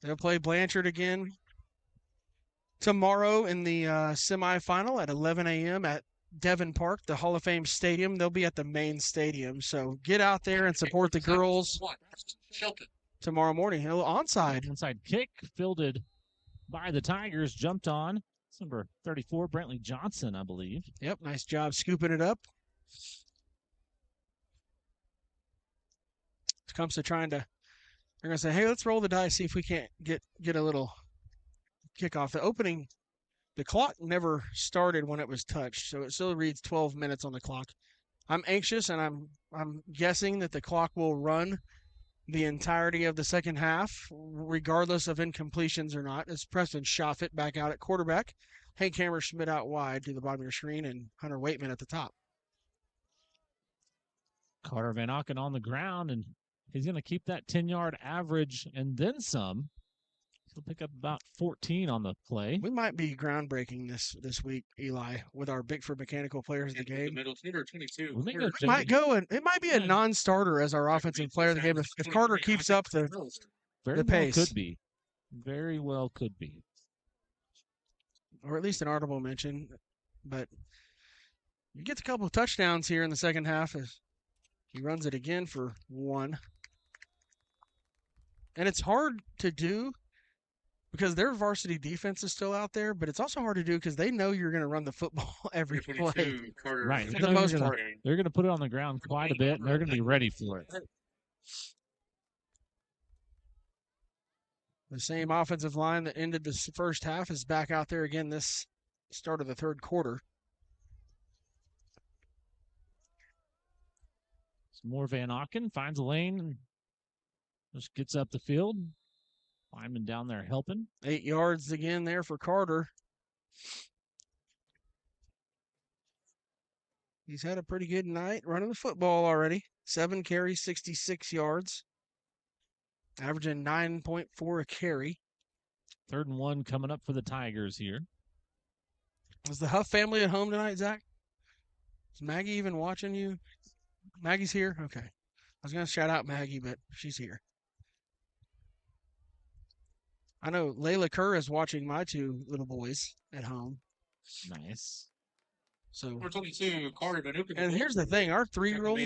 They'll play Blanchard again tomorrow in the semifinal at 11 a.m. at Devon Park, the Hall of Fame stadium. They'll be at the main stadium. So get out there and support the girls tomorrow morning. A little onside. Onside kick fielded by the Tigers. Jumped on. It's number 34, Brantley Johnson, I believe. Yep, nice job scooping it up. Tecumseh trying to, they're going to say, hey, let's roll the dice, see if we can't get a little kickoff. The clock never started when it was touched, so it still reads 12 minutes on the clock. I'm anxious, and I'm guessing that the clock will run the entirety of the second half, regardless of incompletions or not. As Preston Schaffet back out at quarterback, Hank Hammerschmidt out wide to the bottom of your screen, and Hunter Waitman at the top. Carter Van Auken on the ground, and he's going to keep that 10-yard average and then some. He'll pick up about 14 on the play. We might be groundbreaking this week, Eli, with our Bickford Mechanical Players of the Game. Middle 22. We might go, and it might be a non-starter as our offensive player of the game if Carter keeps up the pace. Could be. Very well could be. Or at least an audible mention. But he gets a couple of touchdowns here in the second half as he runs it again for 1. And it's hard to do because their varsity defense is still out there, but it's also hard to do because they know you're going to run the football every play. Right. For the most part. They're going to put it on the ground quite a bit, and they're going to be ready for it. The same offensive line that ended the first half is back out there again this start of the third quarter. Some more Van Auken finds a lane and just gets up the field. Lyman down there helping. 8 yards again there for Carter. He's had a pretty good night running the football already. 7 carries, 66 yards. Averaging 9.4 a carry. 3rd and 1 coming up for the Tigers here. Is the Huff family at home tonight, Zach? Is Maggie even watching you? Maggie's here? Okay. I was going to shout out Maggie, but she's here. I know Layla Kerr is watching my 2 little boys at home. Nice. So, Number 22, Carter Van Auken. and here's the thing: our 3-year-old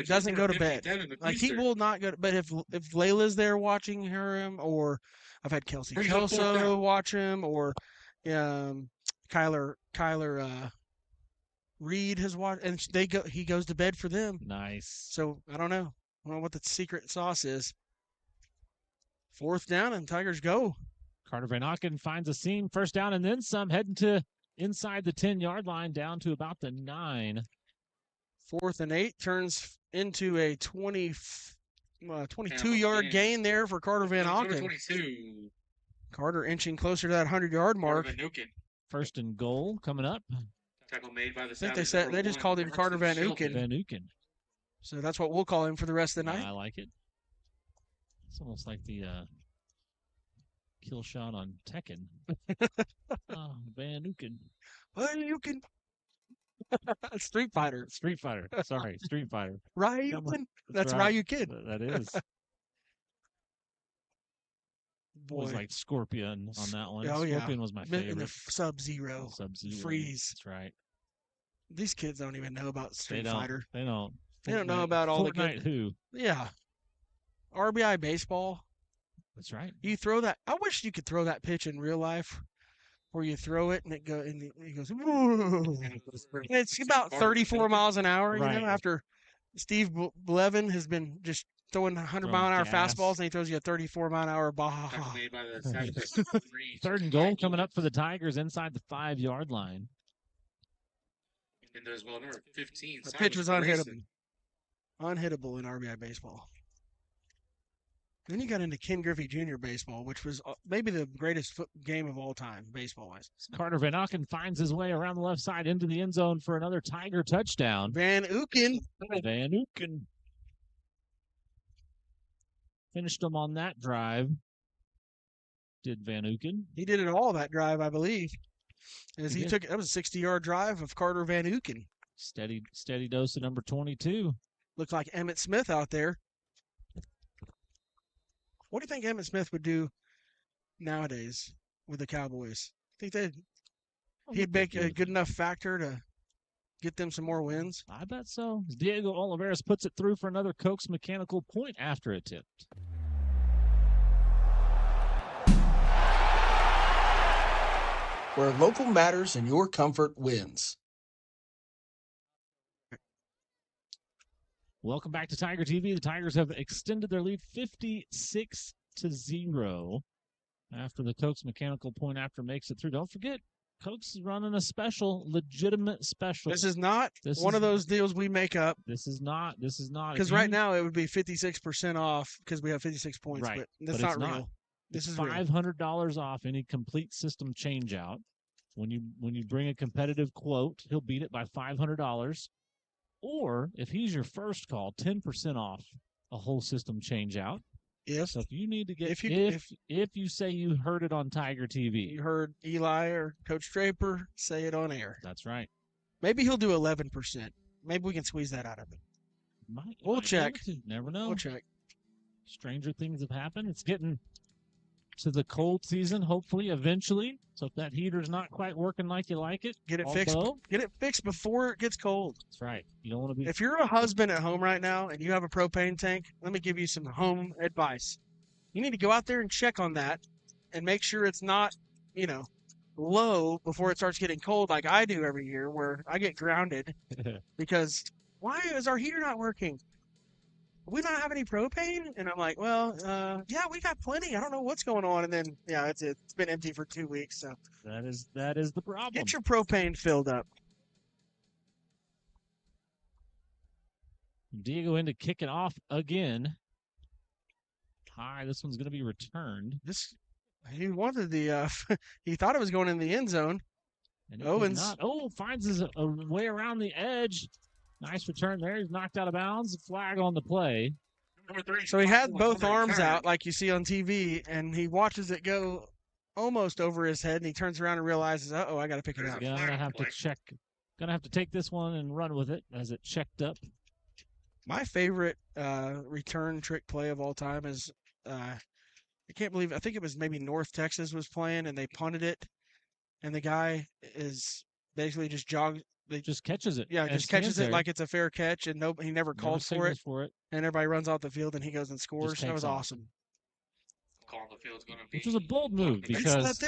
doesn't go to bed. Like he will not go. But if Layla's there watching him, or I've had Kelsey Kelso watch him, or Kyler Reed has watched, and he goes to bed for them. Nice. So I don't know what the secret sauce is. 4th down, and Tigers go. Carter Van Auken finds a seam, 1st down, and then some, heading to inside the 10-yard line, down to about the 9. 4th and 8 turns into a 22-yard gain there for Carter Van Auken. 22. Carter inching closer to that 100-yard mark. Van Auken. 1st and goal coming up. Tackle made by the I think they just called him Carter Van Auken. Van Auken. So that's what we'll call him for the rest of the night. I like it. It's almost like the kill shot on Tekken. Van Auken. Van Auken. Street Fighter. Sorry, Street Fighter. Ryukin. That's right. Ryukin. That is. Boy. It was like Scorpion on that one. Oh, Scorpion was my favorite. The Sub-Zero. Freeze. That's right. These kids don't even know about Street Fighter. They don't. They don't know about all the good. Who? Yeah. RBI baseball. That's right. You throw that. I wish you could throw that pitch in real life, where you throw it and it goes. It's about 34 miles an hour. Right. You know, after Steve Blevin has been just throwing 100-mile-an-hour fastballs, and he throws you a 34-mile-an-hour Baja. 3rd and goal coming up for the Tigers inside the 5-yard line. And there's number 15. The pitch was unhittable. Unhittable in RBI baseball. Then you got into Ken Griffey Jr. baseball, which was maybe the greatest game of all time, baseball-wise. Carter Van Auken finds his way around the left side into the end zone for another Tiger touchdown. Van Auken. Finished him on that drive. Did Van Auken. He did it all that drive, I believe. As he took it, that was a 60-yard drive of Carter Van Auken. Steady dose of number 22. Looked like Emmitt Smith out there. What do you think Emmitt Smith would do nowadays with the Cowboys? Think he'd make a good enough factor to get them some more wins? I bet so. Diego Oliveras puts it through for another Cokes Mechanical point after attempt. Where local matters and your comfort wins. Welcome back to Tiger TV. The Tigers have extended their lead 56-0 after the Cokes Mechanical point after makes it through. Don't forget, Cokes is running a special, legitimate special. This is not one of those deals we make up. This is not. Because right now it would be 56% off because we have 56 points, right, but that's but not real. Not. This is $500 off any complete system change out. When you bring a competitive quote, he'll beat it by $500. Or if he's your first call, 10% off a whole system change out. Yes. So if you need to get if you say you heard it on Tiger TV, you heard Eli or Coach Draper say it on air. That's right. Maybe he'll do 11%. Maybe we can squeeze that out of him. We'll check. Never know. We'll check. Stranger things have happened. It's getting to the cold season, hopefully, eventually. So if that heater's not quite working like you like it, get it fixed. Get it fixed before it gets cold. That's right. You don't want to be. If you're a husband at home right now and you have a propane tank, let me give you some home advice. You need to go out there and check on that and make sure it's not, low before it starts getting cold like I do every year, where I get grounded because why is our heater not working? We don't have any propane? And I'm like, well, yeah, we got plenty. I don't know what's going on. And then, yeah, it's been empty for 2 weeks. So that is the problem. Get your propane filled up. Diego into kick it off again. High. This one's going to be returned. He wanted the he thought it was going in the end zone. And Owens finds a way around the edge. Nice return there. He's knocked out of bounds. Flag on the play. So he had both arms out like you see on TV, and he watches it go almost over his head, and he turns around and realizes, uh-oh, I got to pick it up. Gonna have to check. Gonna have to take this one and run with it as it checked up. My favorite return trick play of all time is I think it was maybe North Texas was playing, and they punted it, and the guy is basically just just catches it. Yeah, just catches it like it's a fair catch, and he never called for it. And everybody runs off the field, and he goes and scores. That was awesome. Which was a bold move because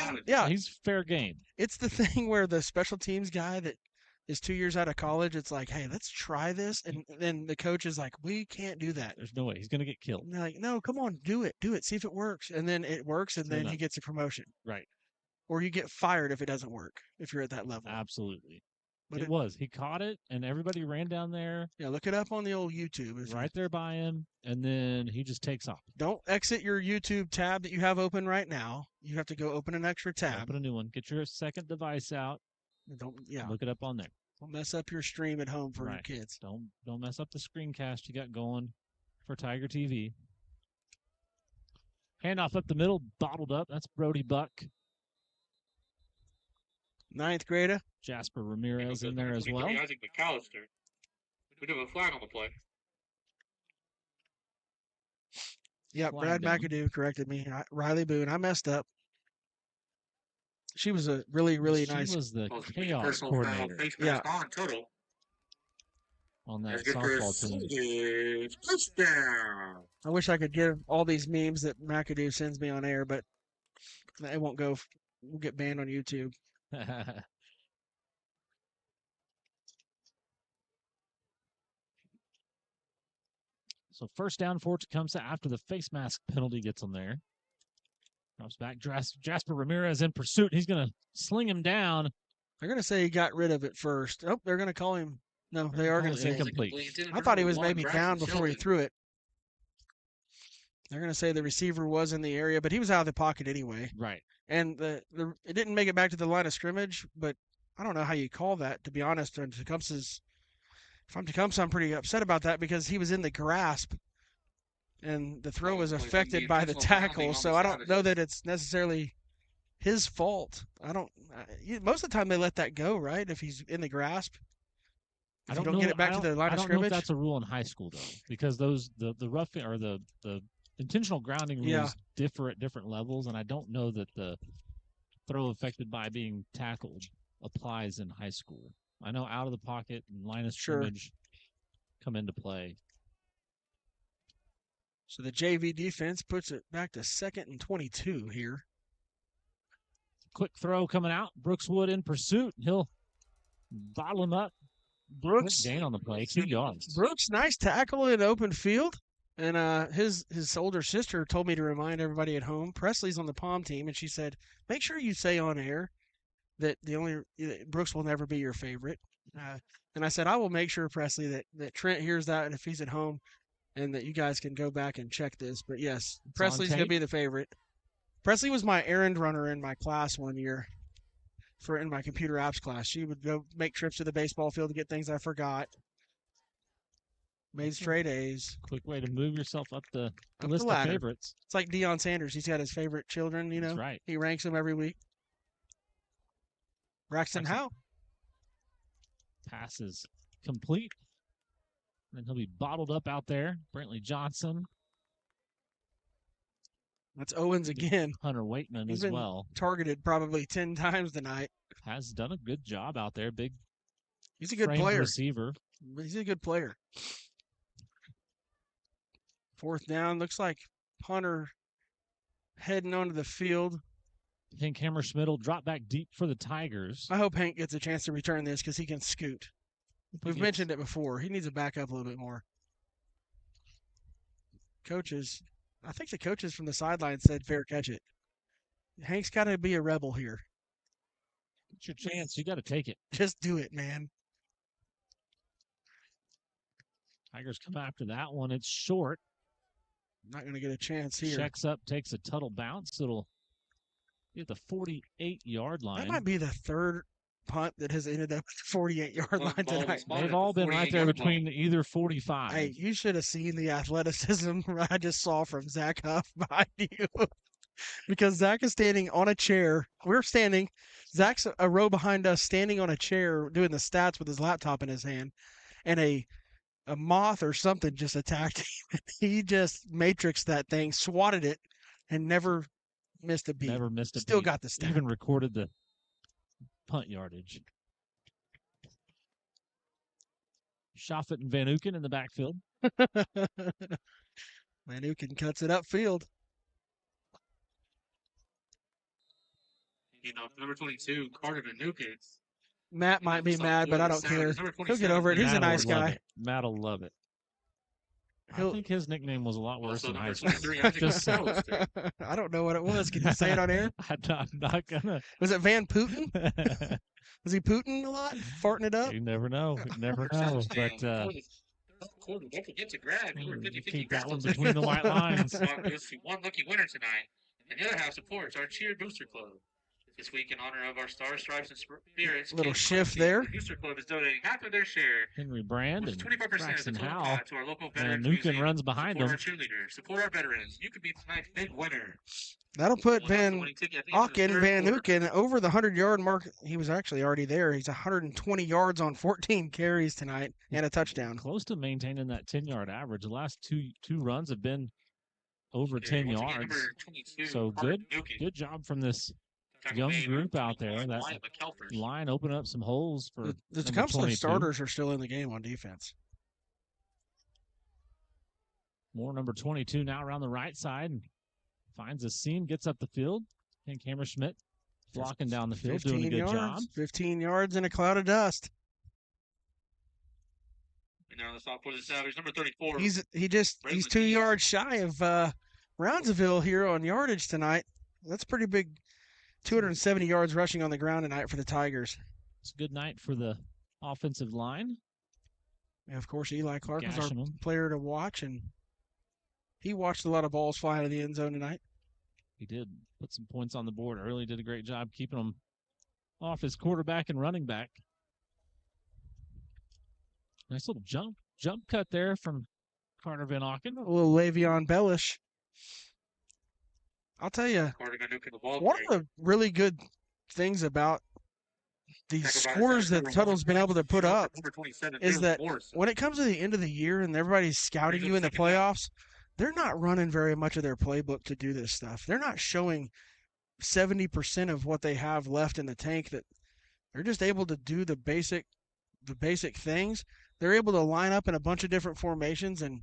he's fair game. It's the thing where the special teams guy that is 2 years out of college, it's like, hey, let's try this. And then the coach is like, we can't do that. There's no way. He's going to get killed. And they're like, no, come on, do it. See if it works. And then it works, and then he gets a promotion. Right. Or you get fired if it doesn't work, if you're at that level. Absolutely. But it was. He caught it, and everybody ran down there. Yeah, look it up on the old YouTube. Right there by him, and then he just takes off. Don't exit your YouTube tab that you have open right now. You have to go open an extra tab. Open a new one. Get your second device out. Look it up on there. Don't mess up your stream at home for your kids. Don't mess up the screencast you got going for Tiger TV. Handoff up the middle, bottled up. That's Brody Buck. Ninth grader. Jasper Ramirez in there as well. Isaac McAllister. We do a flag on the play. Yeah, Brad McAdoo corrected me. Riley Boone. I messed up. She was a really, really nice. She was the chaos coordinator. Yeah. On that softball team. I wish I could give all these memes that McAdoo sends me on air, but it won't go. We'll get banned on YouTube. So first down for Tecumseh after the face mask penalty gets him there. Drops back. Jasper Ramirez in pursuit. He's going to sling him down. They're going to say he got rid of it first. Oh, they're going to call him. No, they are going to say incomplete. I thought he was maybe down before he threw it. They're going to say the receiver was in the area, but he was out of the pocket anyway. Right. And it didn't make it back to the line of scrimmage, but I don't know how you call that, to be honest. And if I'm Tecumseh, I'm pretty upset about that because he was in the grasp, and the throw was affected by the tackle. So I don't know that it's necessarily his fault. Most of the time they let that go, right? If he's in the grasp. If you don't get it back to the line of scrimmage. I don't know if that's a rule in high school though, because the roughing or the intentional grounding rules differ at different levels, and I don't know that the throw affected by being tackled applies in high school. I know out of the pocket and line of scrimmage come into play. So the JV defense puts it back to 2nd and 22 here. Quick throw coming out. Brookswood in pursuit. He'll bottle him up. Brooks gain on the play, 2 yards. Brooks, nice tackle in open field. And his older sister told me to remind everybody at home, Presley's on the Palm team, and she said, make sure you say on air that Brooks will never be your favorite. And I said, I will make sure, Presley, that Trent hears that if he's at home, and that you guys can go back and check this. But yes, Presley's going to be the favorite. Presley was my errand runner in my class one year. In my computer apps class, she would go make trips to the baseball field to get things I forgot. Made straight A's. Quick way to move yourself up the list of favorites. It's like Deion Sanders. He's got his favorite children, That's right. He ranks them every week. Braxton Howe. Pass is complete. And he'll be bottled up out there. Brantley Johnson. That's Owens again. Hunter Waitman He's as been well. Targeted probably 10 times tonight. Has done a good job out there. He's a good framed player. receiver. He's a good player. 4th down. Looks like Hunter heading onto the field. Hank Hammerschmidt will drop back deep for the Tigers. I hope Hank gets a chance to return this because he can scoot. We've mentioned it before. He needs to back up a little bit more. I think the coaches from the sideline said fair catch it. Hank's got to be a rebel here. It's your chance. You got to take it. Just do it, man. Tigers come after that one. It's short. Not going to get a chance here. Checks up, takes a Tuttle bounce. It'll be at the 48-yard line. That might be the 3rd punt that has ended up at the 48-yard line tonight. They've all been right there between either 45. Hey, you should have seen the athleticism I just saw from Zach Huff behind you. Because Zach is standing on a chair. We're standing. Zach's a row behind us, standing on a chair, doing the stats with his laptop in his hand. And a moth or something just attacked him. He just matrixed that thing, swatted it, and never missed a beat. Never missed a beat. Still got the stat. Even recorded the punt yardage. Schaffet and Van Uken in the backfield. Van Uken cuts it upfield. Number 22, Carter Van Uken. Matt might be mad, but I don't care. He'll get over it. He's a nice guy. Matt will love it. I think his nickname was a lot worse in high school. I don't know what it was. Can you say it on air? I'm not gonna. Was it Van Putin? Was he Putin a lot? Farting it up? You never know. You never know. But Don't forget to grab. Keep that one between the white lines. Goes to one lucky winner tonight, and the other half supports our Cheer Booster Club. This week, in honor of our Stars, Stripes, and Spirits, little shift there. The Booster Club is donating half of their share. Henry Brand and 25% Braxton of the total Howell. to our local And veterans. Nukin runs behind Support him. our cheerleaders. Support our veterans. You could be tonight's big winner. That'll put Van Uken over the 100-yard mark. He was actually already there. He's 120 yards on 14 carries tonight and a touchdown. Close to maintaining that 10-yard average. The last two runs have been over 10 yards. So good job from this young group out there. That line opened up some holes for the Tecumseh starters are still in the game on defense. More number 22 now around the right side. And finds a seam, gets up the field. And Hammerschmidt blocking down the field, doing a good job. 15 yards in a cloud of dust. And now the stop for the Savage, number 34. He's 2 yards shy of Roundsville here on yardage tonight. That's pretty big. 270 yards rushing on the ground tonight for the Tigers. It's a good night for the offensive line. And of course, Eli Clark was our player to watch, and he watched a lot of balls fly out of the end zone tonight. He did put some points on the board early, did a great job keeping them off his quarterback and running back. Nice little jump cut there from Carter Van Auken. A little Le'Veon Bellish. I'll tell you, one of the really good things about these scores that Tuttle's been able to put up is that when it comes to the end of the year and everybody's scouting you in the playoffs, they're not running very much of their playbook to do this stuff. They're not showing 70% of what they have left in the tank. That they're just able to do the basic the basic things, they're able to line up in a bunch of different formations and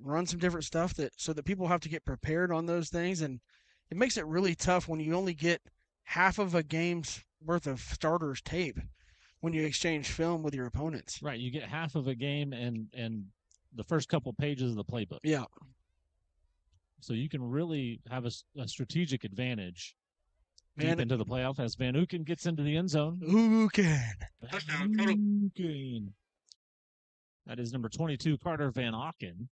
run some different stuff so that people have to get prepared on those things. And it makes it really tough when you only get half of a game's worth of starters tape when you exchange film with your opponents. Right. You get half of a game and the first couple pages of the playbook. Yeah. So you can really have a strategic advantage deep into the playoff as Van Uken gets into the end zone. Uken. That is number 22, Carter Van Auken.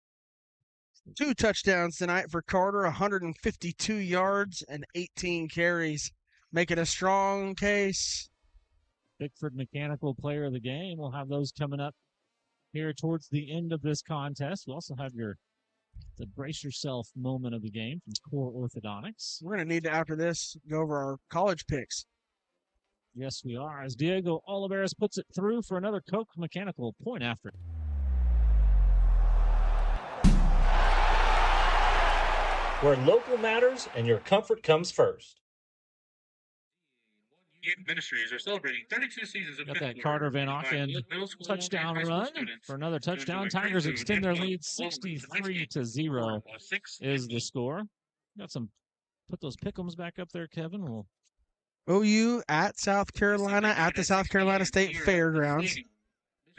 2 touchdowns tonight for Carter, 152 yards and 18 carries, making a strong case. Bickford Mechanical Player of the Game. We'll have those coming up here towards the end of this contest. We'll also have the brace yourself moment of the game from Core Orthodontics. We're going to need to, after this, go over our college picks. Yes, we are. As Diego Olivares puts it through for another Koch Mechanical point after. Where local matters and your comfort comes first. Ministries are celebrating 32 seasons of Got that Carter Van Auken touchdown run for another touchdown. Tigers extend their lead 63-0 is the score. Put those pick'ems back up there, Kevin. OU at South Carolina at the South Carolina State Fairgrounds.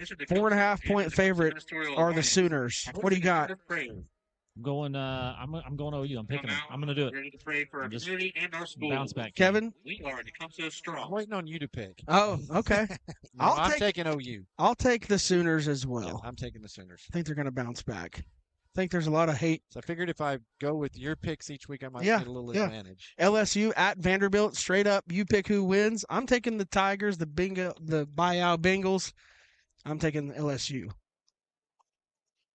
4.5-point favorite are the Sooners. What do you got? I'm going OU. I'm picking them. I'm going to do it. Ready to pray for our community and our school. Bounce back. Kevin? We are Tecumseh strong. I'm waiting on you to pick. Oh, okay. I'm taking OU. I'll take the Sooners as well. Yeah, I'm taking the Sooners. I think they're going to bounce back. I think there's a lot of hate. So I figured if I go with your picks each week, I might get a little advantage. LSU at Vanderbilt, straight up. You pick who wins. I'm taking the Tigers, the buyout Bengals. I'm taking LSU.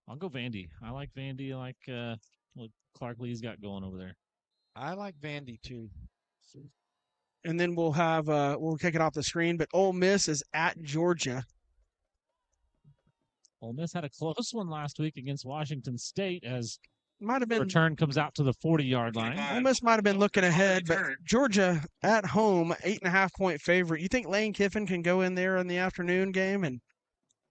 I'll go Vandy. I like Vandy. I like what Clark Lee's got going over there. I like Vandy too. And then we'll have we'll kick it off the screen. But Ole Miss is at Georgia. Ole Miss had a close one last week against Washington State as might have been return comes out to the 40-yard line. Ole Miss might have been looking ahead, but Georgia at home, 8.5-point favorite. You think Lane Kiffin can go in there in the afternoon game and?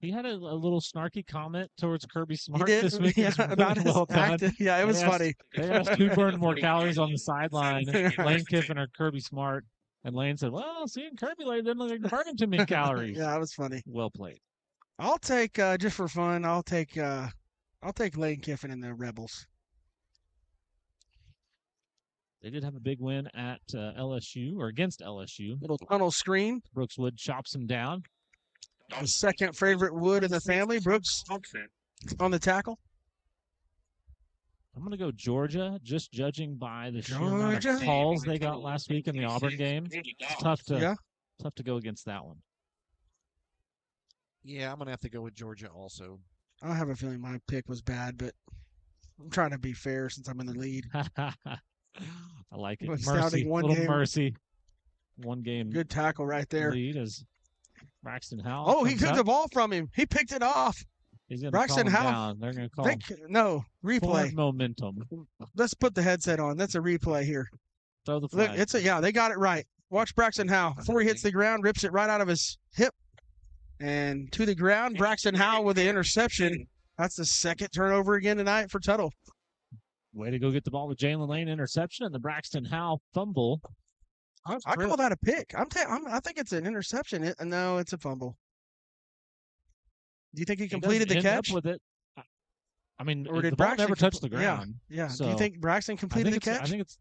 He had a little snarky comment towards Kirby Smart he did, this week. Yeah, about his acting. Yeah, it was funny. They asked who burned more calories on the sideline, Lane Kiffin or Kirby Smart. And Lane said, well, seeing Kirby didn't look like burning too many calories. Yeah, it was funny. Well played. I'll take, just for fun, I'll take Lane Kiffin and the Rebels. They did have a big win at LSU, or against LSU. Little tunnel screen. Brooks Wood chops him down. The second favorite Wood in the family, Brooks, on the tackle. I'm going to go Georgia, just judging by the sheer amount of calls they got last week in the Auburn game. It's tough to go against that one. Yeah, I'm going to have to go with Georgia also. I have a feeling my pick was bad, but I'm trying to be fair since I'm in the lead. I like it. Mercy. Mercy. One game. Good tackle right there. Lead as Braxton Howell. Oh, he took the ball from him. He picked it off. He's going to Braxton call him Howell. down. They're going to call him. No, replay. Momentum. Let's put the headset on. That's a replay here. Throw the flag. Look, they got it right. Watch Braxton Howell. Before he hits the ground, rips it right out of his hip and to the ground. Braxton Howell with the interception. That's the second turnover again tonight for Tuttle. Way to go get the ball with Jalen Lane interception and the Braxton Howell fumble. I call that a pick. I think it's an interception. No, it's a fumble. Do you think he completed the catch? Up with it. I mean, or did the ball Braxton never touch the ground? Yeah. So do you think Braxton completed the catch? I think it's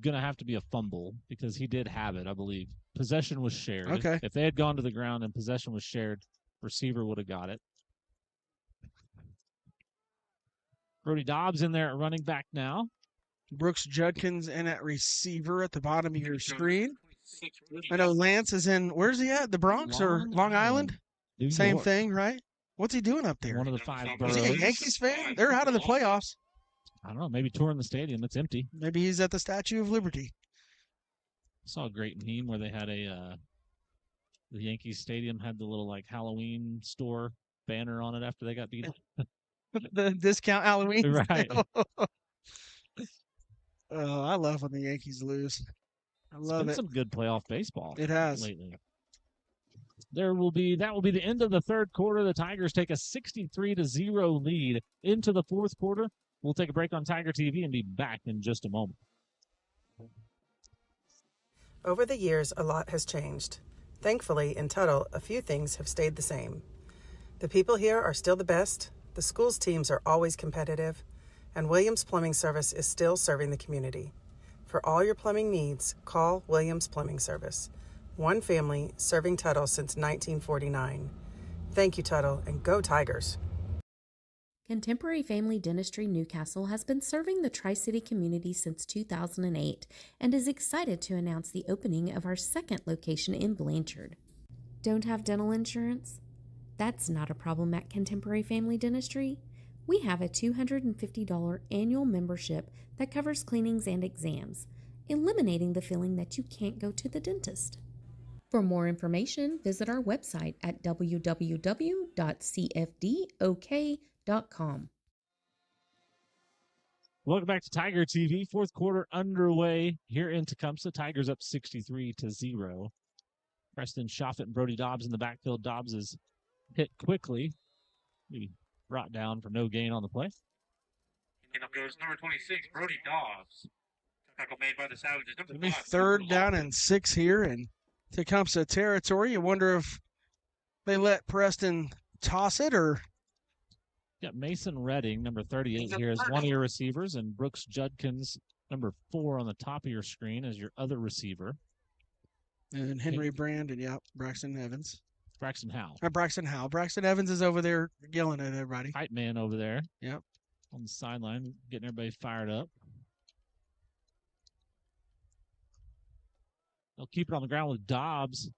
going to have to be a fumble because he did have it, I believe. Possession was shared. Okay. If they had gone to the ground and possession was shared, receiver would have got it. Brody Dobbs in there at running back now. Brooks Judkins in at receiver at the bottom of your screen. I know Lance is in, where's he at? The Bronx or Long Island? Same thing, right? What's he doing up there? One of the 5 boroughs. Is he a Yankees fan? They're out of the playoffs. I don't know. Maybe touring the stadium. It's empty. Maybe he's at the Statue of Liberty. I saw a great meme where they had the Yankees stadium had the little Halloween store banner on it after they got beat up. The discount Halloween. Right. Oh, I love when the Yankees lose. I love it. Some good playoff baseball. It has lately. That will be the end of the third quarter. The Tigers take a 63-0 lead into the fourth quarter. We'll take a break on Tiger TV and be back in just a moment. Over the years, a lot has changed. Thankfully, in Tuttle, a few things have stayed the same. The people here are still the best, the school's teams are always competitive, and Williams Plumbing Service is still serving the community. For all your plumbing needs, call Williams Plumbing Service. One family serving Tuttle since 1949. Thank you, Tuttle, and go Tigers. Contemporary Family Dentistry Newcastle has been serving the Tri-City community since 2008 and is excited to announce the opening of our second location in Blanchard. Don't have dental insurance? That's not a problem at Contemporary Family Dentistry. We have a $250 annual membership that covers cleanings and exams, eliminating the feeling that you can't go to the dentist. For more information, visit our website at www.cfdok.com. Welcome back to Tiger TV. Fourth quarter underway here in Tecumseh. Tigers up 63-0. Preston Shoffett and Brody Dobbs in the backfield. Dobbs is hit quickly. He brought down for no gain on the play. And up goes number 26, Brody Dobbs. Tackle made by the Savages. It'll be third down and 6 here in Tecumseh territory. You wonder if they let Preston toss it or... Got Mason Redding, number 38 here, as one of your receivers, and Brooks Judkins, number 4 on the top of your screen as your other receiver. And Henry Brand and, Braxton Evans. Braxton Howell. Braxton Howell. Braxton Evans is over there yelling at everybody. Hype man over there. Yep. On the sideline, getting everybody fired up. They'll keep it on the ground with Dobbs,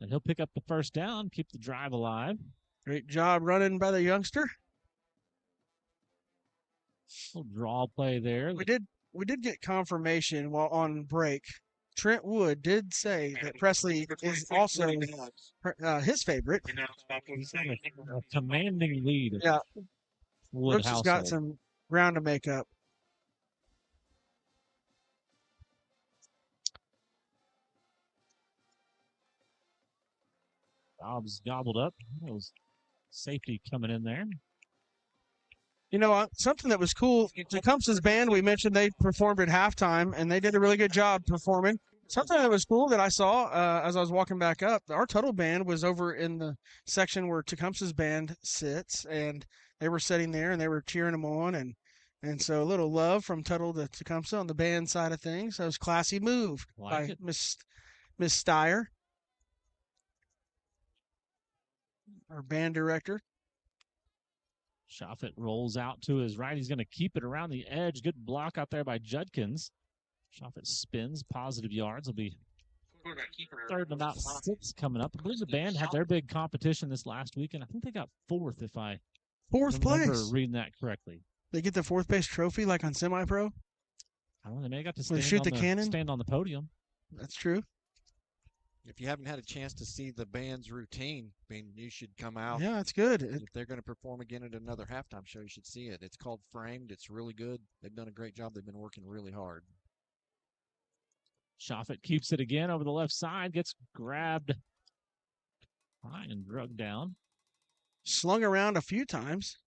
and he'll pick up the first down, keep the drive alive. Great job running by the youngster. Little draw play there. We did get confirmation while on break. Trent Wood did say that Presley is also his favorite. He's in a commanding lead. Yeah. Wood Brooks has got some ground to make up. Dobbs gobbled up. That was safety coming in there. You know, something that was cool, Tecumseh's band, we mentioned they performed at halftime, and they did a really good job performing. Something that was cool that I saw as I was walking back up, our Tuttle band was over in the section where Tecumseh's band sits, and they were sitting there, and they were cheering them on, and so a little love from Tuttle to Tecumseh on the band side of things. That was a classy move by Miss Steyer, our band director. Shoffett rolls out to his right. He's going to keep it around the edge. Good block out there by Judkins. Shoffett spins, positive yards. Will be third and about 6 coming up. I believe the band had their big competition this last weekend. I think they got 4th, if I remember reading that correctly. They get the 4th base trophy like on semi-pro? I don't know. They may have got to stand on the podium. That's true. If you haven't had a chance to see the band's routine, you should come out. Yeah, it's good. If they're going to perform again at another halftime show, you should see it. It's called Framed. It's really good. They've done a great job. They've been working really hard. Shoffett keeps it again over the left side, gets grabbed high and drugged down. Slung around a few times.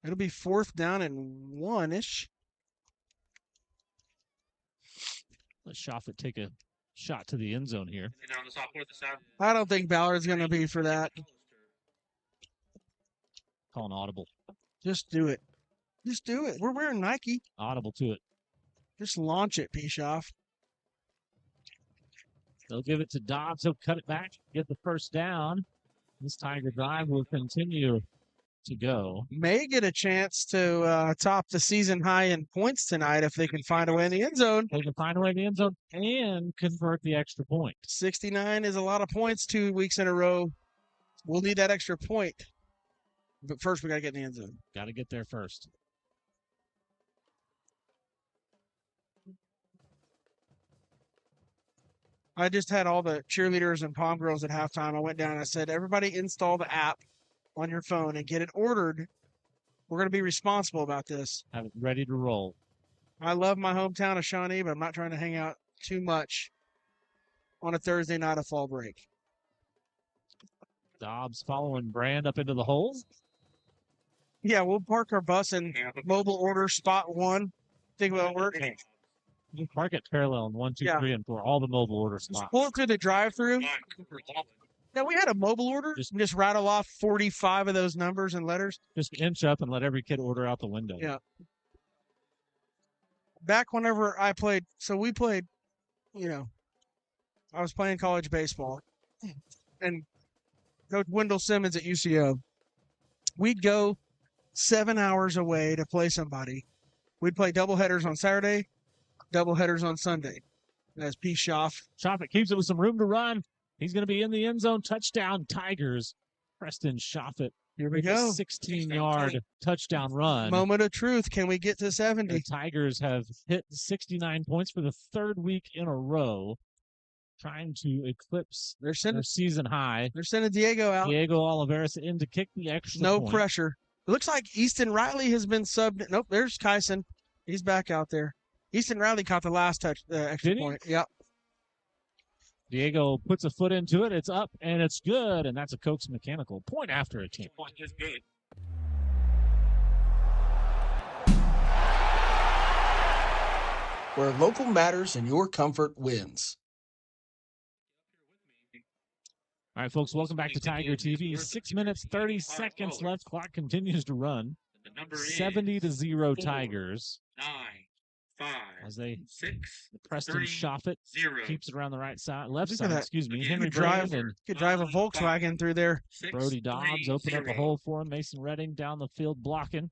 It'll be 4th down and 1-ish. Let Shoffett take a shot to the end zone here. I don't think Ballard's going to be for that. Call an audible. Just do it. Just do it. We're wearing Nike. Audible to it. Just launch it, Bischoff. They'll give it to Dobbs. He'll cut it back, get the first down. This Tiger drive will continue to go. May get a chance to top the season high in points tonight if they can find a way in the end zone. They can find a way in the end zone and convert the extra point. 69 is a lot of points 2 weeks in a row. We'll need that extra point. But first, we got to get in the end zone. Got to get there first. I just had all the cheerleaders and pom girls at halftime. I went down and I said, everybody install the app on your phone and get it ordered. We're going to be responsible about this. Have it ready to roll. I love my hometown of Shawnee, but I'm not trying to hang out too much. on a Thursday night of fall break. Dobbs following Brand up into the hole. Yeah, we'll park our bus in mobile order spot 1. Think that'll work. You park it parallel in 1, 2, 3, and 4. All the mobile order spots. Pull it through the drive-through. Now, we had a mobile order. Just rattle off 45 of those numbers and letters. Just inch up and let every kid order out the window. Yeah. Back whenever I played, so we played, I was playing college baseball. And Coach Wendell Simmons at UCO, we'd go 7 hours away to play somebody. We'd play doubleheaders on Saturday, doubleheaders on Sunday. That's P. Schaff. It keeps it with some room to run. He's going to be in the end zone. Touchdown, Tigers. Preston Schaffet. Here we go. 16-yard touchdown run. Moment of truth. Can we get to 70? The Tigers have hit 69 points for the 3rd week in a row, trying to eclipse their season high. They're sending Diego out. Diego Olivares in to kick the extra point. Pressure. It looks like Easton Riley has been subbed. Nope, there's Kyson. He's back out there. Easton Riley caught the last extra point. Yep. Diego puts a foot into it. It's up, and it's good, and that's a Cokes Mechanical point after a team. Point is good. Where local matters and your comfort wins. All right, folks, welcome back to Tiger TV. 6 minutes, 30 seconds left. Clock continues to run. 70-0 Tigers. 9, 5, as they 6, Preston 3, Schaffet 0. keeps it around the right side, left Look at side, that. excuse me. You Henry could drive, Brand and could drive a Volkswagen through there. Brody Dobbs open up a hole for him. Mason Redding down the field blocking,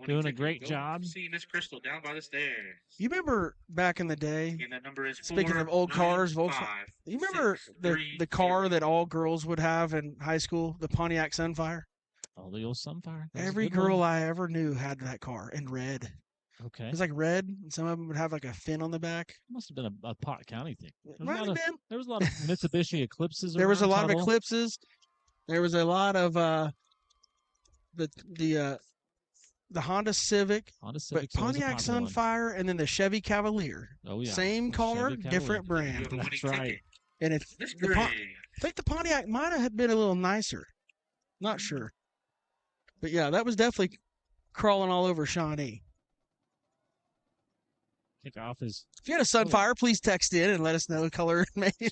doing a great job. See Miss Crystal down by the stairs. You remember back in the day, And that number is speaking 4, of old 9, cars, 5, you remember 6, the 3, car 0. that all girls would have in high school, the Pontiac Sunfire? Oh, the old Sunfire. That was a Every good girl one. I ever knew had that car in red. Okay. It was like red, and some of them would have like a fin on the back. Must have been a Pot County thing. Might have been. There was a lot of Mitsubishi Eclipses. There was a around lot of Tuttle. Eclipses. There was a lot of the Honda Civic, Honda Civic, but Pontiac Sunfire, and then the Chevy Cavalier. Oh yeah, Same the car, Chevy different Cavalier. brand. That's right. And if I think the Pontiac might have been a little nicer. Not sure. But yeah, that was definitely crawling all over Shawnee. Kickoff is If you had a Sunfire, please text in and let us know the color.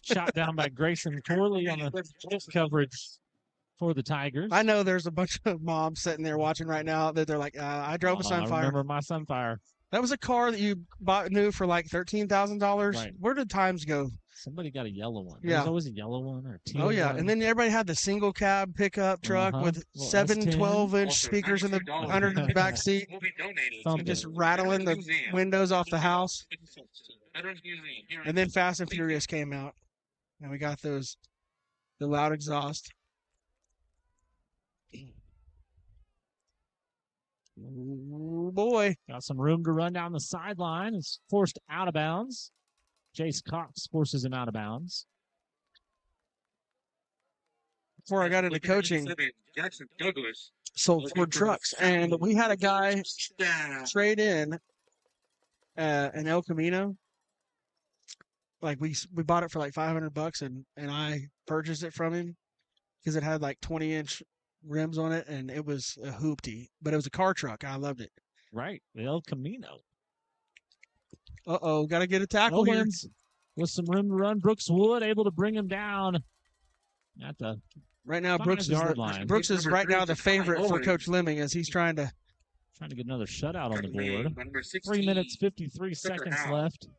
shot down by Grayson Corley on the coverage for the Tigers. I know there's a bunch of moms sitting there watching right now that they're like, I drove a Sunfire. I remember my Sunfire. That was a car that you bought new for like $13,000. Right. Where did times go? Somebody got a yellow one. Yeah. There's always a yellow one or a teal Oh, yeah. one. And then everybody had the single cab pickup truck with Well, 7 S10. 12-inch speakers in the under the back seat. Thumping. Just rattling the windows off the house. Veterans Museum. Here And then Fast and Furious came out. And we got the loud exhaust. Oh, boy. Got some room to run down the sideline. It's forced out of bounds. Jace Cox forces him out of bounds. Before I got into coaching, Jackson Douglas sold Ford trucks. And we had a guy trade in an El Camino. Like we bought it for like $500 and I purchased it from him because it had like 20-inch rims on it and it was a hoopty, but it was a car truck. I loved it. Right. The El Camino. Uh-oh, got to get a tackle here. Owens with some room to run. Brooks Wood able to bring him down at the right now. Brooks line. Brooks is right now the favorite for Coach Lemming as he's trying to get another shutout on the board. 3 minutes, 53 seconds left.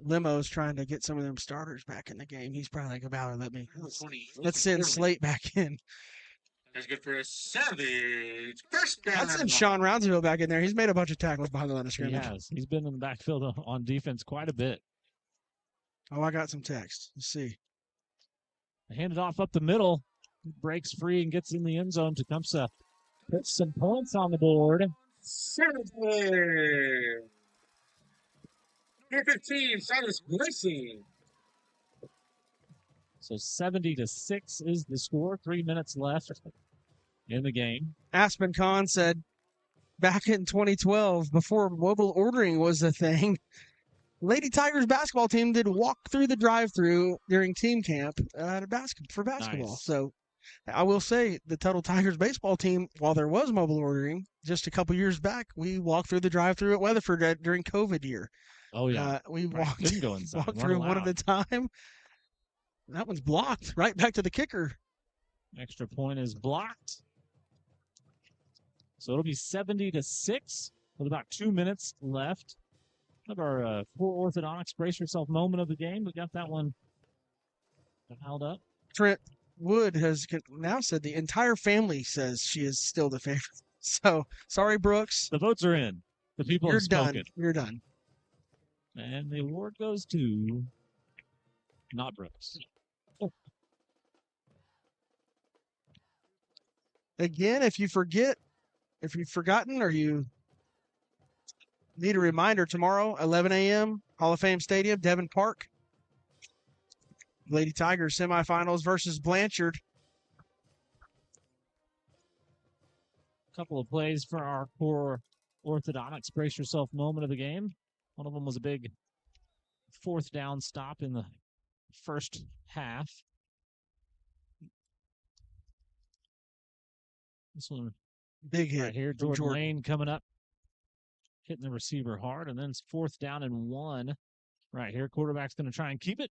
Limo's trying to get some of them starters back in the game. He's probably like, about let's send Slate back in. That's good for a Savage. First down. I'd send Sean Rounsville back in there. He's made a bunch of tackles behind the line of He scrimmage. has. He's been in the backfield on defense quite a bit. Oh, I got some text. Let's see. Handed off up the middle. Breaks free and gets in the end zone. Tecumseh puts some points on the board. Savage. Number 15, Cyrus Gracie. So 70-6 is the score. 3 minutes left in the game. Aspen Khan said back in 2012, before mobile ordering was a thing, Lady Tigers basketball team did walk through the drive-through during team camp for basketball. Nice. So I will say the Tuttle Tigers baseball team, while there was mobile ordering, just a couple years back, we walked through the drive-through at Weatherford during COVID year. Oh, yeah. We Right. Couldn't go inside. walked Weren't through one allowed. at a time. That one's blocked right back to the kicker. Extra point is blocked. So it'll be 70-6 with about 2 minutes left of our Core Orthodontics Brace Yourself moment of the game. We got that one held up. Trent Wood has now said the entire family says she is still the favorite. So, sorry, Brooks. The votes are in. The people You're have done. spoken. You're done. And the award goes to not Brooks. Again, if you've forgotten or you need a reminder, tomorrow, 11 a.m., Hall of Fame Stadium, Devon Park. Lady Tigers semifinals versus Blanchard. Couple of plays for our Core Orthodontics Brace Yourself moment of the game. One of them was a big 4th down stop in the first half. This one, big hit right here. Jordan Lane coming up, hitting the receiver hard, and then it's 4th down and 1. Right here, quarterback's going to try and keep it,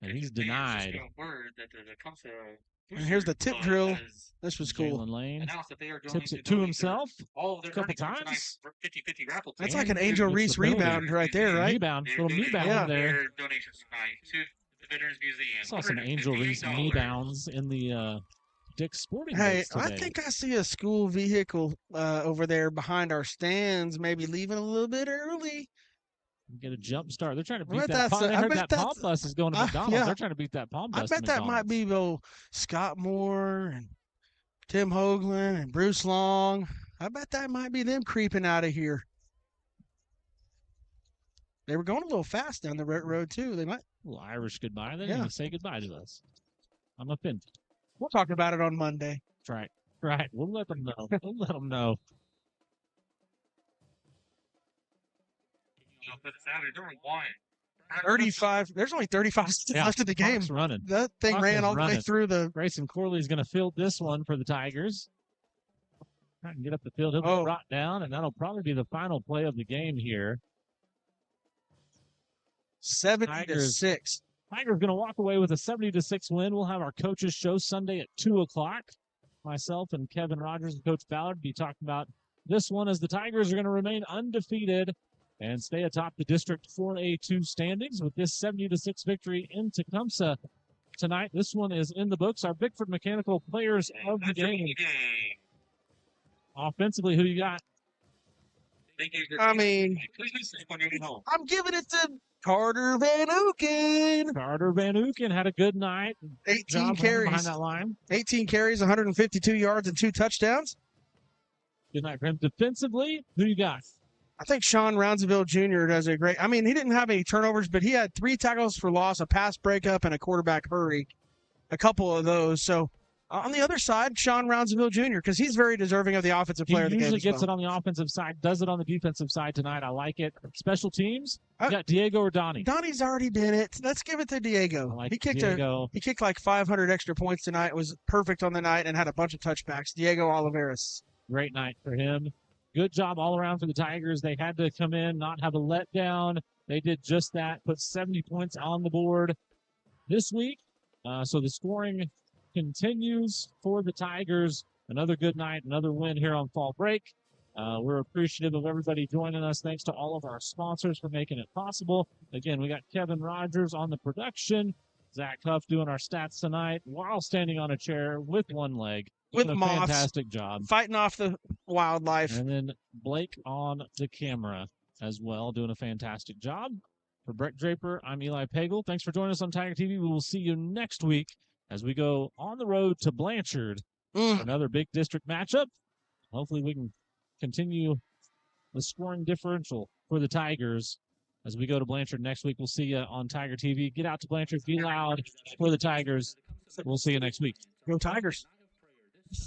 and he's denied. And here's the tip drill. This was cool. Jalen Lane tips it to himself a couple times. 50-50 That's like an Angel Reese rebound right there, right? Little rebound Yeah. there. Donations tonight to the Veterans Museum. Saw some Angel Reese knee bounds in the Dick's Sporting Hey, Goods today. I think I see a school vehicle over there behind our stands, maybe leaving a little bit early. Get a jump start. They're trying to beat bet that. that's They a- I heard bet that palm that's- bus is going to McDonald's. yeah. They're trying to beat that palm bus. I bet to that might McDonald's. be Scott Moore and Tim Hoagland and Bruce Long. I bet that might be them creeping out of here. They were going a little fast down the road too. They might. A little Irish goodbye. They're Yeah. going to say goodbye to us. I'm offended. We'll talk about it on Monday. That's right. Right. We'll let them know. We'll let them know. For the Saturday, there were one. 35. There's only 35 Yeah, left of the game. clock's running. That thing Clock ran is all the way running. through the. Grayson Corley's going to field this one for the Tigers. Trying to get up the field. He'll be brought down, and that'll probably be the final play of the game here. 70-6. Tigers going to walk away with a 70-6 win. We'll have our coaches show Sunday at 2 o'clock. Myself and Kevin Rogers and Coach Ballard be talking about this one as the Tigers are going to remain undefeated and stay atop the District 4A2 standings with this 70-6 victory in Tecumseh tonight. This one is in the books. Our Bickford Mechanical players of the game. Offensively, who you got? I mean, I'm giving it to Carter Van Uken. Carter Van Uken had a good night. 18 Job carries behind that line. 18 carries, 152 yards, and 2 touchdowns. Good night for him. Defensively, who you got? I think Sean Rounsaville Jr. does a great. I mean, he didn't have any turnovers, but he had 3 tackles for loss, a pass breakup, and a quarterback hurry. A couple of those. So on the other side, Sean Rounsaville Jr., because he's very deserving of the offensive player of the He game. usually as gets well. it on the offensive side, does it on the defensive side tonight. I like it. Special teams, you got Diego or Donnie? Donnie's already been it. Let's give it to Diego. like He kicked Diego. he kicked like 500 extra points tonight. Was perfect on the night and had a bunch of touchbacks. Diego Oliveras. Great night for him. Good job all around for the Tigers. They had to come in, not have a letdown. They did just that, put 70 points on the board this week. So the scoring continues for the Tigers. Another good night, another win here on Fall Break. We're appreciative of everybody joining us. Thanks to all of our sponsors for making it possible. Again, we got Kevin Rogers on the production, Zach Huff doing our stats tonight while standing on a chair with one leg. With Doing a moths, fantastic job. fighting off the wildlife. And then Blake on the camera as well, doing a fantastic job. For Brett Draper, I'm Eli Pagel. Thanks for joining us on Tiger TV. We will see you next week as we go on the road to Blanchard for another big district matchup. Hopefully we can continue the scoring differential for the Tigers as we go to Blanchard next week. We'll see you on Tiger TV. Get out to Blanchard. Be loud for the Tigers. We'll see you next week. Go Tigers.